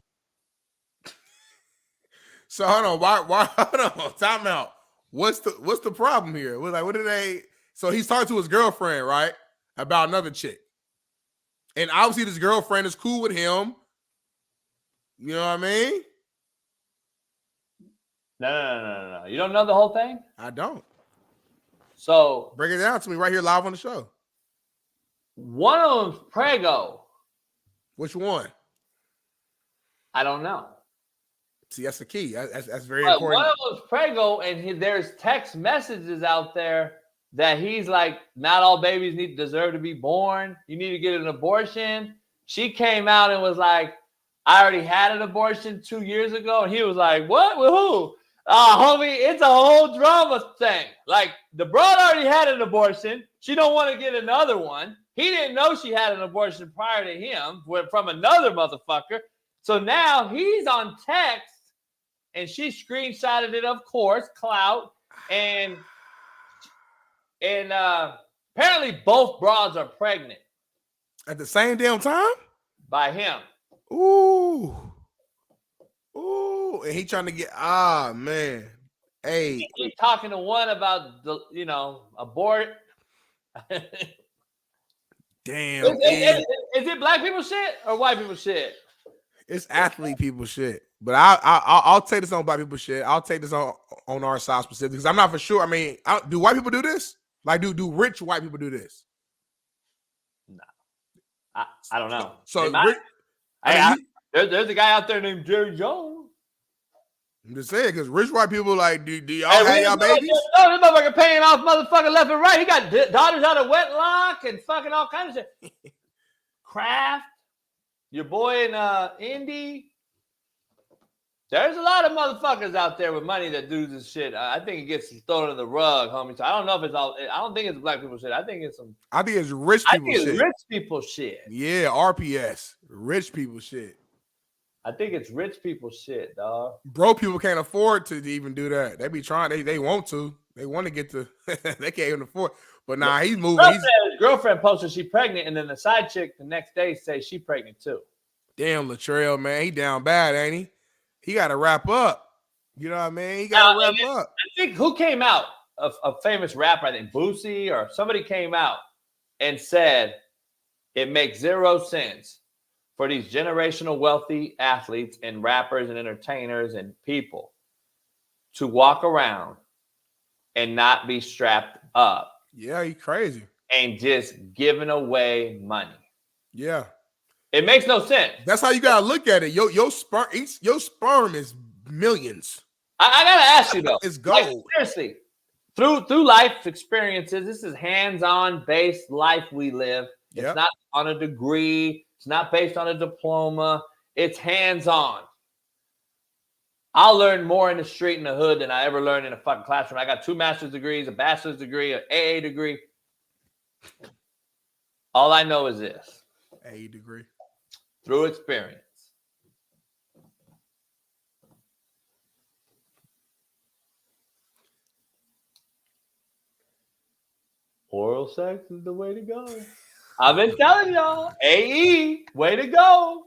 So hold on, why hold on, time out. What's the problem here? What did they? So he's talking to his girlfriend, right, about another chick, and obviously this girlfriend is cool with him. You know what I mean? No. You don't know the whole thing? I don't. So break it down to me right here live on the show. One of them's Prego. Which one? I don't know. See, that's the key. That's very important. One of them's Prego, and there's text messages out there that he's like, not all babies deserve to be born. You need to get an abortion. She came out and was like, I already had an abortion 2 years ago. And he was like, what? With who? Homie, it's a whole drama thing. Like, the broad already had an abortion. She don't want to get another one. He didn't know she had an abortion prior to him from another motherfucker. So now he's on text, and she screenshotted it, of course, clout. And apparently both broads are pregnant. At the same damn time? By him. Ooh. And he trying to get, man. Hey. He's talking to one about abort. Damn. Is it black people shit or white people shit? It's athlete people shit. But I'll take this on black people shit. I'll take this on our side specifically because I'm not for sure. I mean, do white people do this? Like, do rich white people do this? No. I don't know. So there's a guy out there named Jerry Jones. I'm just saying, because rich white people, like, do y'all have y'all babies? No, this motherfucker paying off motherfucker left and right. He got daughters out of wedlock and fucking all kinds of shit. Kraft, your boy in Indy. There's a lot of motherfuckers out there with money that do this shit. I think it gets thrown under the rug, homie. So I don't know if it's all. I don't think it's black people shit. I think it's rich people shit. Rich people shit. Yeah, RPS. Rich people shit. I think it's rich people shit, dog. Broke people can't afford to even do that. They be trying. They want to. They want to get to. They can't even afford. But nah, he's moving. His girlfriend posted she pregnant, and then the side chick the next day say she pregnant too. Damn, Latrell, man, he down bad, ain't he? He got to wrap up. You know what I mean? He got to wrap up. I think who came out? A famous rapper, I think Boosie or somebody came out and said it makes 0 sense for these generational wealthy athletes and rappers and entertainers and people to walk around and not be strapped up. Yeah, he's crazy. And just giving away money. Yeah. It makes no sense. That's how you gotta look at it. Your sperm is millions. I gotta ask you though. It's gold. Like, seriously, through life experiences, this is hands-on based life we live. It's not on a degree. It's not based on a diploma. It's hands-on. I'll learn more in the street in the hood than I ever learned in a fucking classroom. I got 2 master's degrees, a bachelor's degree, an AA degree. All I know is this. AA degree. Through experience. Oral sex is the way to go. I've been telling y'all. AE, way to go.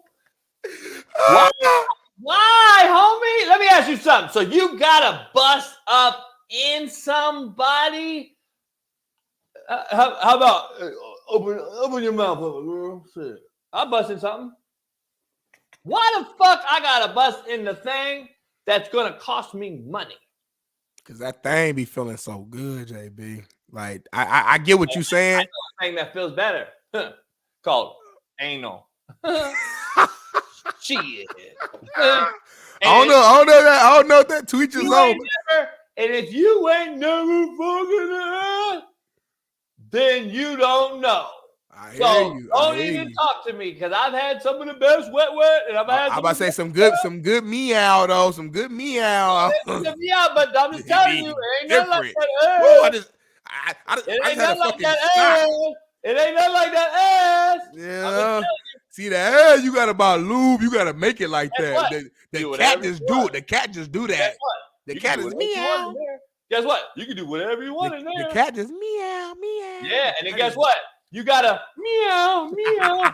Why, homie? Let me ask you something. So you gotta bust up in somebody? How about open your mouth, girl? Shit. I'm busting something. Why the fuck I gotta bust in the thing that's gonna cost me money? Because that thing be feeling so good, JB. Like, I get what you're saying. I know a thing that feels better. Called anal. Shit. I don't know that tweet is over. And if you ain't never fucking her, then you don't know. Don't even talk to me because I've had some of the best wet, and I've had. I'm about to say some good meow though, some good meow. Yeah, but I'm just telling you, it ain't nothing like that. It ain't nothing like that ass. It ain't nothing like that ass. Yeah. See that ass, you gotta buy lube. You gotta make it like that. The cat just do it. The cat just do that. The cat is meow. Guess what? You can do whatever you want in there. The cat just meow, meow. Yeah, and then guess what? You gotta meow, meow.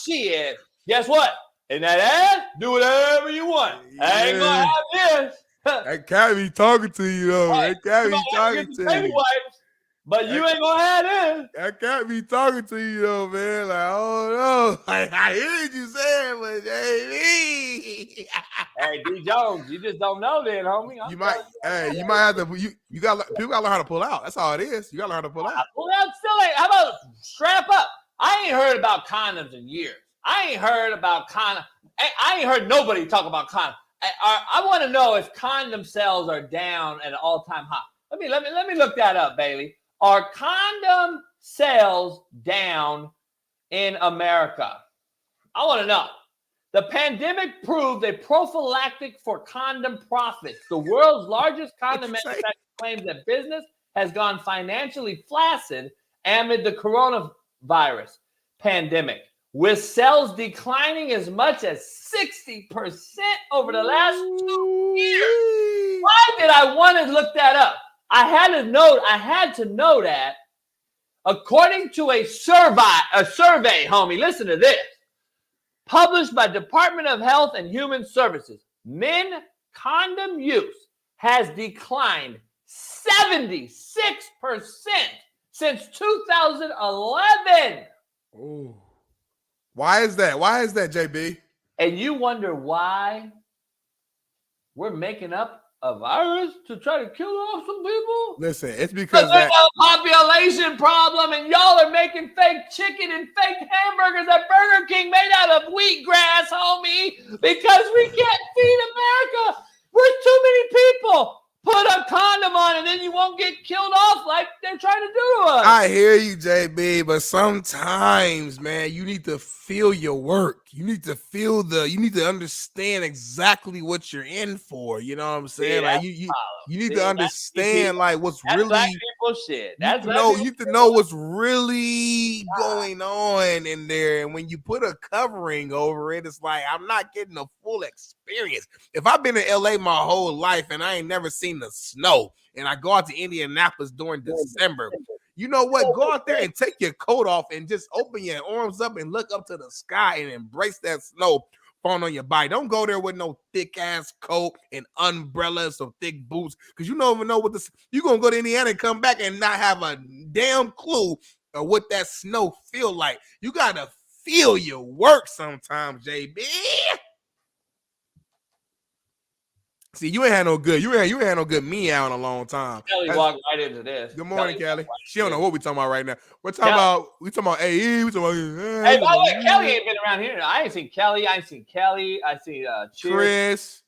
Shit. Guess what? In that ass, do whatever you want. I ain't gonna have this. That cat be talking to you, though. Right. That cat You be might have to talking get the to baby you. wipes, but you ain't gonna have this. That cat be talking to you, though, man. Like, oh, no. Like, I hear what you saying, but JB. Hey, D Jones, you just don't know then, homie. You might have to, you got people gotta learn how to pull out. That's all it is. You gotta learn how to pull out. Well, that's still ain't. How about strap up? I ain't heard about condoms in years. I ain't heard about condom. I ain't heard nobody talk about condom. I want to know if condom sales are down at an all-time high. Let me look that up, Bailey. Are condom sales down in America? I want to know. The pandemic proved a prophylactic for condom profits. The world's largest condom manufacturer claims that business has gone financially flaccid amid the coronavirus pandemic, with sales declining as much as 60% over the last 2 years. Why did I want to look that up? I had to know that according to a survey, homie, listen to this. Published by Department of Health and Human Services, men condom use has declined 76% since 2011. Ooh. Why is that? Why is that, JB? And you wonder why we're making up a virus to try to kill off some people? Listen, it's because there's a population problem, and y'all are making fake chicken and fake hamburgers at Burger King made out of wheatgrass, homie, because we can't feed America. We're too many people. Put a condom on and then you won't get killed off like they're trying to do to us. I hear you, JB, but sometimes, man, you need to feel your work. You need to understand exactly what you're in for. You know what I'm saying? Yeah, like you need to understand like what's really black people shit. You need to know what's really going on in there. And when you put a covering over it, it's like I'm not getting a full experience. If I've been in LA my whole life and I ain't never seen the snow, and I go out to Indianapolis during December, you know what? Go out there and take your coat off and just open your arms up and look up to the sky and embrace that snow falling on your body. Don't go there with no thick ass coat and umbrellas or thick boots, because you don't even know what this. You're gonna go to Indiana and come back and not have a damn clue of what that snow feel like. You gotta feel your work sometimes, JB. See, you ain't had no good meow in a long time. Kelly walked right into this. Good morning, Kelly. She don't know what we talking about right now. We talking about AE. We talking about. Hey, by the way, Kelly ain't been around here. I ain't seen Kelly. I see Chris.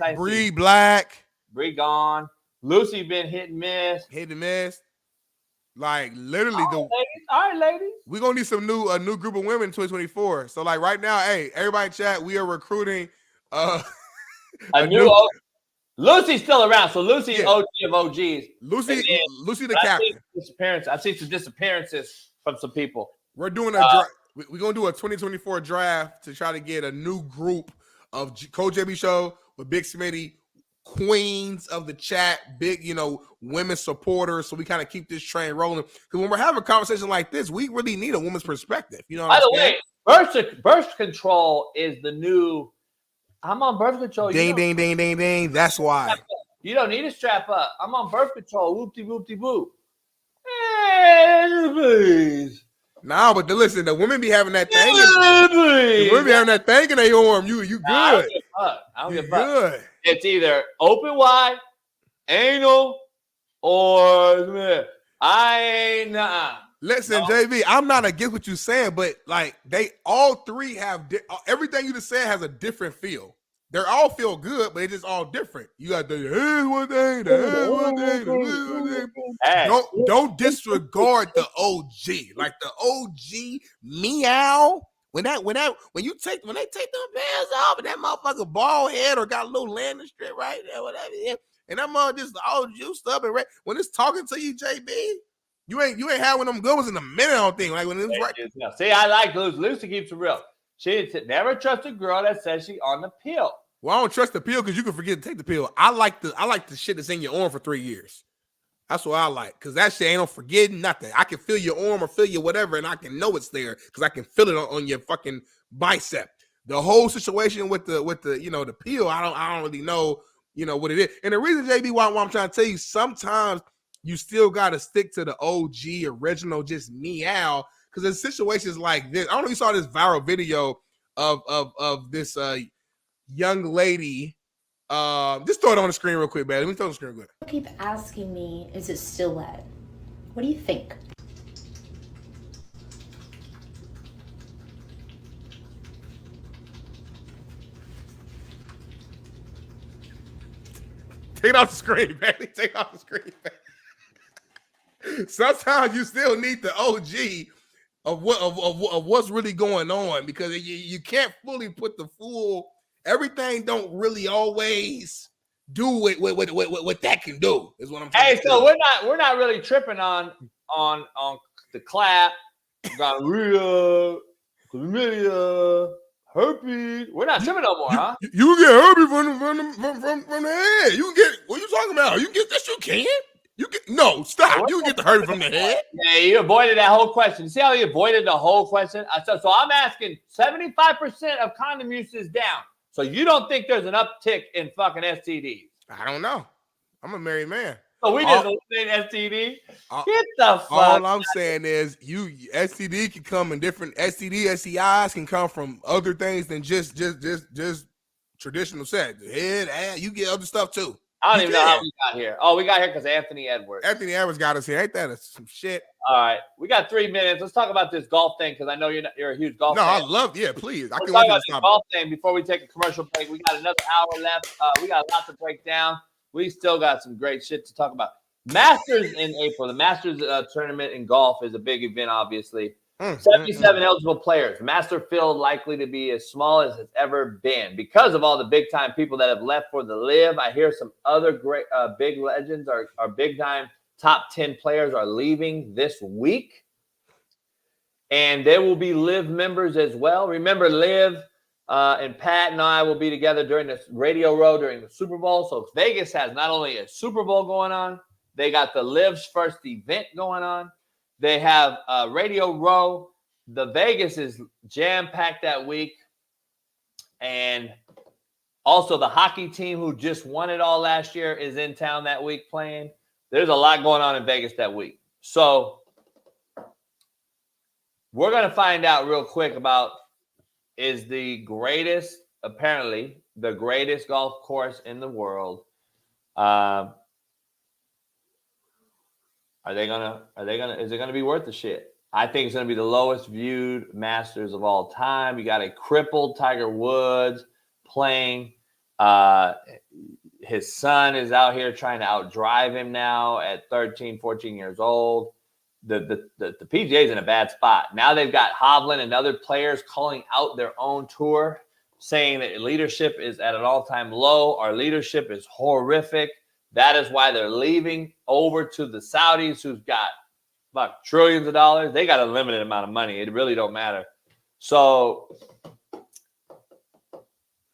I Bree Black. Bree gone. Lucy been hit and miss. Like literally, all right, ladies. We're gonna need a new group of women in 2024. So like right now, hey, everybody in chat, we are recruiting Lucy's still around, so Lucy's OG of OGs. Lucy the captain. I've seen some disappearances from some people. We're doing we're gonna do a 2024 draft to try to get a new group of Coach JB Show with Big Smitty, queens of the chat, big women supporters, so we kind of keep this train rolling. Because when we're having a conversation like this, we really need a woman's perspective. By the way, birth control is the new. I'm on birth control. Ding, ding, ding, ding, ding. That's why. You don't need to strap up. I'm on birth control. Whoop-de-whoop-de-whoop. Hey, please. Nah, but listen, the women be having that thing. The women be having that thing in their arm. You good. I don't give a fuck. Good. It's either open wide, anal, or I ain't nah. Listen, JB, I'm not against what you're saying, but like they all three have everything you just said has a different feel. They all feel good, but it's just all different. You got the here's one thing, the here's one thing, the here's one thing. Hey. Don't disregard the OG. Like the OG meow. When they take them bands off and that motherfucker bald head or got a little landing strip right there, whatever, yeah. And that mother just all juiced up and red. When it's talking to you, JB. You ain't had one of them good ones in a minute, I don't think. Like when it was right. See, I like Lucy. Lucy keeps it real. She never trust a girl that says she on the pill. Well, I don't trust the pill because you can forget to take the pill. I like the shit that's in your arm for 3 years. That's what I like. Because that shit ain't no forgetting nothing. I can feel your arm or feel your whatever, and I can know it's there because I can feel it on your fucking bicep. The whole situation with the the pill, I don't really know what it is. And the reason, JB, why I'm trying to tell you, sometimes you still got to stick to the OG original, just meow, because in situations like this, I don't know if you saw this viral video of this young lady. Just throw it on the screen real quick, man. Let me throw it on the screen real quick. Keep asking me, is it still wet? What do you think? Take it off the screen, baby. Take it off the screen, baby. Sometimes you still need the OG of what's really going on, because you can't fully put the full. Everything don't really always do what that can do. Is what I'm trying to say. So we're not really tripping on the clap, gonorrhea, chlamydia, herpes. We're not tripping no more, huh? You get herpes from the head. You can get, what you talking about? You can get this. You can. You get, no, stop. You can get the herpes from the head. Yeah, you avoided that whole question. See how you avoided the whole question? So I'm asking, 75% of condom use is down. So you don't think there's an uptick in fucking STDs? I don't know. I'm a married man. So we just eliminate STD? Get the fuck. All I'm saying is STD can come in different STIs can come from other things than just traditional sex. The head, ass, you get other stuff too. I don't even know how we got here. Oh, we got here because Anthony Edwards. Anthony Edwards got us here. Ain't that some shit? All right. We got 3 minutes. Let's talk about this golf thing, because I know you're a huge golf fan. I love, please. Let's talk about this golf thing before we take a commercial break. We got another hour left. We got a lot to break down. We still got some great shit to talk about. Masters in April. The Masters tournament in golf is a big event, obviously. 77 eligible players. Master field likely to be as small as it's ever been because of all the big time people that have left for the live. I hear some other great big legends are big time top 10 players are leaving this week, and there will be live members as well. Remember, live and Pat and I will be together during this radio row during the Super Bowl. So Vegas has not only a Super Bowl going on, they got the live's first event going on. They have Radio Row. The Vegas is jam-packed that week. And also the hockey team who just won it all last year is in town that week playing. There's a lot going on in Vegas that week. So we're going to find out real quick about is the greatest, apparently, the greatest golf course in the world. Is it gonna be worth the shit? I think it's gonna be the lowest viewed Masters of all time. You got a crippled Tiger Woods playing. His son is out here trying to outdrive him now at 13, 14 years old. The PGA is in a bad spot. Now they've got Hovland and other players calling out their own tour, saying that leadership is at an all-time low. Our leadership is horrific. That is why they're leaving over to the Saudis, who's got trillions of dollars. They got a limited amount of money. It really don't matter. So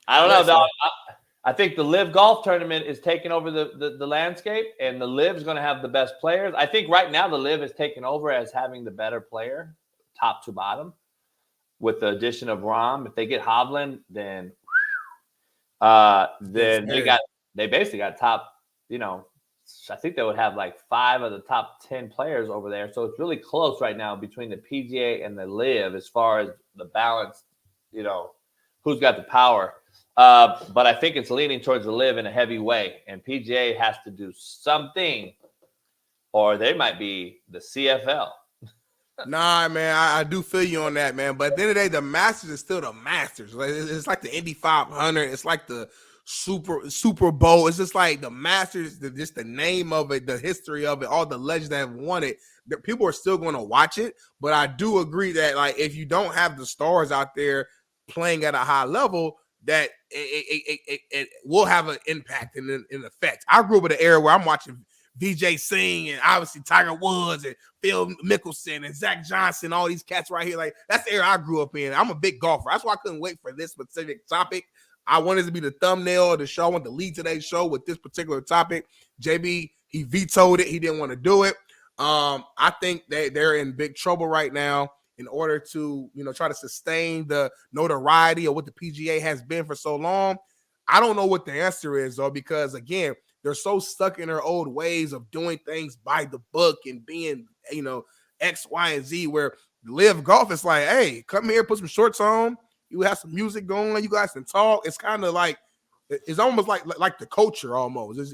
I don't know, dog. I think the Live Golf Tournament is taking over the landscape, and the Live is going to have the best players. I think right now the Live is taking over as having the better player, top to bottom, with the addition of Rahm. If they get Hovland, then they basically got top. I think they would have like 5 of the top 10 players over there. So it's really close right now between the PGA and the Live as far as the balance, who's got the power. But I think it's leaning towards the Live in a heavy way. And PGA has to do something, or they might be the CFL. Nah, man, I do feel you on that, man. But at the end of the day, the Masters is still the Masters. It's like the Indy 500. It's like the Super Bowl. It's just like the Masters, just the name of it, the history of it, all the legends that have won it. People are still going to watch it. But I do agree that, like, if you don't have the stars out there playing at a high level, that it will have an impact and an effect. I grew up in an era where I'm watching Vijay Singh and obviously Tiger Woods and Phil Mickelson and Zach Johnson, all these cats right here. Like, that's the era I grew up in. I'm a big golfer. That's why I couldn't wait for this specific topic. I wanted to be the thumbnail of the show. I wanted to lead today's show with this particular topic. JB, he vetoed it. He didn't want to do it. I think they're in big trouble right now in order to, try to sustain the notoriety of what the PGA has been for so long. I don't know what the answer is, though, because, again, they're so stuck in their old ways of doing things by the book and being, X, Y, and Z, where Live Golf is like, hey, come here, put some shorts on. You have some music going. You guys can talk. It's kind of like, it's almost like the culture almost. It's,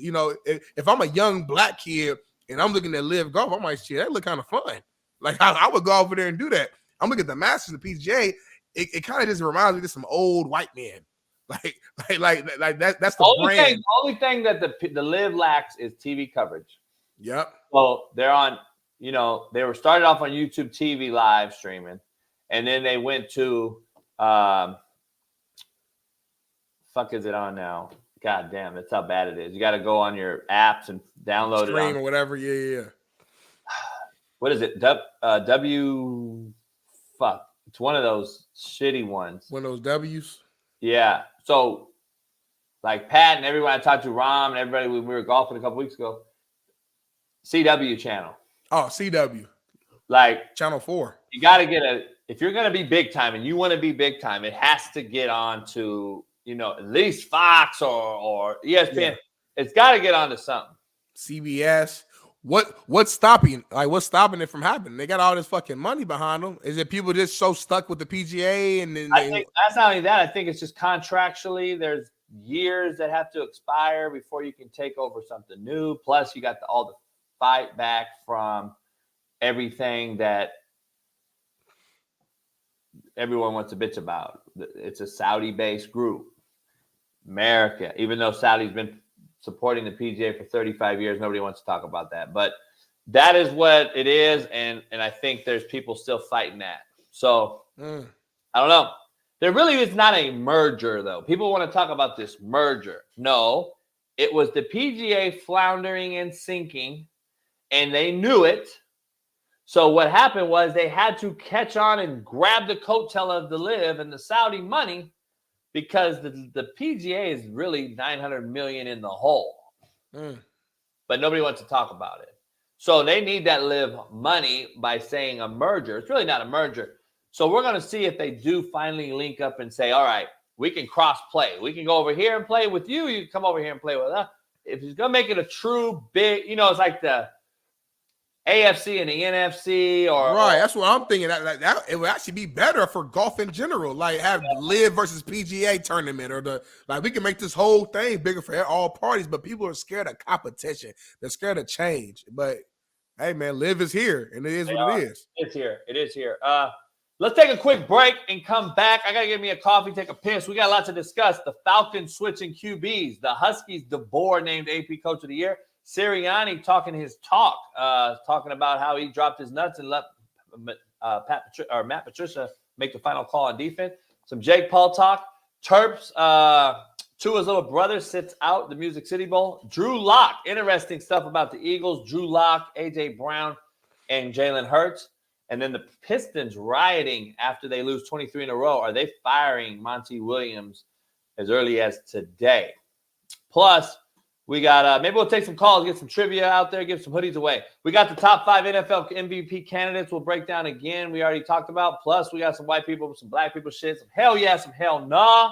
if I'm a young black kid and I'm looking at Live Golf, I'm like, shit, that look kind of fun. Like, I would go over there and do that. I'm looking at the Masters and the PGA. It kind of just reminds me of some old white man. Like that's the brand. The only thing that the Live lacks is TV coverage. Yep. Well, they're on, they were started off on YouTube TV live streaming, and then they went to fuck is it on now? God damn, that's how bad it is. You got to go on your apps and download Stream or whatever. Yeah. What is it? Fuck. It's one of those shitty ones. One of those W's? Yeah. So, like Pat and everyone I talked to, Rom and everybody when we were golfing a couple weeks ago, CW channel. Oh, CW. Like Channel 4. You got to if you're going to be big time and you want to be big time, it has to get on to, at least Fox or ESPN. Yeah. It's got to get on to something. CBS. What's stopping it from happening? They got all this fucking money behind them. Is it people just so stuck with the PGA? And then I think that's not only that. I think it's just contractually. There's years that have to expire before you can take over something new. Plus, you got all the fight back from everything that everyone wants to bitch about. It's a Saudi-based group. America, even though Saudi's been supporting the PGA for 35 years. Nobody wants to talk about that. But that is what it is, and I think there's people still fighting that. So, I don't know. There really is not a merger, though. People want to talk about this merger. No, it was the PGA floundering and sinking, and they knew it. So what happened was they had to catch on and grab the coattail of the Live and the Saudi money, because the PGA is really $900 million in the hole. But nobody wants to talk about it. So they need that Live money by saying a merger. It's really not a merger. So we're going to see if they do finally link up and say, all right, we can cross play. We can go over here and play with you. You can come over here and play with us. If he's going to make it a true big, it's like the AFC and the NFC, right. That's what I'm thinking. That it would actually be better for golf in general. Like have Live versus PGA tournament, or we can make this whole thing bigger for all parties. But people are scared of competition. They're scared of change. But hey, man, Live is here, and it is what it is. It's here. It is here. Let's take a quick break and come back. I gotta get me a coffee, take a piss. We got a lot to discuss. The Falcons switching QBs. The Huskies DeBoer named AP Coach of the Year. Sirianni talking his talk, talking about how he dropped his nuts and let Matt Patricia make the final call on defense. Some Jake Paul talk. Terps, Tua's little brother sits out the Music City Bowl. Drew Lock, interesting stuff about the Eagles. Drew Lock, A.J. Brown, and Jalen Hurts. And then the Pistons rioting after they lose 23 in a row. Are they firing Monty Williams as early as today? Plus, we got, maybe we'll take some calls, get some trivia out there, give some hoodies away. We got the top 5 NFL MVP candidates we'll break down again. We already talked about. Plus, we got some white people, some black people shit, some hell yeah, some hell nah.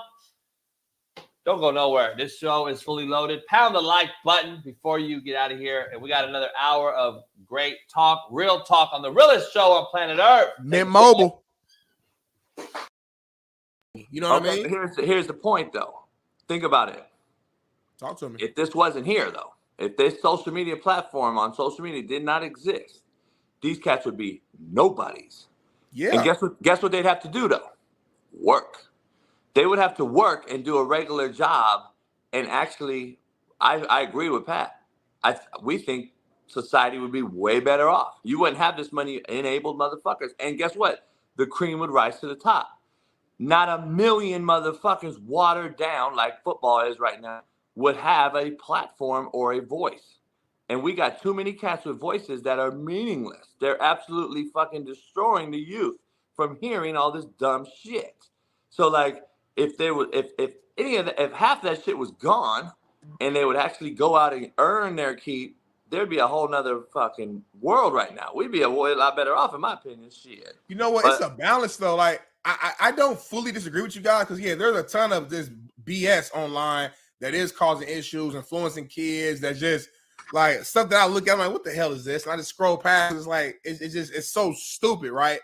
Don't go nowhere. This show is fully loaded. Pound the like button before you get out of here. And we got another hour of great talk, real talk on the realest show on planet Earth. Mint Mobile. You know what I mean? Here's the point, though. Think about it. Talk to me. If this wasn't here, though, if this social media platform on social media did not exist, these cats would be nobodies. Yeah. And guess what they'd have to do, though? Work. They would have to work and do a regular job. And actually, I agree with Pat. We think society would be way better off. You wouldn't have this money-enabled motherfuckers. And guess what? The cream would rise to the top. Not a million motherfuckers watered down like football is right now would have a platform or a voice. And we got too many cats with voices that are meaningless. They're absolutely fucking destroying the youth from hearing all this dumb shit. So like if half that shit was gone and they would actually go out and earn their keep, there'd be a whole nother fucking world right now. We'd be a lot better off, in my opinion. Shit. You know what? It's a balance though. Like I don't fully disagree with you guys because there's a ton of this BS online that is causing issues, influencing kids. That's just like stuff that I look at. I'm like, what the hell is this? And I just scroll past. It's like it's so stupid, right?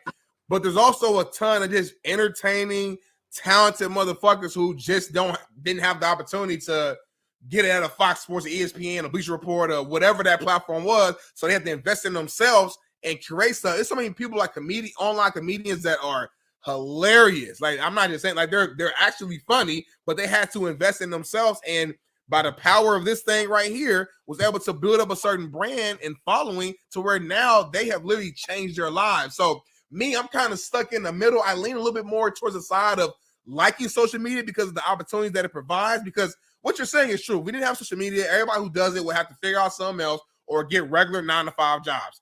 But there's also a ton of just entertaining, talented motherfuckers who just didn't have the opportunity to get it at a Fox Sports, or ESPN, a Bleacher Report, or whatever that platform was. So they have to invest in themselves and curate stuff. There's so many people like online comedians that are hilarious. Like, I'm not just saying like they're actually funny, but they had to invest in themselves. And by the power of this thing right here, was able to build up a certain brand and following to where now they have literally changed their lives. So me, I'm kind of stuck in the middle. I lean a little bit more towards the side of liking social media because of the opportunities that it provides. Because what you're saying is true. If we didn't have social media, everybody who does it would have to figure out something else or get regular 9-to-5 jobs.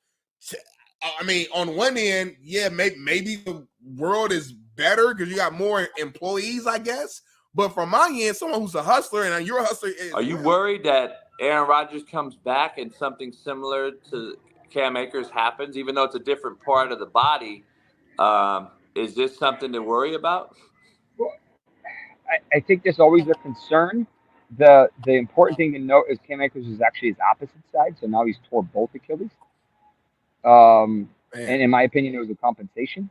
I mean, on one end, yeah, maybe the world is better because you got more employees, I guess. But from my end, someone who's a hustler and you're a hustler. Are you worried that Aaron Rodgers comes back and something similar to Cam Akers happens, even though it's a different part of the body? Is this something to worry about? Well, I think there's always a concern. The important thing to note is Cam Akers is actually his opposite side, so now he's tore both Achilles. And in my opinion, it was a compensation.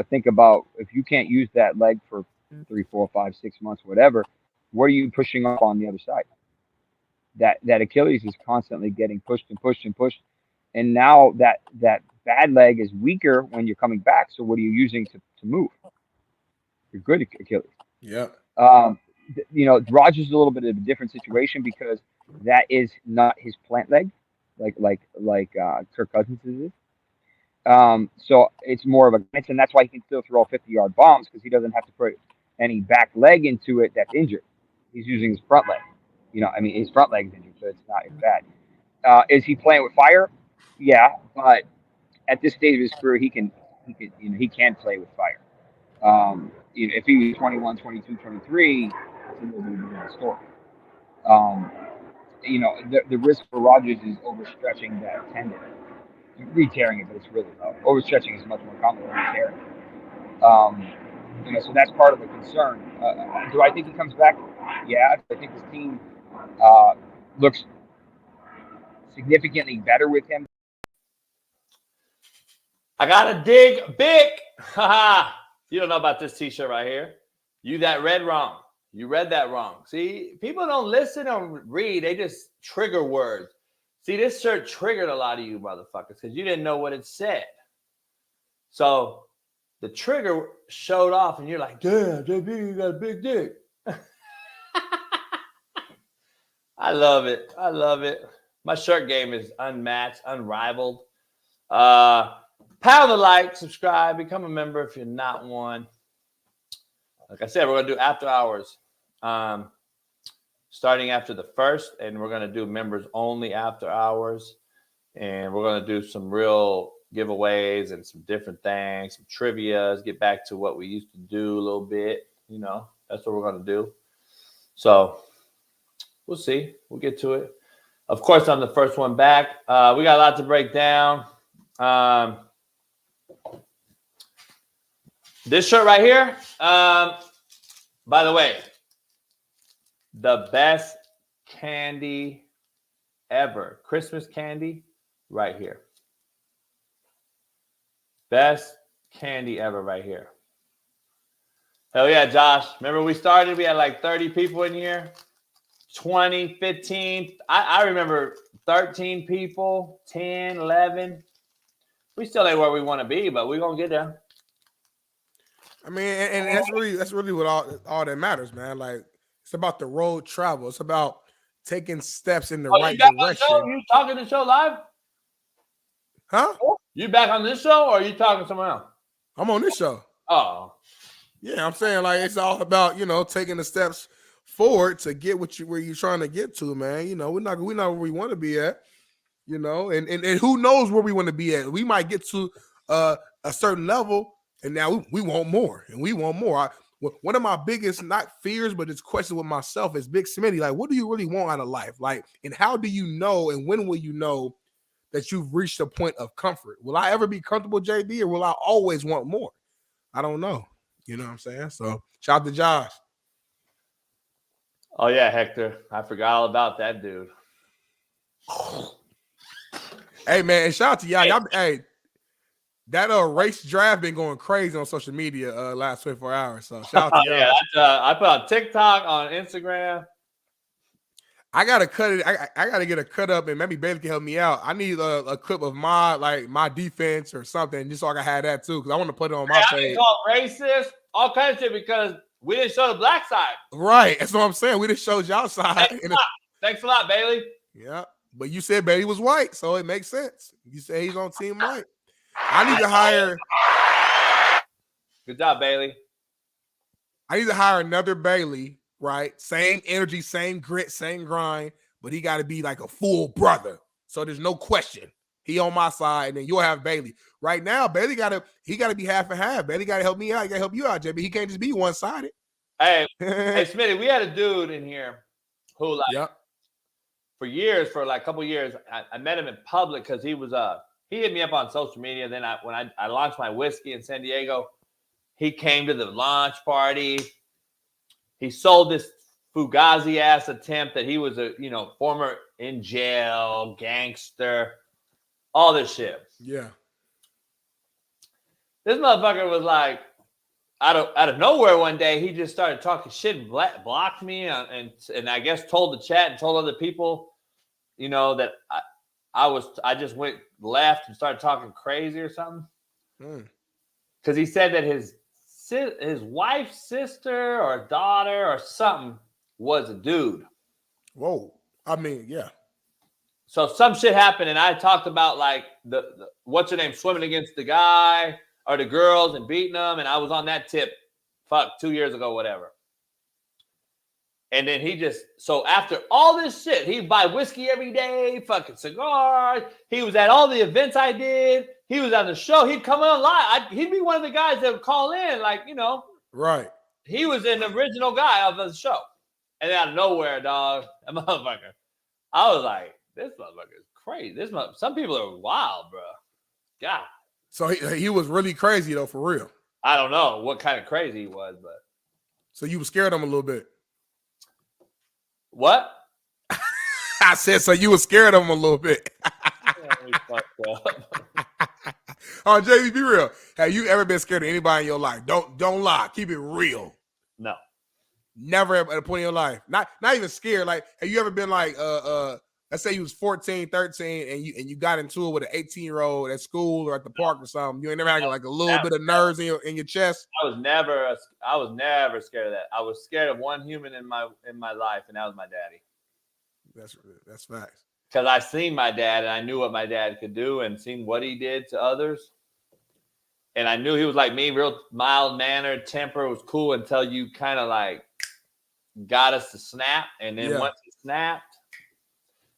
Think about if you can't use that leg for 3, 4, 5, 6 months, whatever, what are you pushing up on the other side? That Achilles is constantly getting pushed and pushed and pushed. And now that bad leg is weaker when you're coming back. So what are you using to move? You're good at Achilles. Yeah. Rodgers is a little bit of a different situation because that is not his plant leg, like Kirk Cousins is. So it's more of a, and that's why he can still throw 50-yard bombs because he doesn't have to put any back leg into it that's injured. He's using his front leg. His front leg's injured, so it's not as bad. Is he playing with fire? Yeah, but at this stage of his career, he can play with fire. If he was 21, 22, 23, it's a little bit of a different story. The risk for Rodgers is overstretching that tendon. Re-tearing it, but it's really low. Overstretching is much more common than re-tearing. So that's part of the concern. Do I think he comes back? Yeah, I think this team looks significantly better with him. I gotta dig big. You don't know about this T-shirt right here. You read wrong. You read that wrong. See, people don't listen or read. They just trigger words. See, this shirt triggered a lot of you motherfuckers because you didn't know what it said. So the trigger showed off and you're like, damn, JB, you got a big dick. I love it. I love it. My shirt game is unmatched, unrivaled. Pound the like, subscribe, become a member if you're not one. Like I said, we're going to do after hours. Starting after the 1st, and we're going to do members only after hours. And we're going to do some real giveaways and some different things, some trivias, get back to what we used to do a little bit. That's what we're going to do. So we'll see. We'll get to it. Of course, I'm the first one back. We got a lot to break down. This shirt right here, by the way, the best candy ever. Christmas candy right here. Best candy ever right here. Hell yeah, Josh. Remember we started? We had like 30 people in here. 20, 15. I remember 13 people, 10, 11. We still ain't where we want to be, but we're going to get there. I mean, and that's really what all that matters, man. Like, it's about the road travel. It's about taking steps in the right direction. You talking the show live? Huh? You back on this show or are you talking somewhere else? I'm on this show. Oh. Yeah, I'm saying like it's all about, taking the steps forward to get where you're trying to get to, man. We're not where we want to be at, and who knows where we want to be at. We might get to a certain level and now we want more and we want more. One of my biggest, not fears, but it's questions with myself is Big Smitty. Like, what do you really want out of life? Like, and how do you know, and when will you know that you've reached a point of comfort? Will I ever be comfortable, JB, or will I always want more? I don't know. You know what I'm saying? So, shout out to Josh. Oh yeah, Hector. I forgot all about that dude. Hey man, and shout out to y'all. Y'all, hey, that race draft been going crazy on social media last 24 hours. So shout out to y'all. Yeah, I put on TikTok, on Instagram. I gotta cut it. I gotta get a cut up, and maybe Bailey can help me out. I need a clip of my defense or something, just so I can have that too, because I want to put it on my page. I call racist, all kinds of shit, because we didn't show the black side. Right, that's what I'm saying. We just showed y'all side. Thanks a lot, Bailey. Yeah, but you said Bailey was white, so it makes sense. You say he's on team white. I need to hire. Good job, Bailey. I need to hire another Bailey. Right, same energy, same grit, same grind, but he got to be like a full brother. So there's no question he on my side, and then you'll have Bailey. Right now, Bailey gotta be half and half. Bailey gotta help me out. He gotta help you out, JB. He can't just be one sided. Hey, Smitty, we had a dude in here who for years, for like a couple years, I met him in public because he hit me up on social media. Then when I launched my whiskey in San Diego, he came to the launch party. He sold this Fugazi ass attempt that he was a former in jail gangster, all this shit. Yeah. This motherfucker was like out of nowhere one day. He just started talking shit and blocked me and I guess told the chat and told other people, that I just went left and started talking crazy or something. Because he said that his wife's sister or daughter or something was a dude. Whoa. I mean, yeah. So some shit happened, and I talked about like the what's her name swimming against the guy or the girls and beating them, and I was on that tip 2 years ago, whatever. And then so after all this shit, he'd buy whiskey every day, fucking cigars. He was at all the events I did. He was on the show. He'd come on live. He'd be one of the guys that would call in, like, Right. He was an original guy of the show. And then out of nowhere, dog, that motherfucker. I was like, this motherfucker is crazy. Some people are wild, bro. God. So he was really crazy, though, for real. I don't know what kind of crazy he was, but. So you were scared of him a little bit. What? I said, so you were scared of him a little bit. Oh, JB, be real. Have you ever been scared of anybody in your life? Don't lie. Keep it real. No. Never at a point in your life. Not even scared. Like, have you ever been like, let's say you was 14, 13, and you got into it with an 18-year-old at school or at the park or something. You ain't never had like a little bit of nerves in your chest. I was never scared of that. I was scared of one human in my life, and that was my daddy. That's facts. Because I seen my dad, and I knew what my dad could do, and seen what he did to others. And I knew he was like me, real mild-mannered, temper was cool until you kind of like got us to snap. And then once he snapped.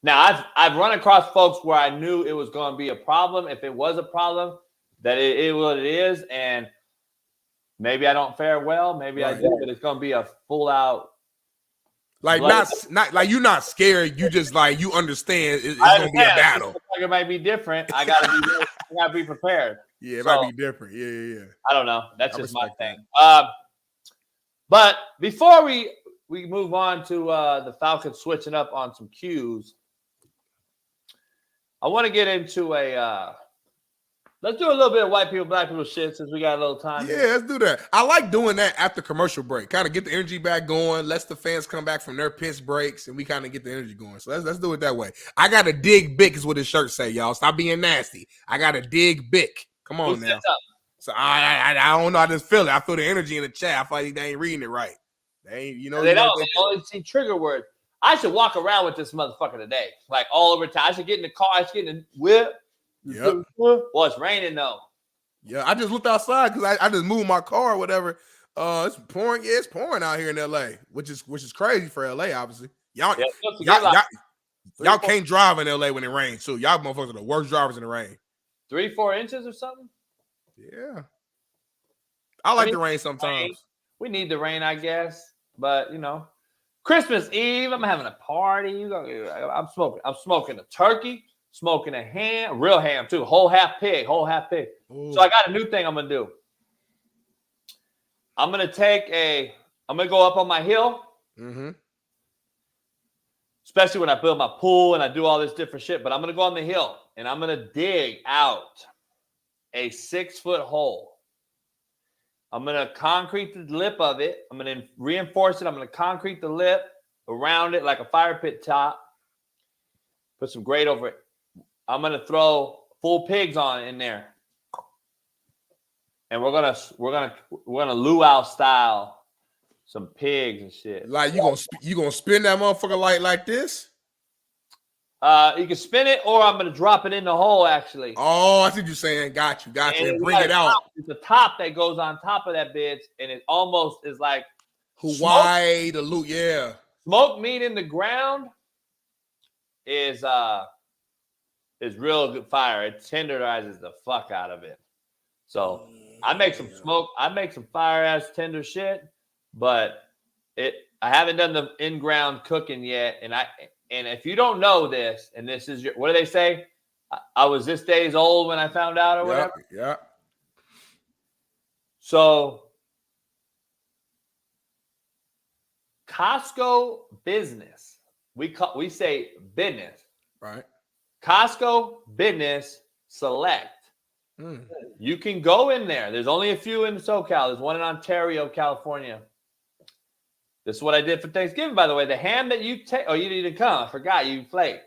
Now, I've run across folks where I knew it was going to be a problem. If it was a problem, that it is what it is. And maybe I don't fare well. Maybe I do, but it's going to be a full-out. Like, not like you're not scared. You just like, you understand it's going to be a battle. It might be different. I gotta be prepared. Yeah, it might be different. Yeah. I don't know. That's just my thing. But before we move on to the Falcons switching up on some cues, I want to get into let's do a little bit of white people, black people shit since we got a little time. Yeah, let's do that. I like doing that after commercial break. Kind of get the energy back going. Let the fans come back from their piss breaks, and we kind of get the energy going. So let's do it that way. I got to dig big is what his shirt say, y'all. Stop being nasty. I got to dig big. Come on now. So I don't know. I just feel it. I feel the energy in the chat. I feel like they ain't reading it right. They ain't, they only see trigger words. I should walk around with this motherfucker today, like all over town. I should get in the car. I should get in the whip. Yep. Well, it's raining though. Yeah, I just looked outside because I just moved my car or whatever. It's pouring. Yeah, it's pouring out here in LA, which is crazy for LA, obviously. Y'all can't drive in LA when it rains too. Y'all motherfuckers are the worst drivers in the rain. 3-4 inches or something. Yeah, I like the rain sometimes. We need the rain, I guess. But Christmas Eve, I'm having a party. I'm smoking a turkey. Smoking a ham, real ham too, whole half pig. Ooh. So I got a new thing I'm gonna do. I'm gonna go up on my hill. Mm-hmm. especially when I build my pool and I do all this different shit. But I'm going to go on the hill and I'm going to dig out a 6-foot hole. I'm going to concrete the lip of it. I'm going to reinforce it. I'm going to concrete the lip around it like a fire pit top. Put some grate over it. I'm going to throw full pigs on in there. And we're gonna luau style some pigs and shit. Like you gonna spin that motherfucker like this? You can spin it, or I'm gonna drop it in the hole. Actually. Oh, I see what you're saying. Got you. And bring it out. It's the top that goes on top of that bitch, and it almost is like Hawaii, the loot. Yeah. Smoked meat in the ground is real good fire. It tenderizes the fuck out of it. So. I make some fire ass tender shit, but I haven't done the in-ground cooking yet. And if you don't know this, and this is what do they say? I was this days old when I found out or whatever. Yeah. So Costco business, we say business, right? Costco business select. You can go in there. There's only a few in SoCal. There's one in Ontario, California. This is what I did for Thanksgiving, by the way. The ham that you take, you didn't come. I forgot you flaked.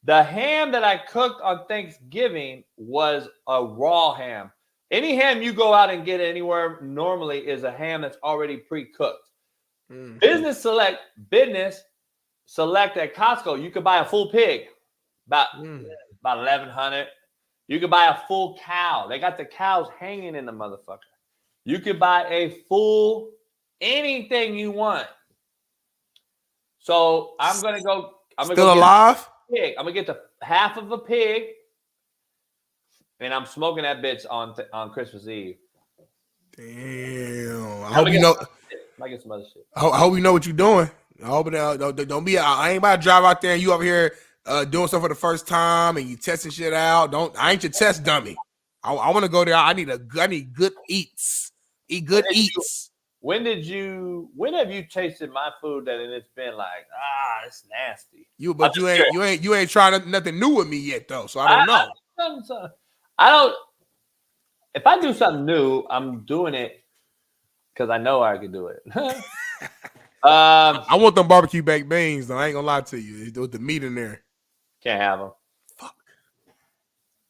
The ham that I cooked on Thanksgiving was a raw ham. Any ham you go out and get anywhere normally is a ham that's already pre-cooked. Business select at Costco. You could buy a full pig, about $1,100. You could buy a full cow. They got the cows hanging in the motherfucker. You could buy a full anything you want. So I'm gonna go. Still alive? Pig. I'm gonna get the half of a pig, and I'm smoking that bitch on Christmas Eve. Damn. I hope you know. Might get some other shit. I hope you know what you're doing. I hope don't be. I ain't about to drive out there and you over here. Doing stuff for the first time and you testing shit out. I ain't your test dummy. I want to go there. I need good eats. Eat good eats. When have you tasted my food that it's been like, it's nasty? You ain't trying nothing new with me yet though. So I don't know. I don't. If I do something new, I'm doing it because I know I can do it. I want them barbecue baked beans though. I ain't gonna lie to you. With the meat in there. Can't have them. Fuck.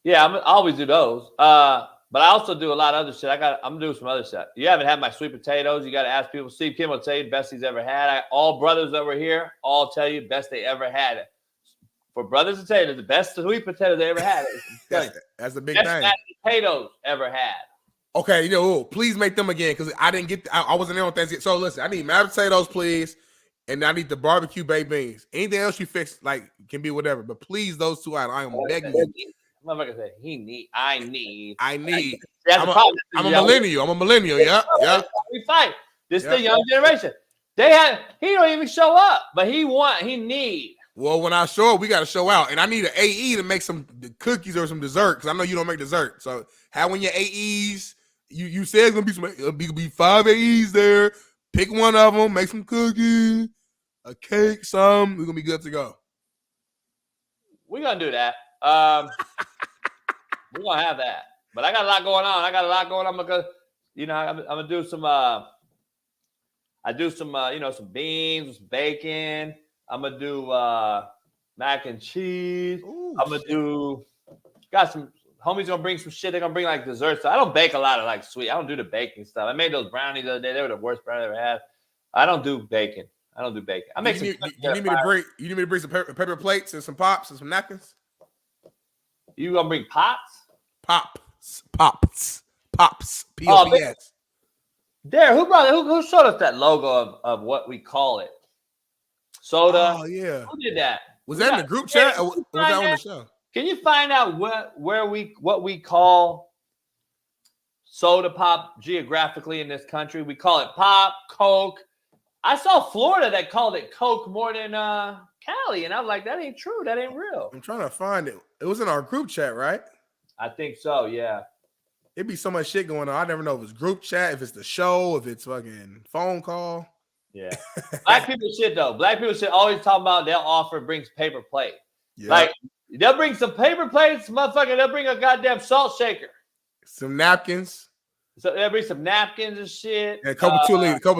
Yeah, I always do those. But I also do a lot of other shit. I'm doing some other shit. You haven't had my sweet potatoes. You got to ask people. Steve Kim will tell you best he's ever had. All brothers that were here all tell you best they ever had it. For brothers to tell you the best sweet potatoes they ever had. That's the big best thing. mashed potatoes ever had. Okay, please make them again because I didn't get. I wasn't there on Thanksgiving. So listen, I need mashed potatoes, please. And I need the barbecue baked beans. Anything else you fix, can be whatever. But please, those two items. I am begging you. Motherfucker said I need. I'm a millennial. Yeah. We fight. This is the young generation. He don't even show up, but he need. Well, when I show up, we got to show out. And I need an AE to make some cookies or some dessert because I know you don't make dessert. So have one of your AEs. You said it's going to be 5 AEs there. Pick one of them, make some cookies, a cake, some. We're going to be good to go. We're going to do that. We're going to have that. But I got a lot going on. Because, I'm going to do some, some beans, some bacon. I'm going to do mac and cheese. Ooh, I'm going to got some homies going to bring some shit. They're going to bring desserts. So I don't bake a lot of sweet. I don't do the baking stuff. I made those brownies the other day. They were the worst brownies I ever had. I don't do bacon. I make some. You need me to bring some paper plates and some pops and some napkins? You going to bring pots? Pops. P-O-P-S. There, who showed us that logo of what we call it? Soda. Oh yeah. Who did that? Was that in the group chat or was that on the show? Can you find out what we call soda pop geographically in this country? We call it pop, Coke. I saw Florida that called it Coke more than Cali, and I was like, that ain't true. That ain't real. I'm trying to find it. It was in our group chat, right? I think so, yeah. It'd be so much shit going on. I never know if it's group chat, if it's the show, if it's fucking phone call. Yeah. Black people shit, though. Black people shit always talking about they'll offer brings paper plate. Yeah. Like, they'll bring some paper plates, motherfucker. They'll bring a goddamn salt shaker. Some napkins. So they'll bring some napkins and shit. And a couple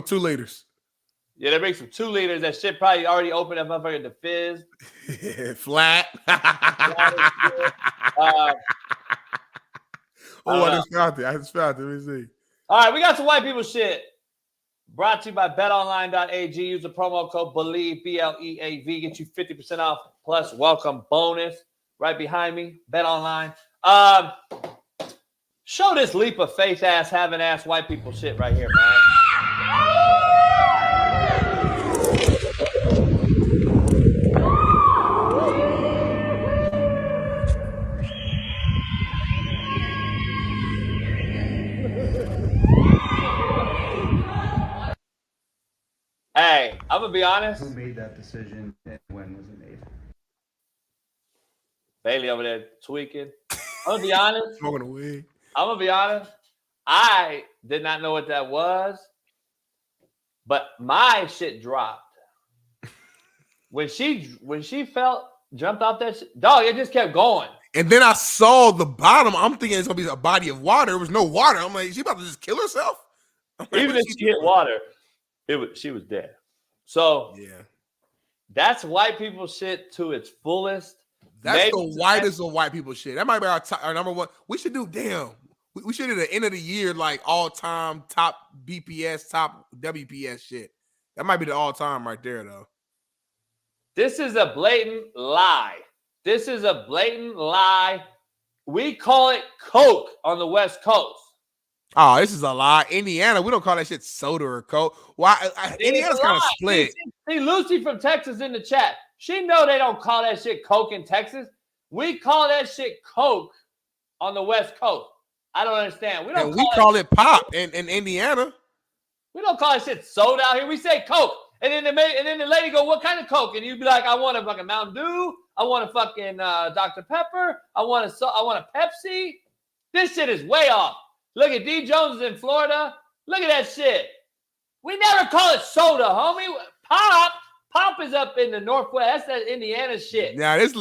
2 liters. Yeah, they bring some 2 liters. That shit probably already opened that motherfucker to fizz. Flat. I just found it. Let me see. All right, we got some white people shit. Brought to you by betonline.ag. Use the promo code BELIEVE, BLEAV. Get you 50% off plus welcome bonus. Right behind me, BetOnline. Show this leap of faith ass, having ass white people shit right here, man. Hey, I'm gonna be honest. Who made that decision and when was it made? Bailey over there tweaking. I'm gonna be honest. Smoking a wig. I'm gonna be honest. I did not know what that was, but my shit dropped when she jumped off that shit. Dog, it just kept going. And then I saw the bottom. I'm thinking it's gonna be a body of water. There was no water. I'm like, she about to just kill herself. Even if she hit water, she was dead. So yeah, that's white people shit to its fullest. That's Maybe the whitest of white people shit. That might be our number one. We should do We should do the end of the year like all time top BPS, top WPS shit. That might be the all time right there though. This is a blatant lie. This is a blatant lie. We call it Coke on the West Coast. Oh, this is a lie. Indiana, we don't call that shit soda or Coke. Why? Indiana's kind of split. See, Lucy from Texas in the chat. She know they don't call that shit Coke in Texas. We call that shit Coke on the West Coast. I don't understand. We call it pop in Indiana. We don't call that shit soda out here. We say Coke. And then the lady go, what kind of Coke? And you'd be like, I want a fucking Mountain Dew. I want a fucking Dr. Pepper. I want a Pepsi. This shit is way off. Look at D. Jones in Florida. Look at that shit. We never call it soda, homie. Pop is up in the Northwest. That's that Indiana shit. Now this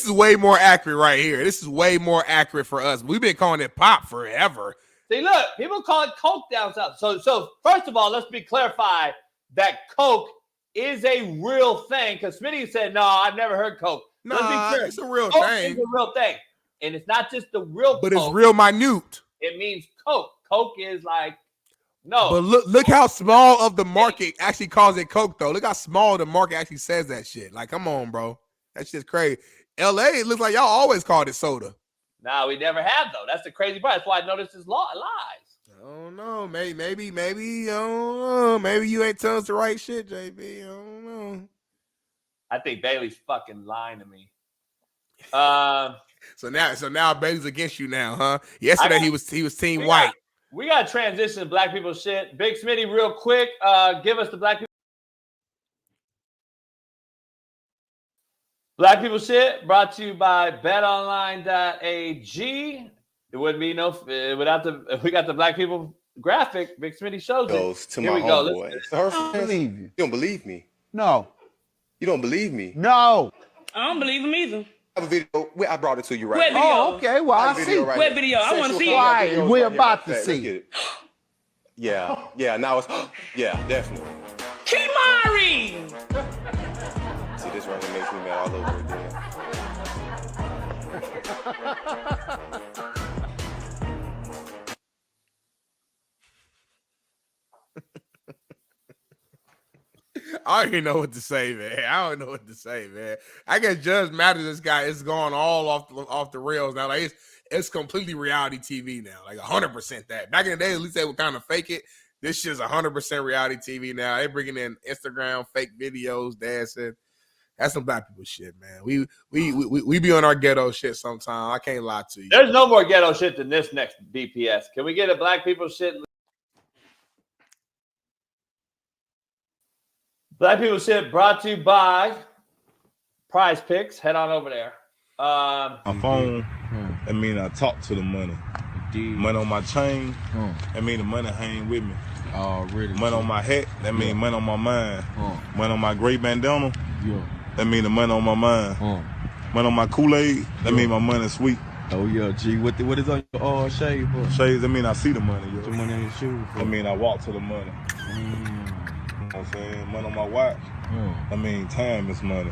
is way more accurate right here. This is way more accurate for us. We've been calling it pop forever. See, look, people call it Coke down south. So first of all, let's be clarified that Coke is a real thing. Because Smitty said, no, I've never heard Coke. Nah, it's a real Coke thing. It's a real thing. And it's not just the real but Coke. It's real minute. It means Coke. Coke is like, no. But look how small of the market actually calls it Coke, though. Look how small the market actually says that shit. Like, come on, bro. That shit's crazy. LA, it looks like y'all always called it soda. Nah, we never have, though. That's the crazy part. That's why I noticed this lies. I don't know. Maybe, I don't know. Maybe you ain't telling us the right shit, JB. I don't know. I think Bailey's fucking lying to me. So now Bailey's against you now, huh? Yesterday he was team white. We got to transition to black people shit. Big Smitty, real quick, give us the black people. Black people shit brought to you by betonline.ag. It wouldn't be if we got the black people graphic. Big Smitty shows it. To Here my we go. homeboy. I don't believe you. You don't believe me? No. You don't believe me? No. I don't believe him either. I have a video. I brought it to you right What now. video? Oh, okay. Well, I see. Right what video? I want to see it. Right, we're about to see it. Yeah. Now it's definitely. Kimari! See, this right here makes me mad all over again. I don't even know what to say, man. I guess Judge Matters, this guy is going all off the rails now. Like it's completely reality TV now. Like 100% that. Back in the day, at least they would kind of fake it. This shit's 100% reality TV now. They bringing in Instagram fake videos, dancing. That's some black people shit, man. We be on our ghetto shit sometimes. I can't lie to you. There's no more ghetto shit than this next BPS. Can we get a black people shit? Black people shit brought to you by Prize Picks. Head on over there. My phone, I talk to the money. Money on my chain, I mean the money hang with me. Already. Money on my hat, that mean money on my mind. Money on my gray bandana, that mean the money on my mind. Money on my Kool-Aid, that mean my money sweet. Oh yeah, G. What is on your shade for? Shades, that mean I see the money, yo. The money on your shoes. That mean I walk to the money. You know what I'm saying? Money on my watch. I mean time is money.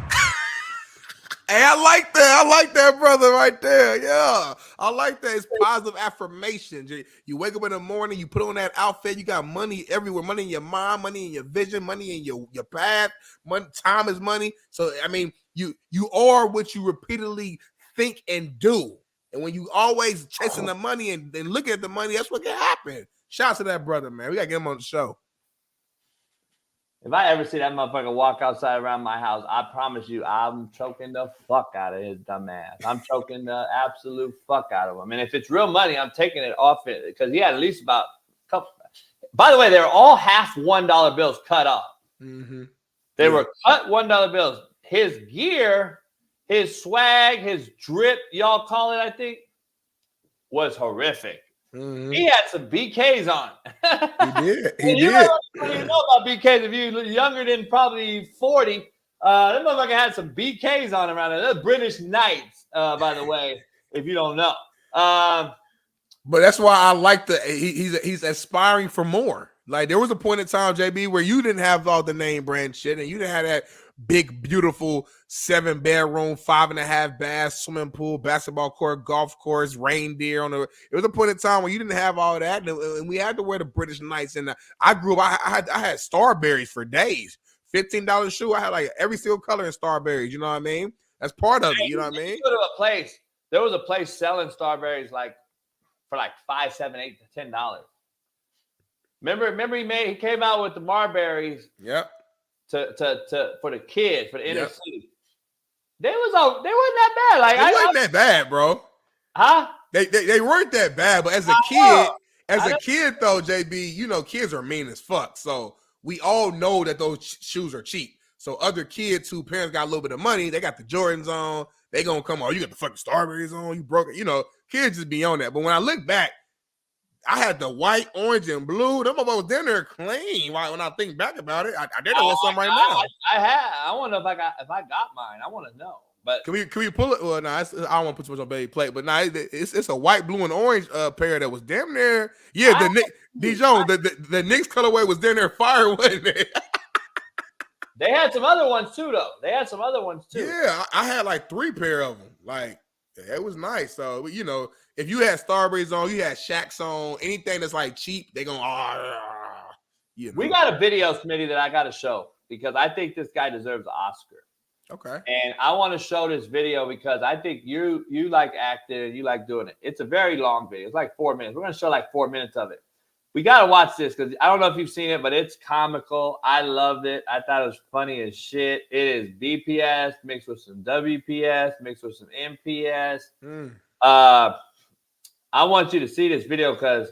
Hey, I like that. I like that, brother, right there. Yeah, I like that. It's positive affirmation. You wake up in the morning, you put on that outfit, you got money everywhere. Money in your mind, money in your vision, money in your path. Money, time is money. So, I mean, you are what you repeatedly think and do. And when you always chasing the money and looking at the money, that's what can happen. Shout out to that brother, man. We got to get him on the show. If I ever see that motherfucker walk outside around my house, I promise you, I'm choking the fuck out of his dumb ass. I'm choking the absolute fuck out of him. And if it's real money, I'm taking it off it because he had at least about a couple. By the way, they were all half $1 bills cut off. Mm-hmm. They were cut $1 bills. His gear, his swag, his drip, y'all call it, I think, was horrific. Mm-hmm. He had some BKs on. He did. He you did. Know about BKs. If you're younger than probably 40, that motherfucker had some BKs on around there. They're British Knights, by the way, if you don't know. But that's why I like he's aspiring for more. Like there was a point in time, JB, where you didn't have all the name brand shit and you didn't have that big, beautiful 7-bedroom, 5.5 bath, swimming pool, basketball court, golf course, reindeer on the. It was a point in time when you didn't have all that, and we had to wear the British Knights. And I grew up. I had Starberries for days. $15 shoe. I had like every single color in Starberries. You know what I mean? That's part of it. You know what I mean? Go to a place. There was a place selling Starberries for $5, $7, $8 to $10. Remember he came out with the Marberries. Yep. To for the kids, for the inner city. They wasn't that bad. Like they wasn't that bad, bro. Huh? They weren't that bad, but as a kid though, JB, you know, kids are mean as fuck. So we all know that those shoes are cheap. So other kids whose parents got a little bit of money, they got the Jordans on, they gonna come, oh, you got the fucking Starberries on, you broke it. You know, kids just be on that. But when I look back, I had the white, orange, and blue. Them was down there clean. When I think back about it, I did want some right now. I want to know if I got mine. I want to know. But can we pull it? Well, no, I don't want to put too much on baby plate. But no, it's a white, blue, and orange pair that was damn near. Yeah, the Nick D Jones, the Knicks colorway was down there fire, wasn't it? They had some other ones too, though. Yeah, I had like 3 pair of them. Like it was nice. So you know. If you had Starberries on, you had Shaqs on, anything that's like cheap, they gonna you know. We got a video, Smitty, that I got to show because I think this guy deserves an Oscar. Okay. And I want to show this video because I think you like acting, you like doing it. It's a very long video. It's like 4 minutes. We're gonna show like 4 minutes of it. We gotta watch this because I don't know if you've seen it, but it's comical. I loved it. I thought it was funny as shit. It is BPS mixed with some WPS mixed with some MPS. I want you to see this video because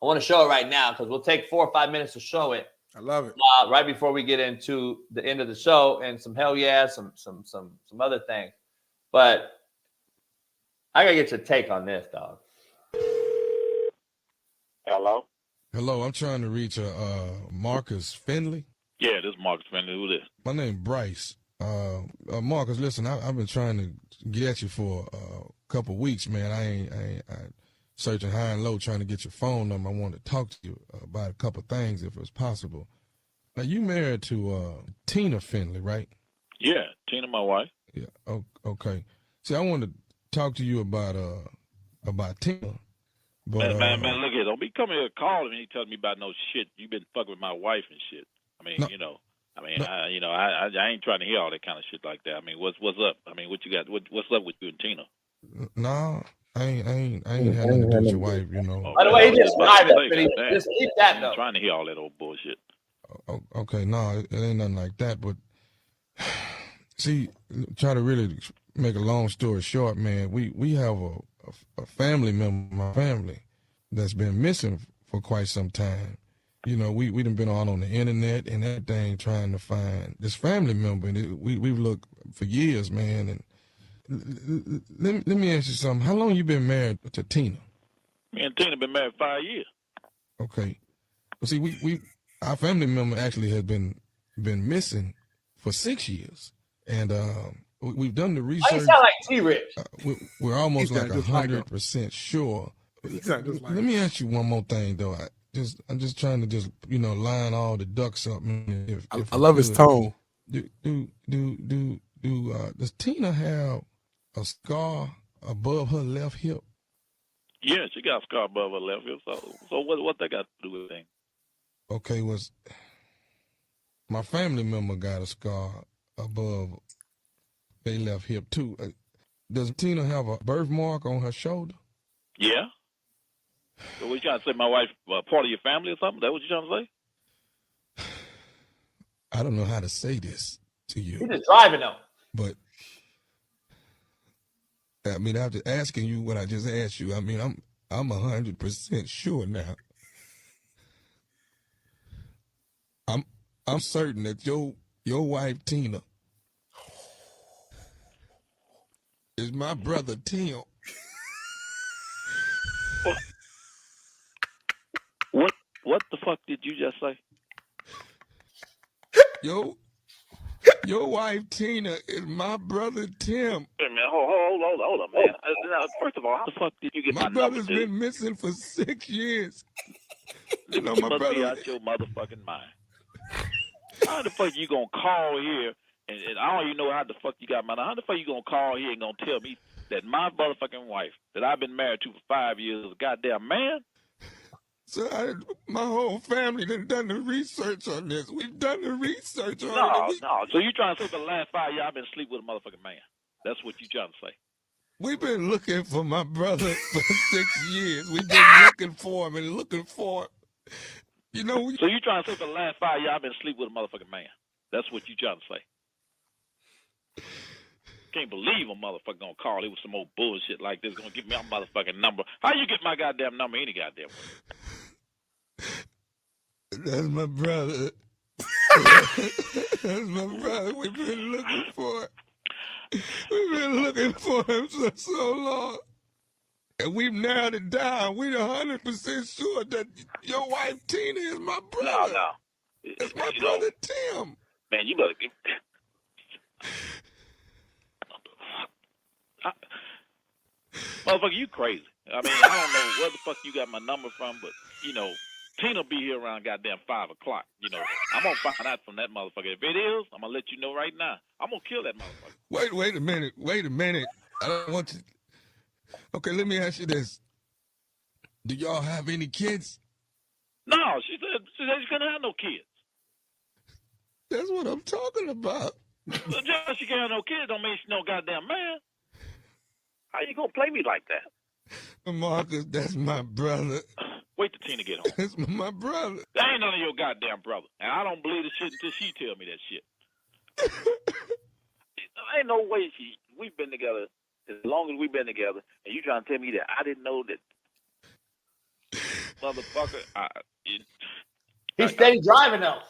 I want to show it right now because we'll take 4 or 5 minutes to show it. I love it. Right before we get into the end of the show and some hell yeah, some other things. But I gotta get your take on this, dog. Hello, I'm trying to reach Marcus Finley. Yeah, this is Marcus Finley. Who this? My name Bryce. Marcus, listen, I've been trying to get at you for a couple weeks, man. I searching high and low trying to get your phone number. I want to talk to you about a couple things if it's possible. Now, you married to Tina Finley, right? Yeah, Tina, my wife. Yeah. Okay. See, I want to talk to you about Tina. But, man, look here. Don't be coming here calling me telling me about no shit. You've been fucking with my wife and shit. I mean, no, you know. I mean, no. I ain't trying to hear all that kind of shit like that. I mean, what's up? I mean, what you got? What's up with you and Tina? No, I ain't had nothing to do with your wife, you know. By the way, he just private. Just keep that though. I'm trying to hear all that old bullshit. Okay, no, it ain't nothing like that. But see, try to really make a long story short, man. We have a family member, my family, that's been missing for quite some time. You know, we done been all on the internet and everything trying to find this family member, and we've looked for years, man. And let me ask you something. How long you been married to Tina? Me and Tina been married 5 years. Okay. See, our family member actually has been missing for 6 years, and we've done the research. Why you sound like T-Rich? We're almost like just like 100% sure. Just like Let me ask you one more thing, though. I'm just trying to line all the ducks up. I love his tone. Does Tina have a scar above her left hip? Yeah, she got a scar above her left hip. So what that got to do with anything? Okay, my family member got a scar above their left hip too. Does Tina have a birthmark on her shoulder? Yeah. So what you trying to say? My wife part of your family or something? That what you trying to say? I don't know how to say this to you. He's just driving though. But I mean, after asking you what I just asked you, I mean, I'm 100% sure now. I'm certain that your wife Tina is my brother Tim. What the fuck did you just say? Your wife Tina is my brother Tim. Hey man, hold on, man. Now, first of all, how the fuck did you get my number? My brother's been missing for 6 years. You know, my must brother be out your motherfucking mind. How the fuck you gonna call here and I don't even know how the fuck you got my number? How the fuck you gonna call here and gonna tell me that my motherfucking wife that I've been married to for 5 years is a goddamn man? So my whole family done the research on this. We've done the research on it. No. So you trying to say for the last 5 years I've been asleep with a motherfucking man? That's what you trying to say? We've been looking for my brother for 6 years. We've been looking for him and looking for him. You know. So you trying to say for the last 5 years I've been asleep with a motherfucking man? That's what you trying to say? Can't believe a motherfucker gonna call it with some old bullshit like this. Gonna give me my motherfucking number. How you get my goddamn number any goddamn way? That's my brother. That's my brother. We've been looking for it. We've been looking for him for so long. And we've narrowed it down. We're 100% sure that your wife Tina is my brother. No. It's my brother Tim. Man, you better get... Motherfucker, you crazy. I mean, I don't know where the fuck you got my number from, but, you know, Tina will be here around goddamn 5 o'clock. You know, I'm going to find out from that motherfucker. If it is, I'm going to let you know right now. I'm going to kill that motherfucker. Wait a minute. I don't want you... Okay, let me ask you this. Do y'all have any kids? No, she said she couldn't have no kids. That's what I'm talking about. So just she can't have no kids don't mean she's no goddamn man. How you gonna play me like that? Marcus, that's my brother. Wait till Tina get home. That's my brother. That ain't none of your goddamn brother. And I don't believe the shit until she tell me that shit. Ain't no way we've been together as long as we've been together, and you trying to tell me that I didn't know that motherfucker. He's steady driving though.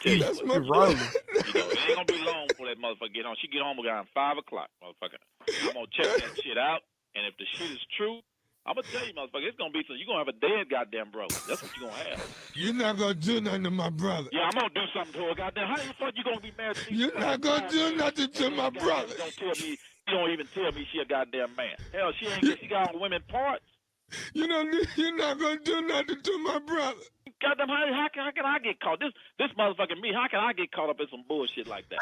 That's my brother. You know, it ain't gonna be long before that motherfucker get home. She get home around 5 o'clock, motherfucker. I'm gonna check that shit out, and if the shit is true, I'm gonna tell you, motherfucker, it's gonna be so you're gonna have a dead goddamn brother. That's what you're gonna have. You're not gonna do nothing to my brother. Yeah, I'm gonna do something to her, goddamn. How the fuck you gonna be married to me? You're not gonna do nothing to my brother. You don't even tell me she a goddamn man. Hell, she got all women parts. You know, you're not gonna do nothing to my brother. Goddamn, how can I get caught? This motherfucking me, how can I get caught up in some bullshit like that?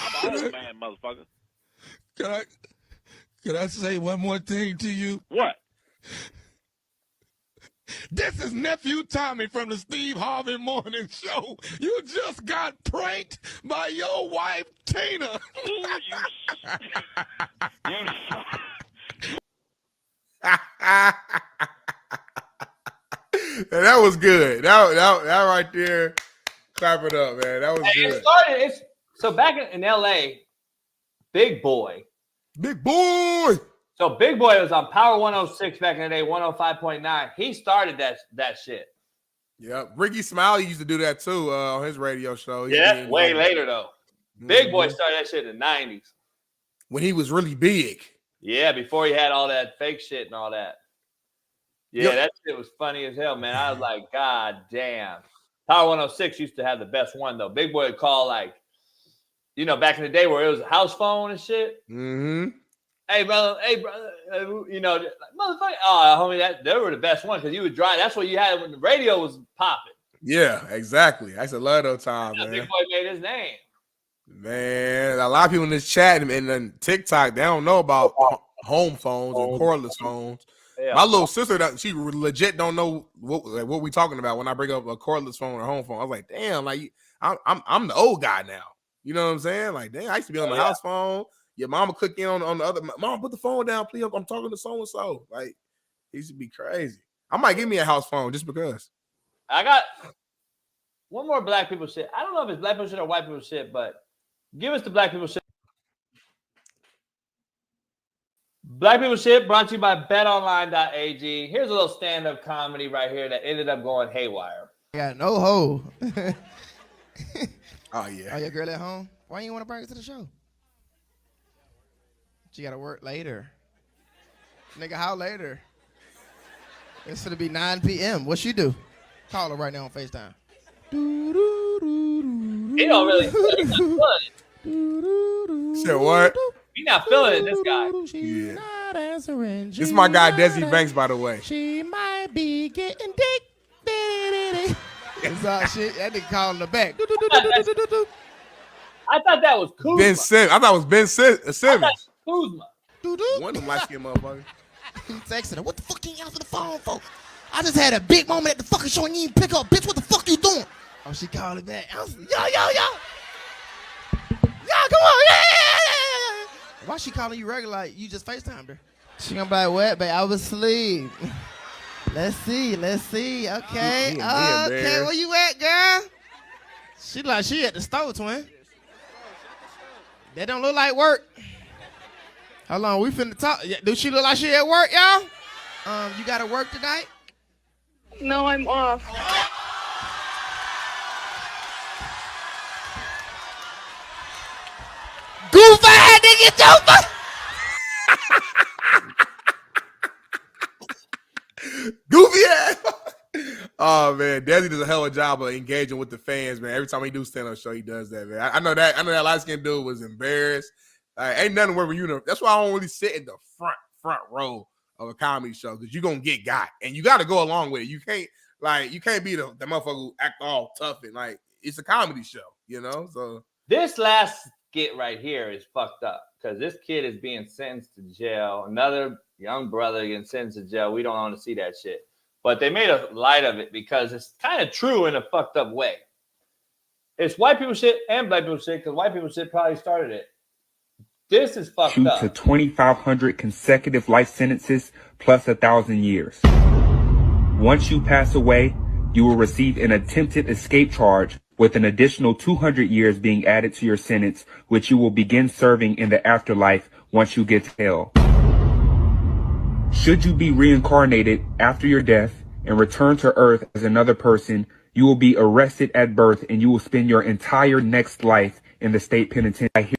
I'm an old man, motherfucker. Could I say one more thing to you? What? This is Nephew Tommy from the Steve Harvey Morning Show. You just got pranked by your wife, Tina. That was good. That right there, clap it up, man. That was good. So back in LA, Big Boy. So Big Boy was on Power 106 back in the day, 105.9. He started that shit. Yeah, Ricky Smiley used to do that too on his radio show. Yeah, way later though. Big Boy started that shit in the 90s. When he was really big. Yeah, before he had all that fake shit and all that. Yeah, that shit was funny as hell, man. I was like, God damn. Power 106 used to have the best one, though. Big Boy would call, like, back in the day where it was a house phone and shit. Mm-hmm. Hey, brother, motherfucker. Oh, homie, they were the best one because you would drive. That's what you had when the radio was popping. Yeah, exactly. I used to love those times, man. Big Boy made his name. Man, a lot of people in this chat and then TikTok, they don't know about home phones and cordless phones. Yeah. My little sister, she legit don't know what we talking about when I bring up a cordless phone or home phone. I was like, damn, like I'm the old guy now. You know what I'm saying? Like, damn, I used to be on the house phone. Your mama click in on the other. Mom, put the phone down, please. I'm talking to so and so. Like, it used to be crazy. I might give me a house phone just because. I got one more black people shit. I don't know if it's black people shit or white people shit, but give us the black people shit. Black People Shit brought to you by betonline.ag. Here's a little stand-up comedy right here that ended up going haywire. I got no hoe. Oh, yeah. Oh, your girl at home? Why you want to bring her to the show? She got to work later. Nigga, how later? It's going to be 9 p.m. What she do? Call her right now on FaceTime. He don't really he's not feeling it. Said what? He not feeling it, this guy. Yeah. This is my guy, Desi Banks, by the way. She might be getting dick. It's all shit. That nigga calling her back. I thought that was Kuzma. Ben Simmons. I thought it was Ben Simmons. Kuzma. One of them light-skinned motherfuckers. He texting her. What the fuck you answer the phone for? I just had a big moment at the fucking show and you didn't pick up. Bitch, what the fuck you doing? Oh, she called it back. I was like, yo. Yo, come on. Yeah. Why she calling you regular like you just FaceTimed her? She gonna be like, what, babe? I was asleep. Let's see. Okay. Okay, where you at, girl? She like she at the store, twin. That don't look like work. How long we finna talk? Do she look like she at work, y'all? You gotta work tonight? No, I'm off. Goof ass nigga, Joker! Goofy ass. Oh man, Desi does a hell of a job of engaging with the fans, man. Every time he do stand up show, he does that, man. I know that light skinned dude was embarrassed. Ain't nothing where you know. That's why I don't really sit in the front row of a comedy show because you're gonna get got, and you got to go along with it. You can't be the motherfucker who act all tough and like it's a comedy show, you know. So this last skit right here is fucked up because this kid is being sentenced to jail. Another young brother getting sentenced to jail. We don't want to see that shit. But they made a light of it because it's kind of true in a fucked up way. It's white people shit and black people shit because white people shit probably started it. This is fucked up. To 2,500 consecutive life sentences plus 1,000 years. Once you pass away, you will receive an attempted escape charge with an additional 200 years being added to your sentence, which you will begin serving in the afterlife once you get to hell. Should you be reincarnated after your death and return to Earth as another person, you will be arrested at birth and you will spend your entire next life in the state penitentiary.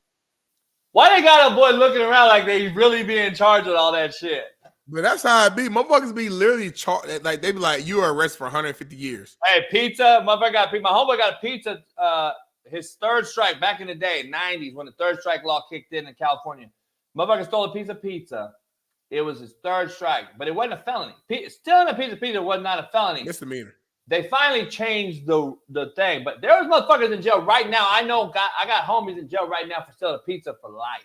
Why they got a boy looking around like they really be in charge of all that shit? But that's how it be. Motherfuckers be literally charged. Like they be like, you are arrested for 150 years. Hey, pizza, motherfucker got pizza. My homeboy got a pizza. His third strike back in the day, 90s, when the third strike law kicked in California. Motherfucker stole a piece of pizza. It was his third strike, but it wasn't a felony. Stealing a piece of pizza was not a felony. Misdemeanor. They finally changed the thing, but there was motherfuckers in jail right now. I got homies in jail right now for stealing pizza for life.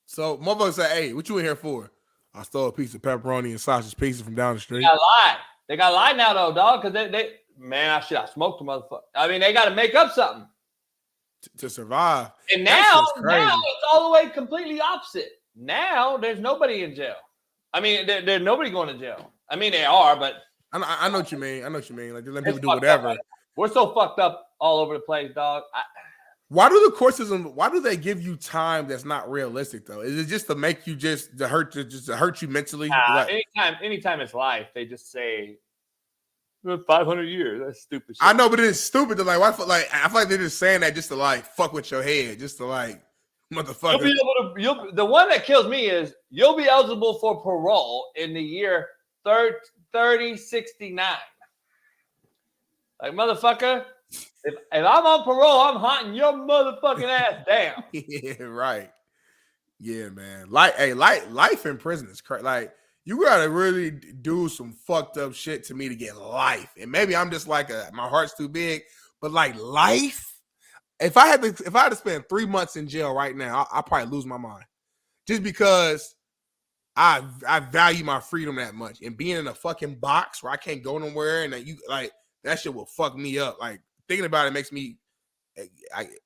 So motherfuckers say, hey, what you in here for? I stole a piece of pepperoni and sausage pizza from down the street. They got to lie now though, dog, because I smoked the motherfucker. I mean, they got to make up something to survive. And now it's all the way completely opposite. Now there's nobody in jail. I mean, there's nobody going to jail. I mean, they are, but I know what you mean. Like they let people do whatever. Up, we're so fucked up all over the place, dog. Why do the court system? Why do they give you time that's not realistic though? Is it just to make you to hurt you mentally? Anytime it's life, they just say 500 years. That's stupid shit. I know, but it's stupid to I feel like they're just saying that just to fuck with your head, just to motherfucker. The one that kills me is you'll be eligible for parole in the year 30-69. Like, motherfucker, if I'm on parole, I'm hunting your motherfucking ass down. Yeah, right. Yeah, man. Life in prison is crazy. Like, you gotta really do some fucked up shit to me to get life. And maybe I'm just like my heart's too big, but like life. If I had to spend 3 months in jail right now, I'll probably lose my mind. Just because I value my freedom that much. And being in a fucking box where I can't go nowhere and that shit will fuck me up. Like, thinking about it makes me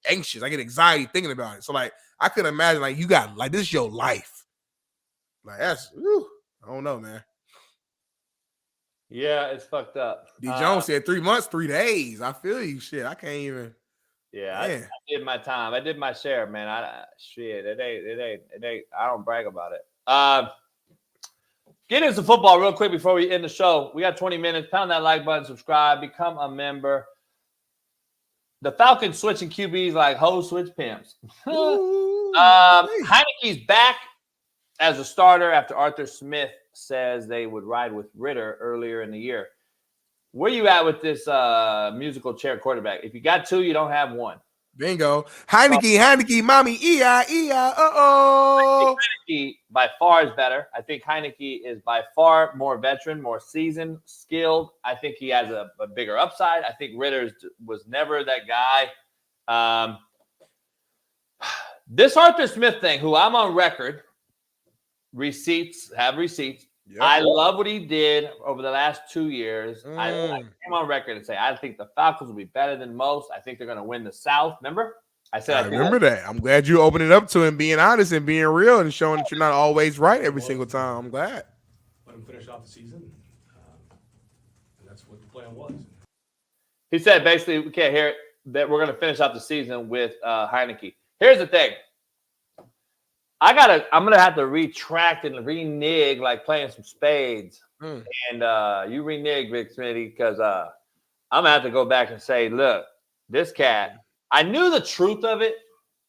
anxious. I get anxiety thinking about it. So like, I could imagine like you got like this is your life. Like that's I don't know, man. Yeah, it's fucked up. D. Jones said 3 months, 3 days. I feel you. Shit, I can't even. Yeah, I did my time. I did my share, man. It ain't. I don't brag about it. Get into football real quick before we end the show. We got 20 minutes. Pound that like button, subscribe, become a member. The Falcons switching QBs like hoes switch pimps. Heineke's back as a starter after Arthur Smith says they would ride with Ritter earlier in the year. Where you at with this musical chair quarterback? If you got two, you don't have one. Bingo. Heineke, mommy, uh-oh. Heineke by far is better. I think Heineke is by far more veteran, more seasoned, skilled. I think he has a bigger upside. I think Ritter was never that guy. This Arthur Smith thing, who I'm on record, receipts. Yep. I love what he did over the last 2 years. I came on record and say I think the Falcons will be better than most. I think they're going to win the South. Remember? I remember that. I'm glad you opened it up to him being honest and being real and showing that you're not always right every single time. I'm glad. Let him finish off the season. And that's what the plan was. He said basically, we can't hear it, that we're going to finish out the season with Heineke. Here's the thing. I'm gonna have to retract and renege like playing some spades. And you renege, Big Smitty, because I'm gonna have to go back and say, look, this cat, I knew the truth of it,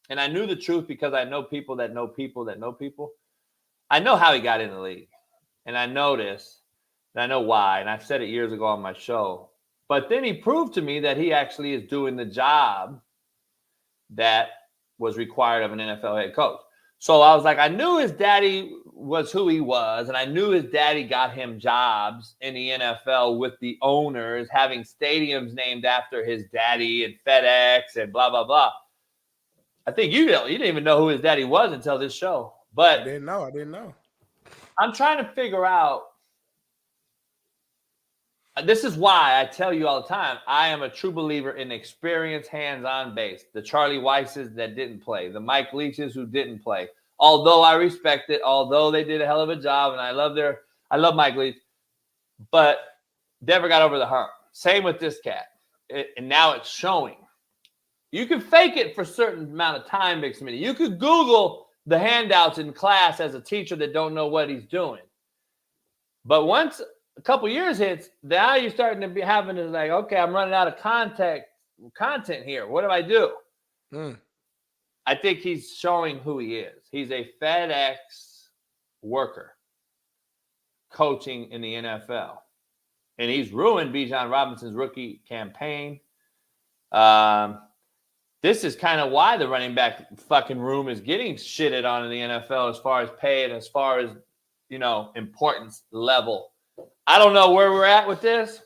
and I knew the truth because I know people that know people that know people. I know how he got in the league, and I know this, and I know why, and I've said it years ago on my show. But then he proved to me that he actually is doing the job that was required of an NFL head coach. So I was like, I knew his daddy was who he was, and I knew his daddy got him jobs in the NFL with the owners, having stadiums named after his daddy and FedEx and blah, blah, blah. I think you didn't even know who his daddy was until this show. But I didn't know. I'm trying to figure out. This is why I tell you all the time, I am a true believer in experience, hands-on base. The Charlie Weisses that didn't play, the Mike Leaches who didn't play. Although I respect it, although they did a hell of a job, and I love Mike Leach, but never got over the hump. Same with this cat, and now it's showing. You can fake it for a certain amount of time, Big Smitty. You could Google the handouts in class as a teacher that don't know what he's doing. But once a couple years hits, now you're starting to be having to like, okay, I'm running out of content here. What do I do? I think he's showing who he is. He's a FedEx worker coaching in the NFL. And he's ruined Bijan Robinson's rookie campaign. This is kind of why the running back fucking room is getting shitted on in the NFL as far as pay and as far as, importance level. I don't know where we're at with this.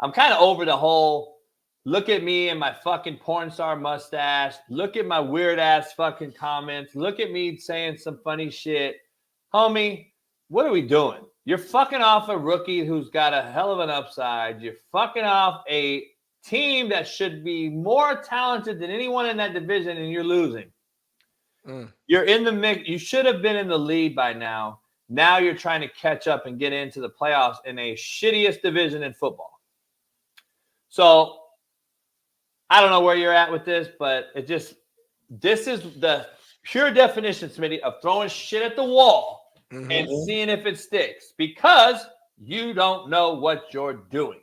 I'm kind of over the whole look at me and my fucking porn star mustache. Look at my weird ass fucking comments. Look at me saying some funny shit. Homie, what are we doing? You're fucking off a rookie who's got a hell of an upside. You're fucking off a team that should be more talented than anyone in that division, and you're losing. You're in the mix. You should have been in the lead by now. Now you're trying to catch up and get into the playoffs in a shittiest division in football. So I don't know where you're at with this, but this is the pure definition, Smitty, of throwing shit at the wall and seeing if it sticks because you don't know what you're doing.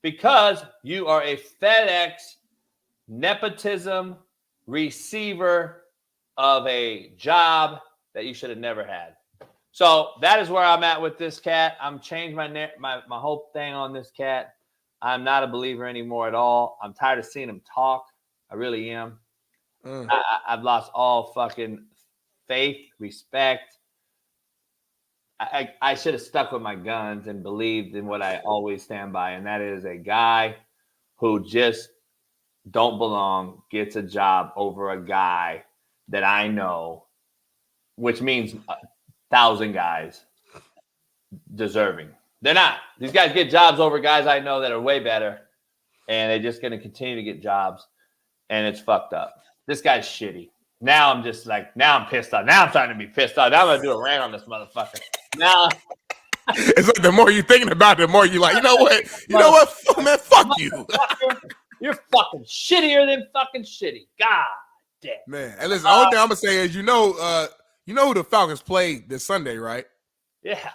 Because you are a FedEx nepotism receiver of a job that you should have never had. So that is where I'm at with this cat. I'm changed my whole thing on this cat. I'm not a believer anymore at all. I'm tired of seeing him talk. I really am. I've lost all fucking faith, respect. I should have stuck with my guns and believed in what I always stand by, and that is a guy who just don't belong gets a job over a guy that I know, which means 1,000 guys deserving. They're not. These guys get jobs over guys I know that are way better, and they're just going to continue to get jobs, and it's fucked up. This guy's shitty. Now I'm just like, now I'm pissed off. Now I'm starting to be pissed off. Now I'm going to do a rant on this motherfucker. Now it's like the more you're thinking about it, the more you like, you know what? You know what? Man, fuck you. You're fucking shittier than fucking shitty. God damn. Man, and listen, the only thing I'm going to say is, you know who the Falcons played this Sunday, right? Yeah.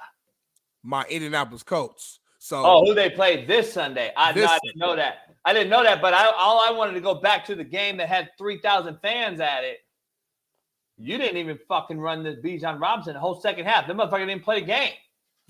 My Indianapolis Colts. So, who they played this Sunday? I didn't know that. I didn't know that, but all I wanted to go back to the game that had 3,000 fans at it. You didn't even fucking run the Bijan Robinson the whole second half. Them motherfucker didn't play the game.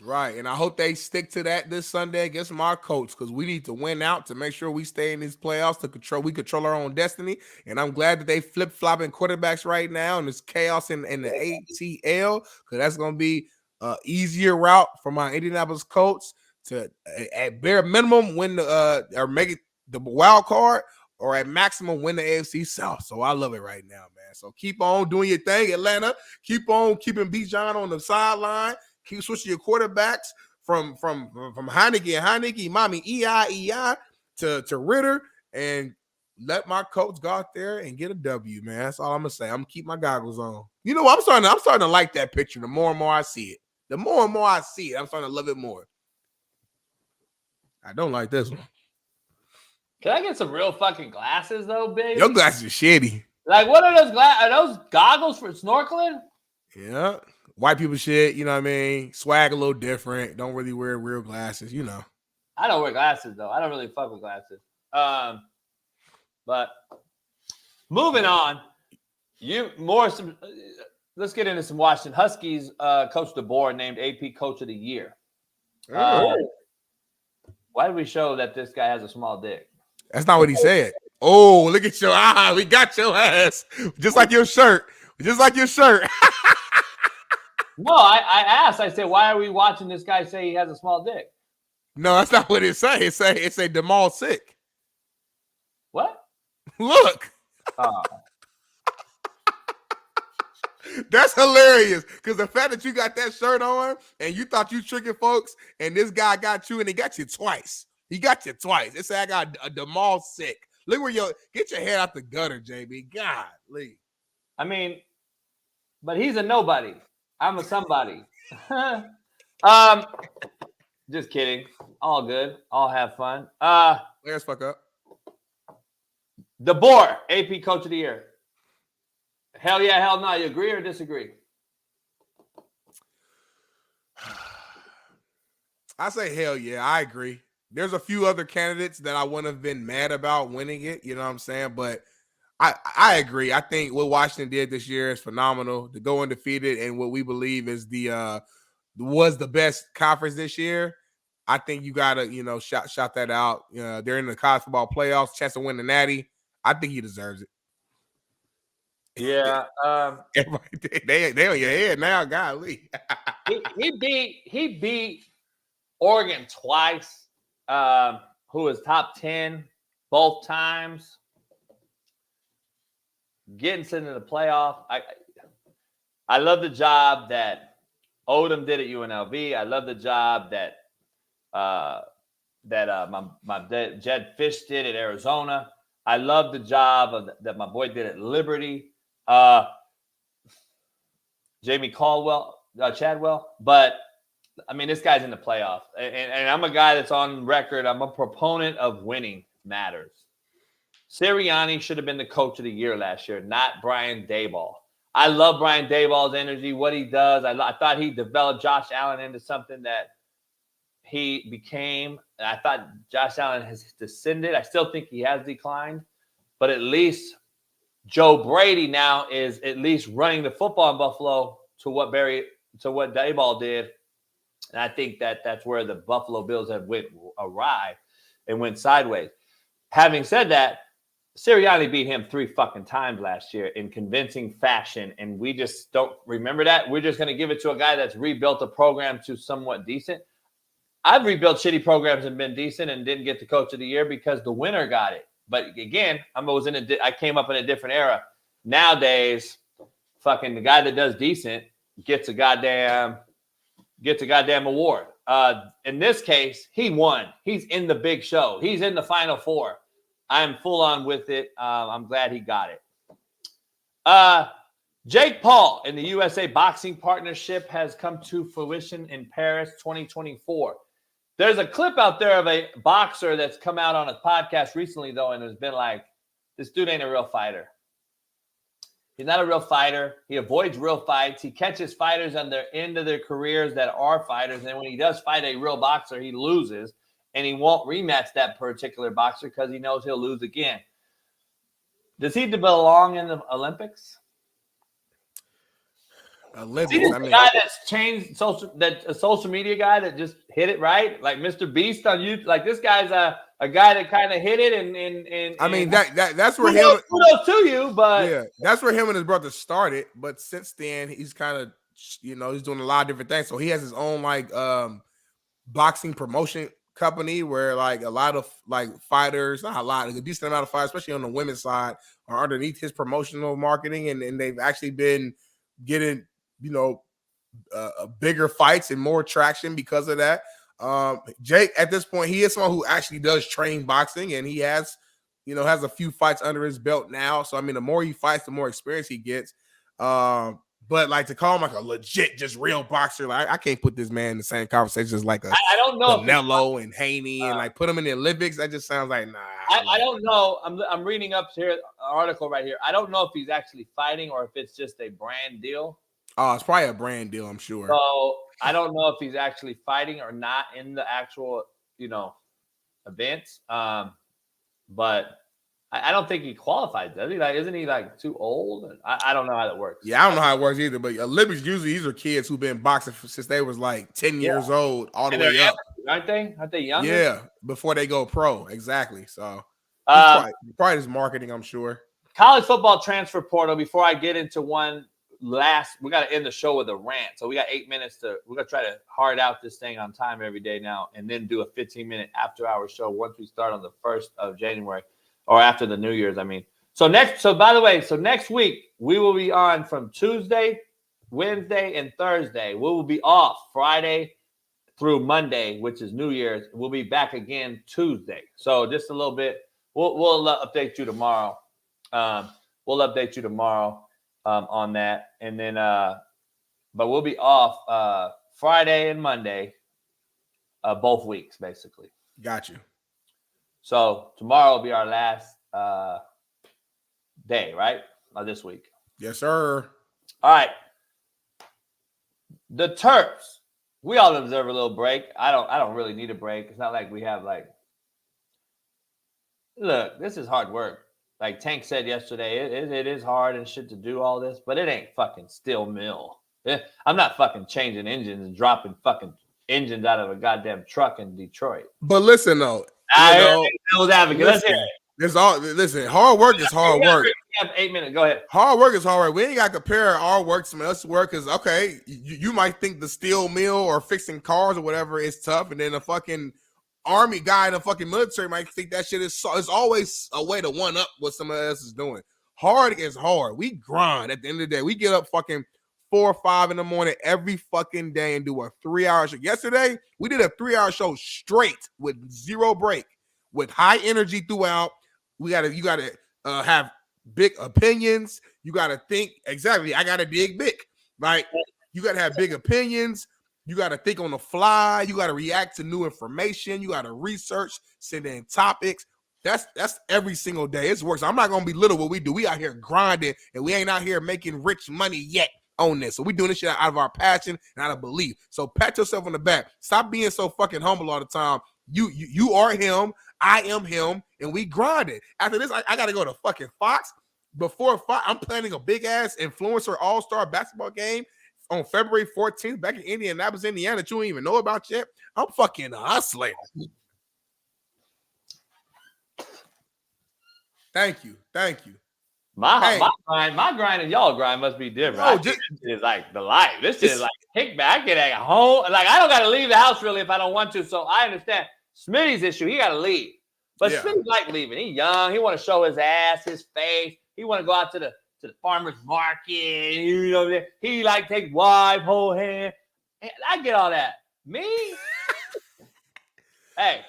Right, and I hope they stick to that this Sunday against my Colts, because we need to win out to make sure we stay in these playoffs we control our own destiny. And I'm glad that they flip-flopping quarterbacks right now, and there's chaos in the ATL, because that's going to be an easier route for my Indianapolis Colts to, at bare minimum, win or make it the wild card, or at maximum win the AFC South. So I love it right now, man. So keep on doing your thing, Atlanta. Keep on keeping Bijan on the sideline. Keep switching your quarterbacks from Heineke, mommy, EI to Ritter, and let my Colts go out there and get a W, man. That's all I'm gonna say. I'm gonna keep my goggles on. You know what? I'm starting to like that picture. The more and more I see it, I'm starting to love it more. I don't like this one. Can I get some real fucking glasses though, baby? Your glasses are shitty. Like, what are those glasses? Are those goggles for snorkeling? Yeah. White people shit, you know what I mean? Swag a little different. Don't really wear real glasses, you know. I don't wear glasses, though. I don't really fuck with glasses. But moving on, let's get into some Washington Huskies. Coach DeBoer named AP Coach of the Year. Why did we show that this guy has a small dick? That's not what he said. Oh, look at your eye. We got your ass. Just like your shirt. Just like your shirt. No, I asked. I said, why are we watching this guy say he has a small dick? No, that's not what it say. It say Demal sick. What? Look. That's hilarious. Because the fact that you got that shirt on and you thought you tricking folks, and this guy got you, and he got you twice. He got you twice. It said I got a Demal sick. Look where get your head out the gutter, JB. Golly. I mean, but he's a nobody. I'm a somebody. Just kidding. All good. All have fun. Let's fuck up. DeBoer, AP Coach of the Year. Hell yeah, hell no. You agree or disagree? I say hell yeah. I agree. There's a few other candidates that I wouldn't have been mad about winning it. You know what I'm saying? But I agree. I think what Washington did this year is phenomenal. To go undefeated and what we believe is was the best conference this year. I think you gotta, shout that out. They're in the college football playoffs, chance to win the Natty. I think he deserves it. Yeah. Everybody, they on your head now, golly. he beat Oregon twice. Who was top 10 both times. Getting into the playoff. I love the job that Odom did at UNLV. I love the job that my Jed Fish did at Arizona. I love the job that my boy did at Liberty. Jamie Chadwell. But I mean, this guy's in the playoff, and I'm a guy that's on record. I'm a proponent of winning matters. Sirianni should have been the coach of the year last year, not Brian Daboll. I love Brian Daboll's energy, what he does. I thought he developed Josh Allen into something that he became. And I thought Josh Allen has descended. I still think he has declined, but at least Joe Brady now is at least running the football in Buffalo to what Barry what Dayball did. And I think that's where the Buffalo Bills have went awry and went sideways. Having said that, Sirianni beat him 3 fucking times last year in convincing fashion, and we just don't remember that. We're just going to give it to a guy that's rebuilt a program to somewhat decent. I've rebuilt shitty programs and been decent and didn't get the coach of the year because the winner got it. But again, I came up in a different era. Nowadays, fucking the guy that does decent gets a goddamn award. In this case, he won. He's in the big show. He's in the Final Four. I'm full on with it. I'm glad he got it. Jake Paul and the USA Boxing Partnership has come to fruition in Paris 2024. There's a clip out there of a boxer that's come out on a podcast recently, though, and has been like, this dude ain't a real fighter. He's not a real fighter. He avoids real fights. He catches fighters on their end of their careers that are fighters. And when he does fight a real boxer, he loses. And he won't rematch that particular boxer because he knows he'll lose again. Does he belong in the Olympics? Olympics. Is he the guy that's changed a social media guy that just hit it right? Like Mr. Beast on YouTube. Like this guy's a guy that kind of hit it and I mean that's where kudos to you, but yeah, that's where him and his brother started. But since then, he's kind of he's doing a lot of different things. So he has his own like boxing promotion company where like a lot of like fighters, not a lot, a decent amount of fighters, especially on the women's side, are underneath his promotional marketing, and they've actually been getting bigger fights and more traction because of that. Jake, at this point, he is someone who actually does train boxing, and he has a few fights under his belt now. So I mean, the more he fights, the more experience he gets. But like to call him like a legit, just real boxer, like I can't put this man in the same conversation as like I don't know Canelo and Haney and like put him in the Olympics. That just sounds like nah. I don't know. I'm reading up here an article right here. I don't know if he's actually fighting or if it's just a brand deal. Oh, it's probably a brand deal, I'm sure. So I don't know if he's actually fighting or not in the actual events. But I don't think he qualifies, does he? Like, isn't he like too old? I don't know how that works. Yeah, I don't know how it works either. But Olympics, usually these are kids who've been boxing since they was like 10 years old, all the way up. Aren't they? Aren't they younger? Yeah, before they go pro. Exactly. So probably his marketing, I'm sure. College football transfer portal. Before I get into we got to end the show with a rant. So we got 8 minutes we're going to try to hard out this thing on time every day now, and then do a 15-minute after-hour show once we start on the 1st of January. Or after the New Year's, I mean. So next week, we will be on from Tuesday, Wednesday, and Thursday. We will be off Friday through Monday, which is New Year's. We'll be back again Tuesday. So just a little bit. We'll update you tomorrow. On that. And then but we'll be off Friday and Monday, both weeks, basically. Got you. So tomorrow will be our last day, right? This week. Yes, sir. All right. The Terps. We all deserve a little break. I don't really need a break. It's not like we have look, this is hard work. Like Tank said yesterday, it is hard and shit to do all this, but it ain't fucking steel mill. I'm not fucking changing engines and dropping fucking engines out of a goddamn truck in Detroit. But listen though. Listen, hard work is hard work. You have 8 minutes. Go ahead. Hard work is hard work. We ain't got to compare our work to someone else's work because, okay, you might think the steel mill or fixing cars or whatever is tough, and then a fucking army guy in the fucking military might think that shit is it's always a way to one up what someone else is doing. Hard is hard. We grind at the end of the day. We get up fucking 4 or 5 in the morning every fucking day and do a 3-hour show. Yesterday, we did a 3-hour show straight with 0 break, with high energy throughout. You gotta have big opinions. You gotta think exactly. I gotta dig big. Like you gotta have big opinions. You gotta think on the fly. You gotta react to new information. You gotta research, send in topics. That's every single day. It's work. So I'm not gonna belittle what we do. We out here grinding, and we ain't out here making rich money yet on this. So we doing this shit out of our passion and out of belief. So pat yourself on the back. Stop being so fucking humble all the time. You are him. I am him, and we grinded. After this, I got to go to fucking Fox. Before Fox, I'm planning a big-ass influencer all-star basketball game. on February 14th back in Indianapolis, Indiana that you don't even know about yet? I'm fucking hustling. Thank you. My grind and y'all grind must be different. No, this is like the life. This is like kickback. I get at home. Like I don't got to leave the house really if I don't want to. So I understand Smitty's issue. He got to leave, but Smitty like leaving. He young. He want to show his ass, his face. He want to go out to the farmer's market. You know, he like take wife, hold hand. I get all that. Me, hey.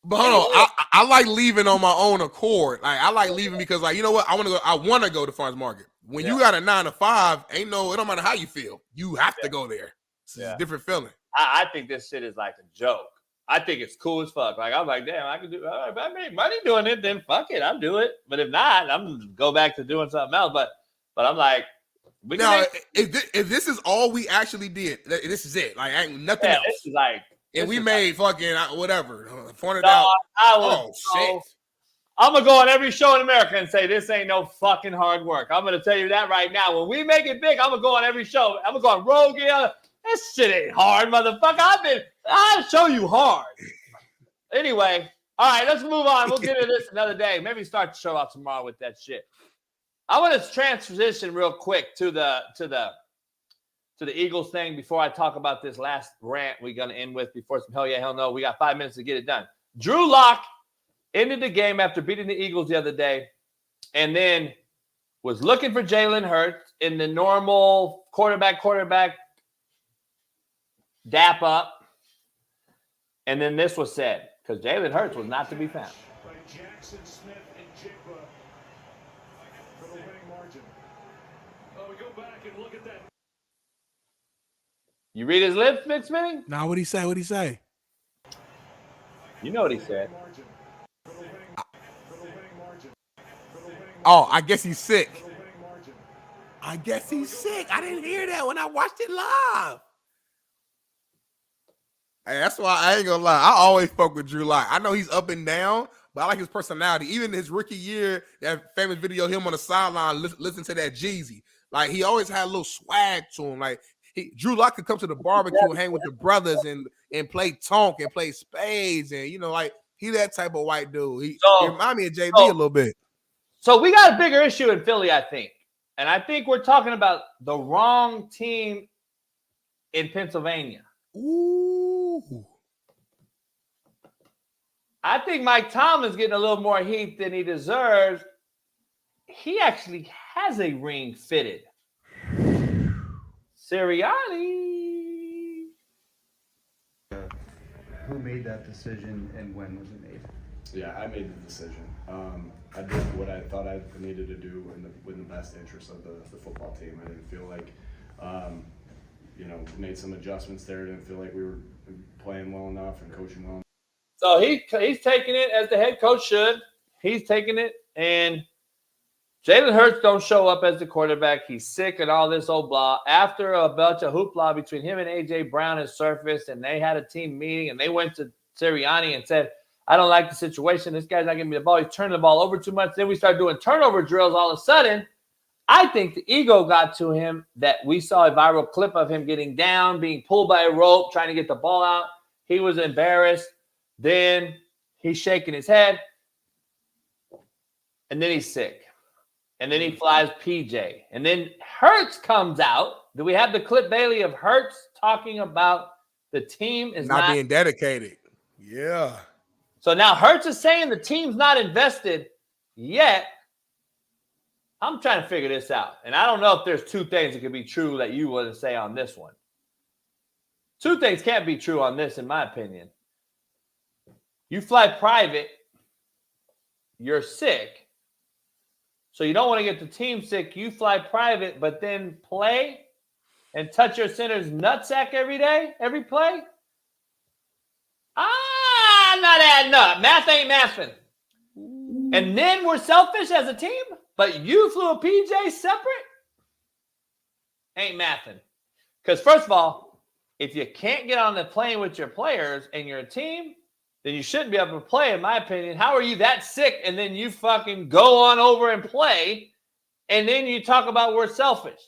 But hold on, I like leaving on my own accord. Like I like leaving because, like, you know what? I want to go to farmers market. When you got a 9 to 5, it don't matter how you feel. You have to go there. It's a different feeling. I think this shit is like a joke. I think it's cool as fuck. Like I'm like, damn, I can do. If I make money doing it, then fuck it, I'll do it. But if not, I'm gonna go back to doing something else. But I'm like, if this is all we actually did, this is it. Like ain't nothing else. This is like. And we made fucking whatever, $400. Shit. I'm going to go on every show in America and say this ain't no fucking hard work. I'm going to tell you that right now. When we make it big, I'm going to go on every show. I'm going to go on Rogan. This shit ain't hard, motherfucker. I'll show you hard. Anyway, all right, let's move on. We'll get into this another day. Maybe start the show off tomorrow with that shit. I want to transition real quick to the Eagles thing before I talk about this last rant we're going to end with before some hell yeah, hell no. We got 5 minutes to get it done. Drew Lock ended the game after beating the Eagles the other day and then was looking for Jalen Hurts in the normal quarterback dap up. And then this was said because Jalen Hurts was not to be found. Jackson, Smith, and Jigba for the winning margin. Oh, we go back and look at that. You read his lips, Big Smitty? Nah, what'd he say? You know what he said. Oh, I guess he's sick. I didn't hear that when I watched it live. Hey, that's why I ain't gonna lie. I always fuck with Drew Lock. I know he's up and down, but I like his personality. Even his rookie year, that famous video, him on the sideline, listen to that Jeezy. Like, he always had a little swag to him. Like, Drew Lock could come to the barbecue and hang with the brothers and play tonk and play spades. And, you know, like, he that type of white dude. He remind me of JB a little bit. So we got a bigger issue in Philly, I think. And I think we're talking about the wrong team in Pennsylvania. Ooh. I think Mike Tomlin's getting a little more heat than he deserves. He actually has a ring fitted. Sirianni. Who made that decision and when was it made? Yeah, I made the decision. I did what I thought I needed to do in the best interest of the football team. I didn't feel like, made some adjustments there. I didn't feel like we were playing well enough and coaching well enough. So he's taking it as the head coach should. He's taking it, and Jalen Hurts don't show up as the quarterback. He's sick and all this old blah. After a bunch of hoopla between him and A.J. Brown has surfaced, and they had a team meeting, and they went to Sirianni and said, I don't like the situation. This guy's not giving me the ball. He's turning the ball over too much. Then we start doing turnover drills all of a sudden. I think the ego got to him that we saw a viral clip of him getting down, being pulled by a rope, trying to get the ball out. He was embarrassed. Then he's shaking his head. And then he's sick. And then he flies PJ. And then Hurts comes out. Do we have the clip, Bailey, of Hurts talking about the team is not being dedicated? Yeah. So now Hurts is saying the team's not invested yet. I'm trying to figure this out. And I don't know if there's two things that could be true that you wouldn't say on this one. Two things can't be true on this, in my opinion. You fly private, you're sick. So you don't want to get the team sick. You fly private, but then play and touch your center's nutsack every day, every play? I'm not adding up. Math ain't mathing. And then we're selfish as a team, but you flew a PJ separate? Ain't mathing. Because first of all, if you can't get on the plane with your players and you're a team, then you shouldn't be able to play, in my opinion. How are you that sick and then you fucking go on over and play and then you talk about we're selfish?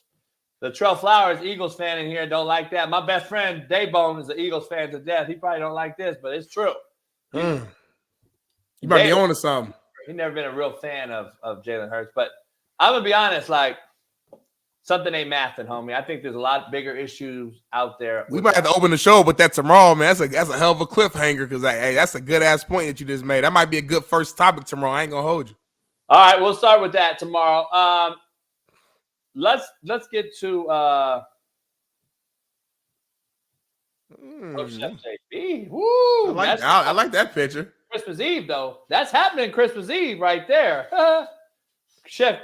Latrell Flowers, Eagles fan in here, don't like that. My best friend, Daybone, is an Eagles fan to death. He probably don't like this, but it's true. You might be on to something. He's never been a real fan of Jalen Hurts. But I'm going to be honest, like, something ain't mathing, homie. I think there's a lot bigger issues out there. We might have to open the show with that tomorrow, man. That's a hell of a cliffhanger because, hey, that's a good-ass point that you just made. That might be a good first topic tomorrow. I ain't going to hold you. All right, we'll start with that tomorrow. Let's get to Chef JB. Woo! I like that picture. Christmas Eve, though. That's happening Christmas Eve right there.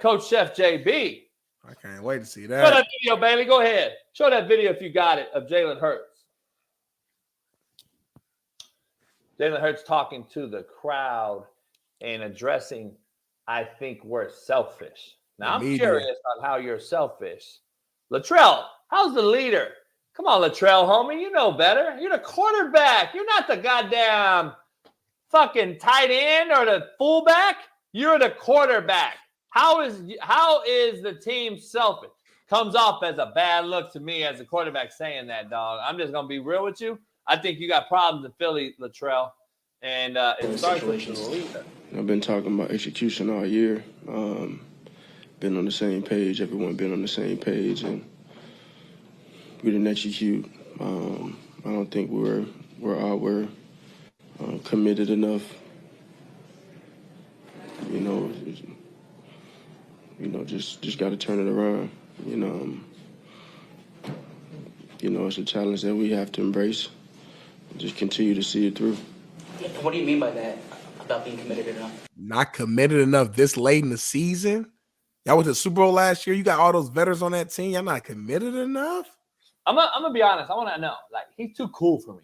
Coach Chef JB. I can't wait to see Show that. that video, Bailey. Go ahead. Show that video if you got it of Jalen Hurts. Jalen Hurts talking to the crowd and addressing, I think we're selfish. Now, I'm curious on how you're selfish. Latrell, how's the leader? Come on, Latrell, homie. You know better. You're the quarterback. You're not the goddamn fucking tight end or the fullback. You're the quarterback. How is the team selfish? Comes off as a bad look to me as a quarterback saying that, dog. I'm just going to be real with you. I think you got problems in Philly, Latrell. And it starts with the leader. I've been talking about execution all year. Been on the same page. Everyone been on the same page, and we didn't execute. I don't think we're committed enough. Just got to turn it around. It's a challenge that we have to embrace. Just continue to see it through. What do you mean by that? About being committed enough? Not committed enough this late in the season? Y'all went to the Super Bowl last year. You got all those veterans on that team. Y'all not committed enough? I'm gonna be honest. I want to know. Like, he's too cool for me.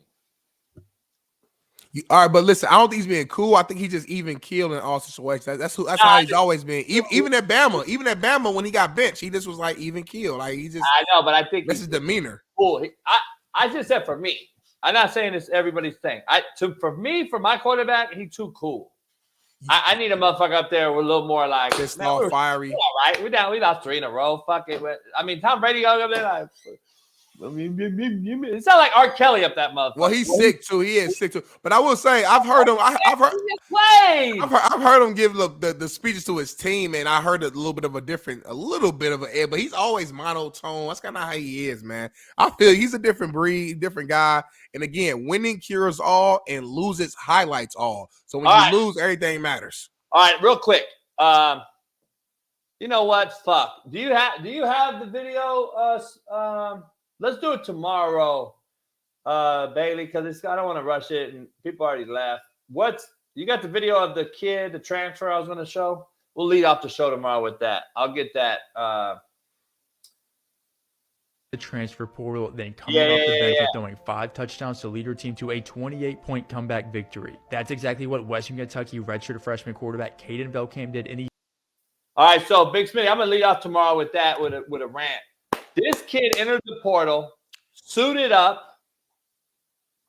All right, but listen, I don't think he's being cool. I think he just even keeled in all situations. That's how he's always been. Even at Bama, when he got benched, he just was like even keel. Like he just. I know, but I think this is demeanor. Cool. I just said for me. I'm not saying it's everybody's thing. For my quarterback, he's too cool. I need a motherfucker up there with a little more like just all fiery. All right, we lost 3 in a row. Fuck it. I mean, Tom Brady got up there like. It sounds like R. Kelly up that motherfucker. Well, he's sick too. He is sick too. But I will say, I've heard him. I've heard him give the speeches to his team, and I heard a little bit of an air. But he's always monotone. That's kind of how he is, man. I feel he's a different breed, different guy. And again, winning cures all, and loses highlights all. So when you lose, everything matters. All right, real quick. You know what? Fuck. Do you have the video? Let's do it tomorrow, Bailey, because I don't want to rush it, and people already left. You got the video of the kid, the transfer I was going to show? We'll lead off the show tomorrow with that. I'll get that. The transfer portal, then coming off the bench and throwing 5 touchdowns to lead her team to a 28-point comeback victory. That's exactly what Western Kentucky redshirt freshman quarterback Caden Belcamp did in the. All right, so Big Smitty, I'm going to lead off tomorrow with that, with a rant. This kid entered the portal, suited up,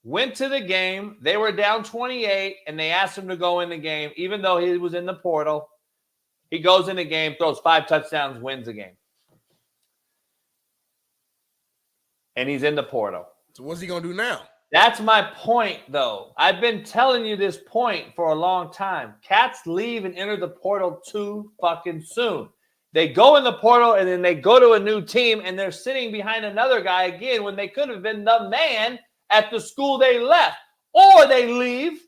went to the game. They were down 28, and they asked him to go in the game, even though he was in the portal. He goes in the game, throws 5 touchdowns, wins the game. And he's in the portal. So what's he going to do now? That's my point, though. I've been telling you this point for a long time. Cats leave and enter the portal too fucking soon. They go in the portal, and then they go to a new team, and they're sitting behind another guy again when they could have been the man at the school they left. Or they leave,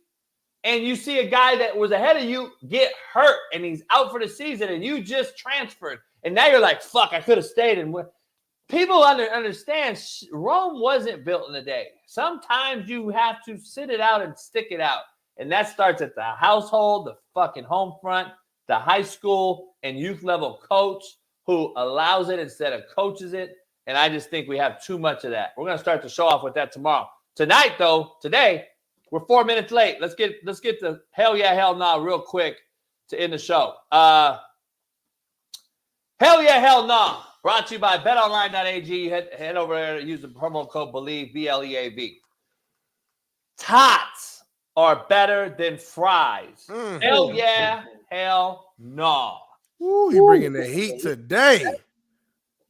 and you see a guy that was ahead of you get hurt, and he's out for the season, and you just transferred. And now you're like, fuck, I could have stayed. And people understand Rome wasn't built in a day. Sometimes you have to sit it out and stick it out. And that starts at the household, the fucking home front, the high school and youth level coach who allows it instead of coaches it. And I just think we have too much of that. We're going to start the show off with that tomorrow. Today, we're 4 minutes late. Let's get the hell yeah, hell nah real quick to end the show. Hell yeah, hell nah. Brought to you by betonline.ag. Head over there and use the promo code BELIEVE, BLEAV. Tots are better than fries. Hell yeah, hell no. Ooh, you bringing the heat today.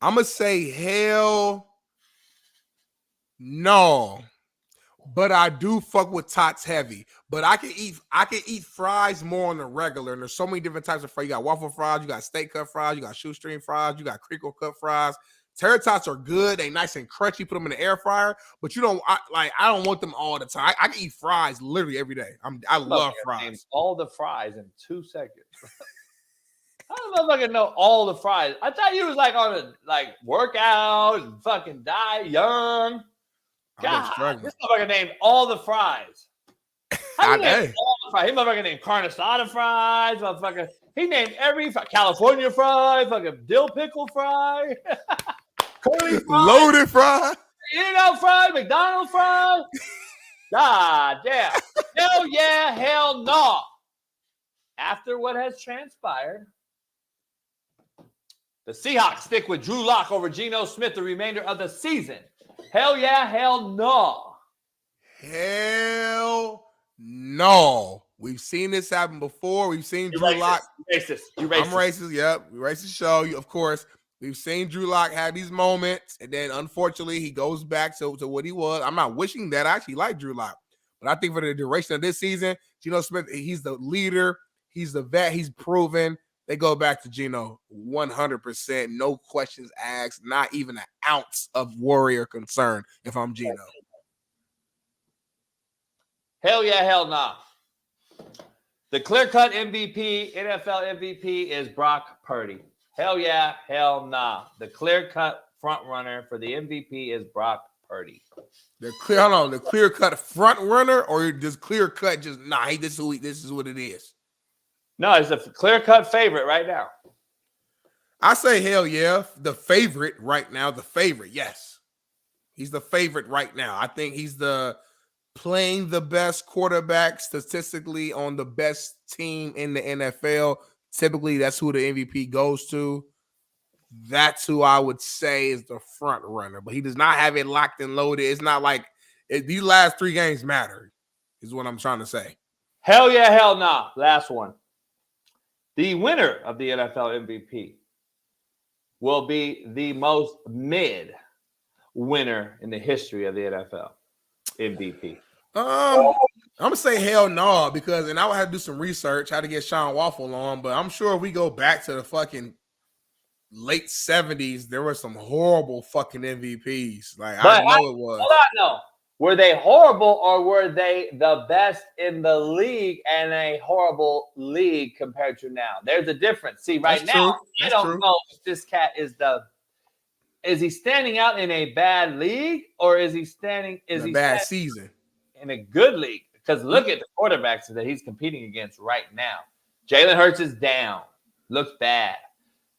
I'm gonna say hell no. But I do fuck with tots heavy. But I can eat fries more on the regular. And there's so many different types of fries. You got waffle fries, you got steak cut fries, you got shoestring fries, you got crinkle cut fries. Tater tots are good. They nice and crunchy. Put them in the air fryer. But I don't want them all the time. I can eat fries literally every day. I love fries. All the fries in 2 seconds. I don't know if I can know all the fries. I thought you was like on a workout and fucking diet young. God, this motherfucker named all the fries. How do you name all the fries? He motherfucker named carne asada fries. Motherfucker, he named every California fry, fucking dill pickle fry, curly fry, loaded fry, fry, McDonald's fry. God damn! Hell yeah, hell no. After what has transpired, the Seahawks stick with Drew Lock over Geno Smith the remainder of the season. Hell yeah, hell no. Hell no. We've seen this happen before. We've seen Drew Lock. You racist. I'm racist. Yep. Racist show. Of course. We've seen Drew Lock have these moments, and then unfortunately he goes back to what he was. I'm not wishing that. I actually like Drew Lock. But I think for the duration of this season, Geno Smith, he's the leader. He's the vet. He's proven. They go back to Geno 100%. No questions asked. Not even an ounce of worry or concern if I'm Geno. Hell yeah, hell nah. The clear-cut MVP, NFL MVP is Brock Purdy. Hell yeah, hell nah. The clear-cut front runner for the MVP is Brock Purdy. The clear-cut front runner, or just clear-cut just hey, this is what it is. No, it's a clear-cut favorite right now. I say hell yeah. The favorite right now. The favorite, yes. He's the favorite right now. I think he's playing the best quarterback statistically on the best team in the NFL. Typically, that's who the MVP goes to. That's who I would say is the front runner. But he does not have it locked and loaded. It's not like these last 3 games matter, is what I'm trying to say. Hell yeah, hell nah. Last one. The winner of the NFL MVP will be the most mid winner in the history of the NFL MVP. I'm gonna say hell no, because I would have to do some research how to get Sean Waffle on, but I'm sure if we go back to the fucking late 70s, there were some horrible fucking MVPs. I know it was. Hold on, no. Were they horrible or were they the best in the league and a horrible league compared to now? There's a difference. See, right now, I don't know if this cat is he standing out in a bad league or is he standing in a bad season in a good league? Because look at the quarterbacks that he's competing against right now. Jalen Hurts is down. Looks bad.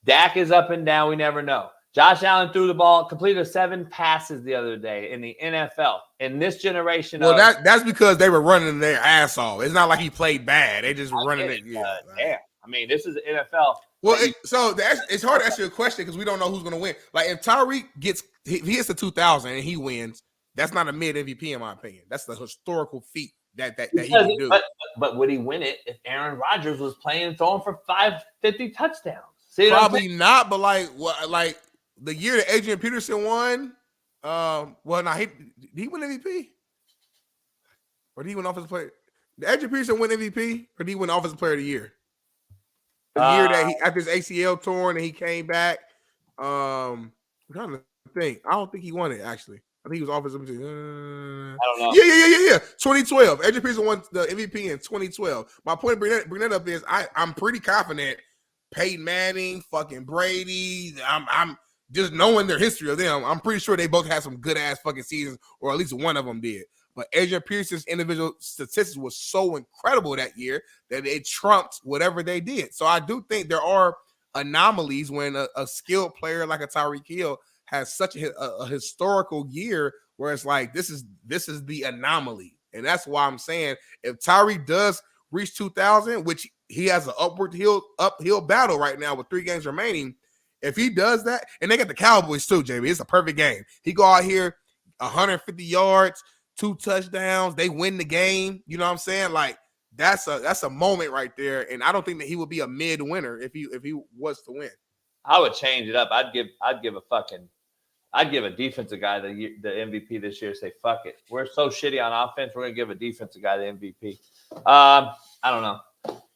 Dak is up and down. We never know. Josh Allen threw the ball, completed 7 passes the other day in the NFL. In this generation, that's because they were running their ass off. It's not like he played bad. They just running it. Yeah. Damn. I mean, this is the NFL. Well, it's hard to ask you a question because we don't know who's going to win. Like if Tyreek gets the 2,000 and he wins, that's not a mid MVP in my opinion. That's the historical feat that he can do. But would he win it if Aaron Rodgers was playing and throwing for 550 touchdowns? See probably not. But like the year that Adrian Peterson won, did he win MVP? Or did he win Offensive Player? Did Adrian Peterson win MVP? Or did he win Offensive Player of the Year? The year that after his ACL torn and he came back. I'm trying to think. I don't think he won it actually. I think he was offensive. I don't know. Yeah. 2012. Adrian Peterson won the MVP in 2012. My point of bring that up is I'm pretty confident Peyton Manning, fucking Brady. I'm just knowing their history of them. I'm pretty sure they both had some good ass fucking seasons, or at least one of them did. But Adrian Peterson's individual statistics was so incredible that year that it trumped whatever they did. So I do think there are anomalies when a skilled player like a Tyreek Hill has such a historical year where it's like this is the anomaly. And that's why I'm saying if Tyreek does reach 2,000, which he has an uphill battle right now with 3 games remaining, if he does that, and they got the Cowboys too, JB, it's a perfect game. He go out here 150 yards, 2 touchdowns, they win the game. You know what I'm saying? Like that's a moment right there. And I don't think that he would be a mid winner if he was to win. I would change it up. I'd give a defensive guy the MVP this year. Say fuck it. We're so shitty on offense. We're gonna give a defensive guy the MVP. I don't know.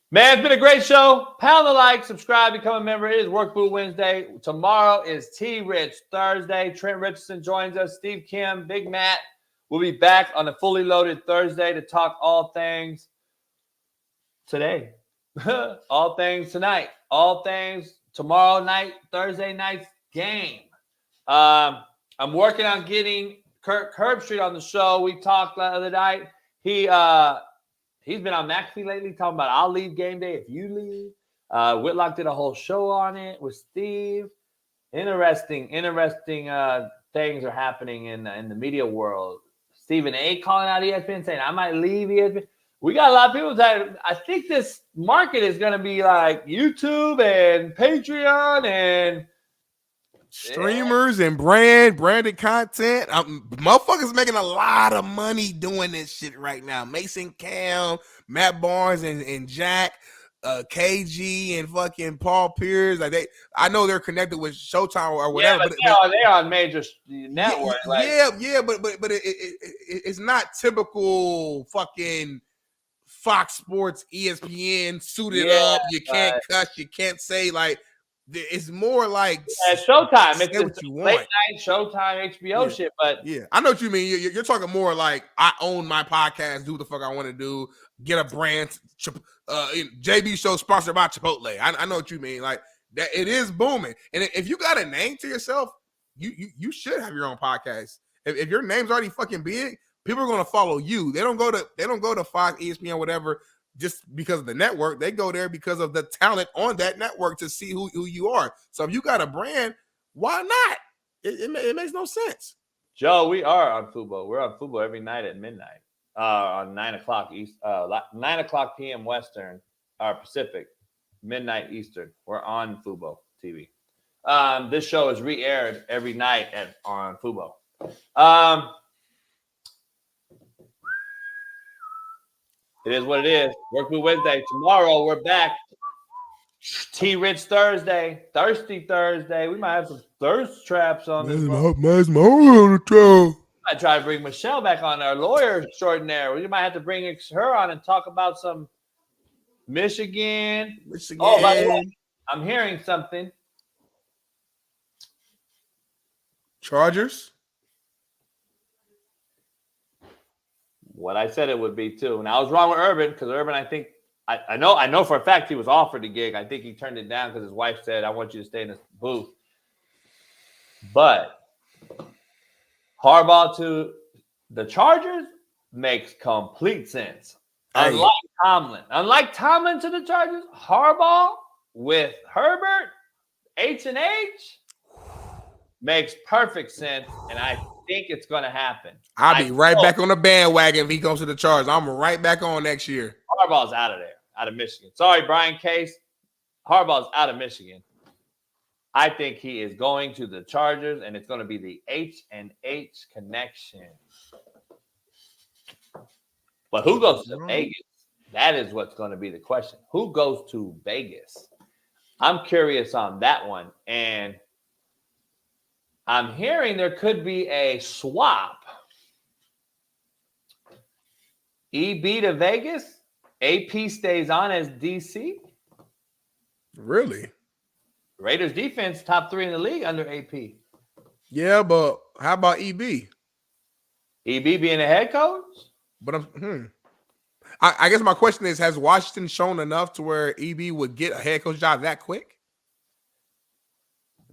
Man, it's been a great show. Pound the like, subscribe, become a member. It is Work Boot Wednesday. Tomorrow is T-Rich Thursday. Trent Richardson joins us. Steve Kim, Big Matt. We'll be back on a fully loaded Thursday to talk all things today. All things tonight. All things tomorrow night, Thursday night's game. I'm working on getting Kirk Herbstreit on the show. We talked the other night. He's been on McAfee lately talking about I'll leave game day if you leave. Whitlock did a whole show on it with Steve. Interesting things are happening in the media world. Stephen A. calling out ESPN saying I might leave ESPN. We got a lot of people that I think this market is going to be like YouTube and Patreon and streamers and branded content. Motherfuckers making a lot of money doing this shit right now. Mason Cam, Matt Barnes and Jack, KG and fucking Paul Pierce. Like I know they're connected with Showtime or whatever. Yeah, but they're on major networks. But it's not typical fucking Fox Sports, ESPN suited up. You can't cuss. You can't say like. It's more like Showtime. It's what you late want. night Showtime HBO shit. But I know what you mean. You're talking more like I own my podcast, do what the fuck I want to do, get a brand. JB show sponsored by Chipotle. I know what you mean. Like that, it is booming. And if you got a name to yourself, you should have your own podcast. If your name's already fucking big, people are gonna follow you. They don't go to Fox, ESPN, whatever. Just because of the network, they go there because of the talent on that network to see who you are. So if you got a brand, why not? It makes no sense. Joe, we are on Fubo. We're on Fubo every night at midnight, on 9 o'clock East, 9 o'clock p.m. Western, or Pacific, midnight Eastern. We're on Fubo TV. This show is re-aired every night on Fubo. It is what it is. Work Boot Wednesday. Tomorrow we're back. T-Rich Thursday. Thirsty Thursday. We might have some thirst traps on this. I try to bring Michelle back on, our lawyer extraordinaire. We might have to bring her on and talk about some Michigan. Oh, by the way, I'm hearing something. Chargers? What I said it would be too. And I was wrong with Urban because Urban, I think, I know for a fact he was offered the gig. I think he turned it down because his wife said, I want you to stay in this booth. But Harbaugh to the Chargers makes complete sense. Unlike Tomlin to the Chargers, Harbaugh with Herbert, H&H makes perfect sense. And I think it's going to happen. I'll be right back on the bandwagon if he comes to the Chargers. I'm right back on next year. Harbaugh's out of there, out of Michigan. Sorry, Brian Case. Harbaugh's out of Michigan. I think he is going to the Chargers, and it's going to be the H&H connection. But who goes to Vegas? That is what's going to be the question. Who goes to Vegas? I'm curious on that one. And I'm hearing there could be a swap. EB to Vegas. AP stays on as DC. Really? Raiders defense, top 3 in the league under AP. Yeah, but how about EB? EB being a head coach? But I guess my question is, has Washington shown enough to where EB would get a head coach job that quick?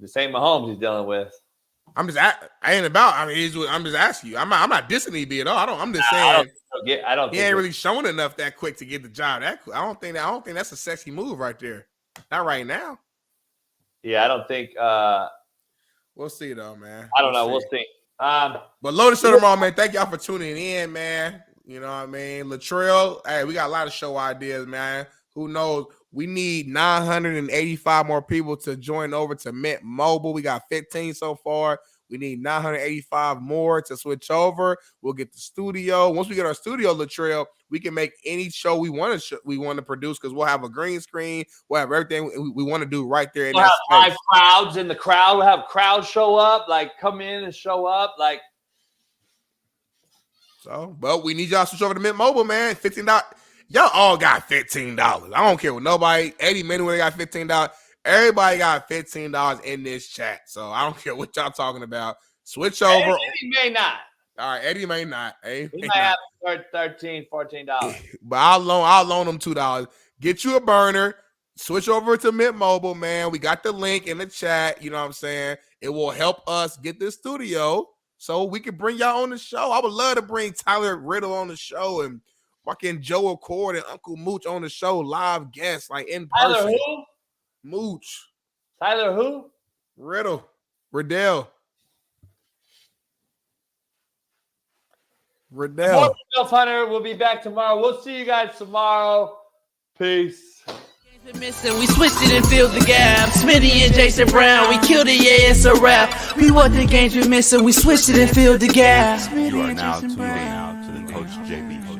The same Mahomes he's dealing with. I'm just asking you. I'm not dissing EB at all. I'm just saying. I don't. He ain't really shown enough that quick to get the job that quick. I don't think that's a sexy move right there. Not right now. Yeah, I don't think. We'll see though, man. I don't know. We'll see. But loaded show tomorrow, man. Thank y'all for tuning in, man. You know what I mean? Latrell, hey, we got a lot of show ideas, man. Who knows? We need 985 more people to join over to Mint Mobile. We got 15 so far. We We need 985 more to switch over. We'll get the studio. Once we get our studio, Latrell, we can make any show we want to produce because we'll have a green screen. We'll have everything we want to do right there in We'll that have space. live crowds in the crowd. We'll have crowds show up, like come in and show up, like. So, but we need y'all to switch over to Mint Mobile, man. $15. Y'all all got $15. I don't care what nobody. 80 minutes when they got $15. Everybody got $15 in this chat. So I don't care what y'all talking about. Switch over. Eddie may not. All right, Eddie may not. He might have $13, $14. But I'll loan them $2. Get you a burner. Switch over to Mint Mobile, man. We got the link in the chat. You know what I'm saying? It will help us get this studio so we can bring y'all on the show. I would love to bring Tyler Riddle on the show and fucking Joe Accord and Uncle Mooch on the show, live guests, like in person. Tyler who? Mooch. Tyler who? Riddle. More Milf Hunter. We'll be back tomorrow. We'll see you guys tomorrow. Peace. Missing, we switched it and filled the gap. Smitty and Jason Brown, we killed it, yeah, it's a wrap. We want the games we missing, we switched it and filled the gap. You are now tuned in to the Coach JB Show.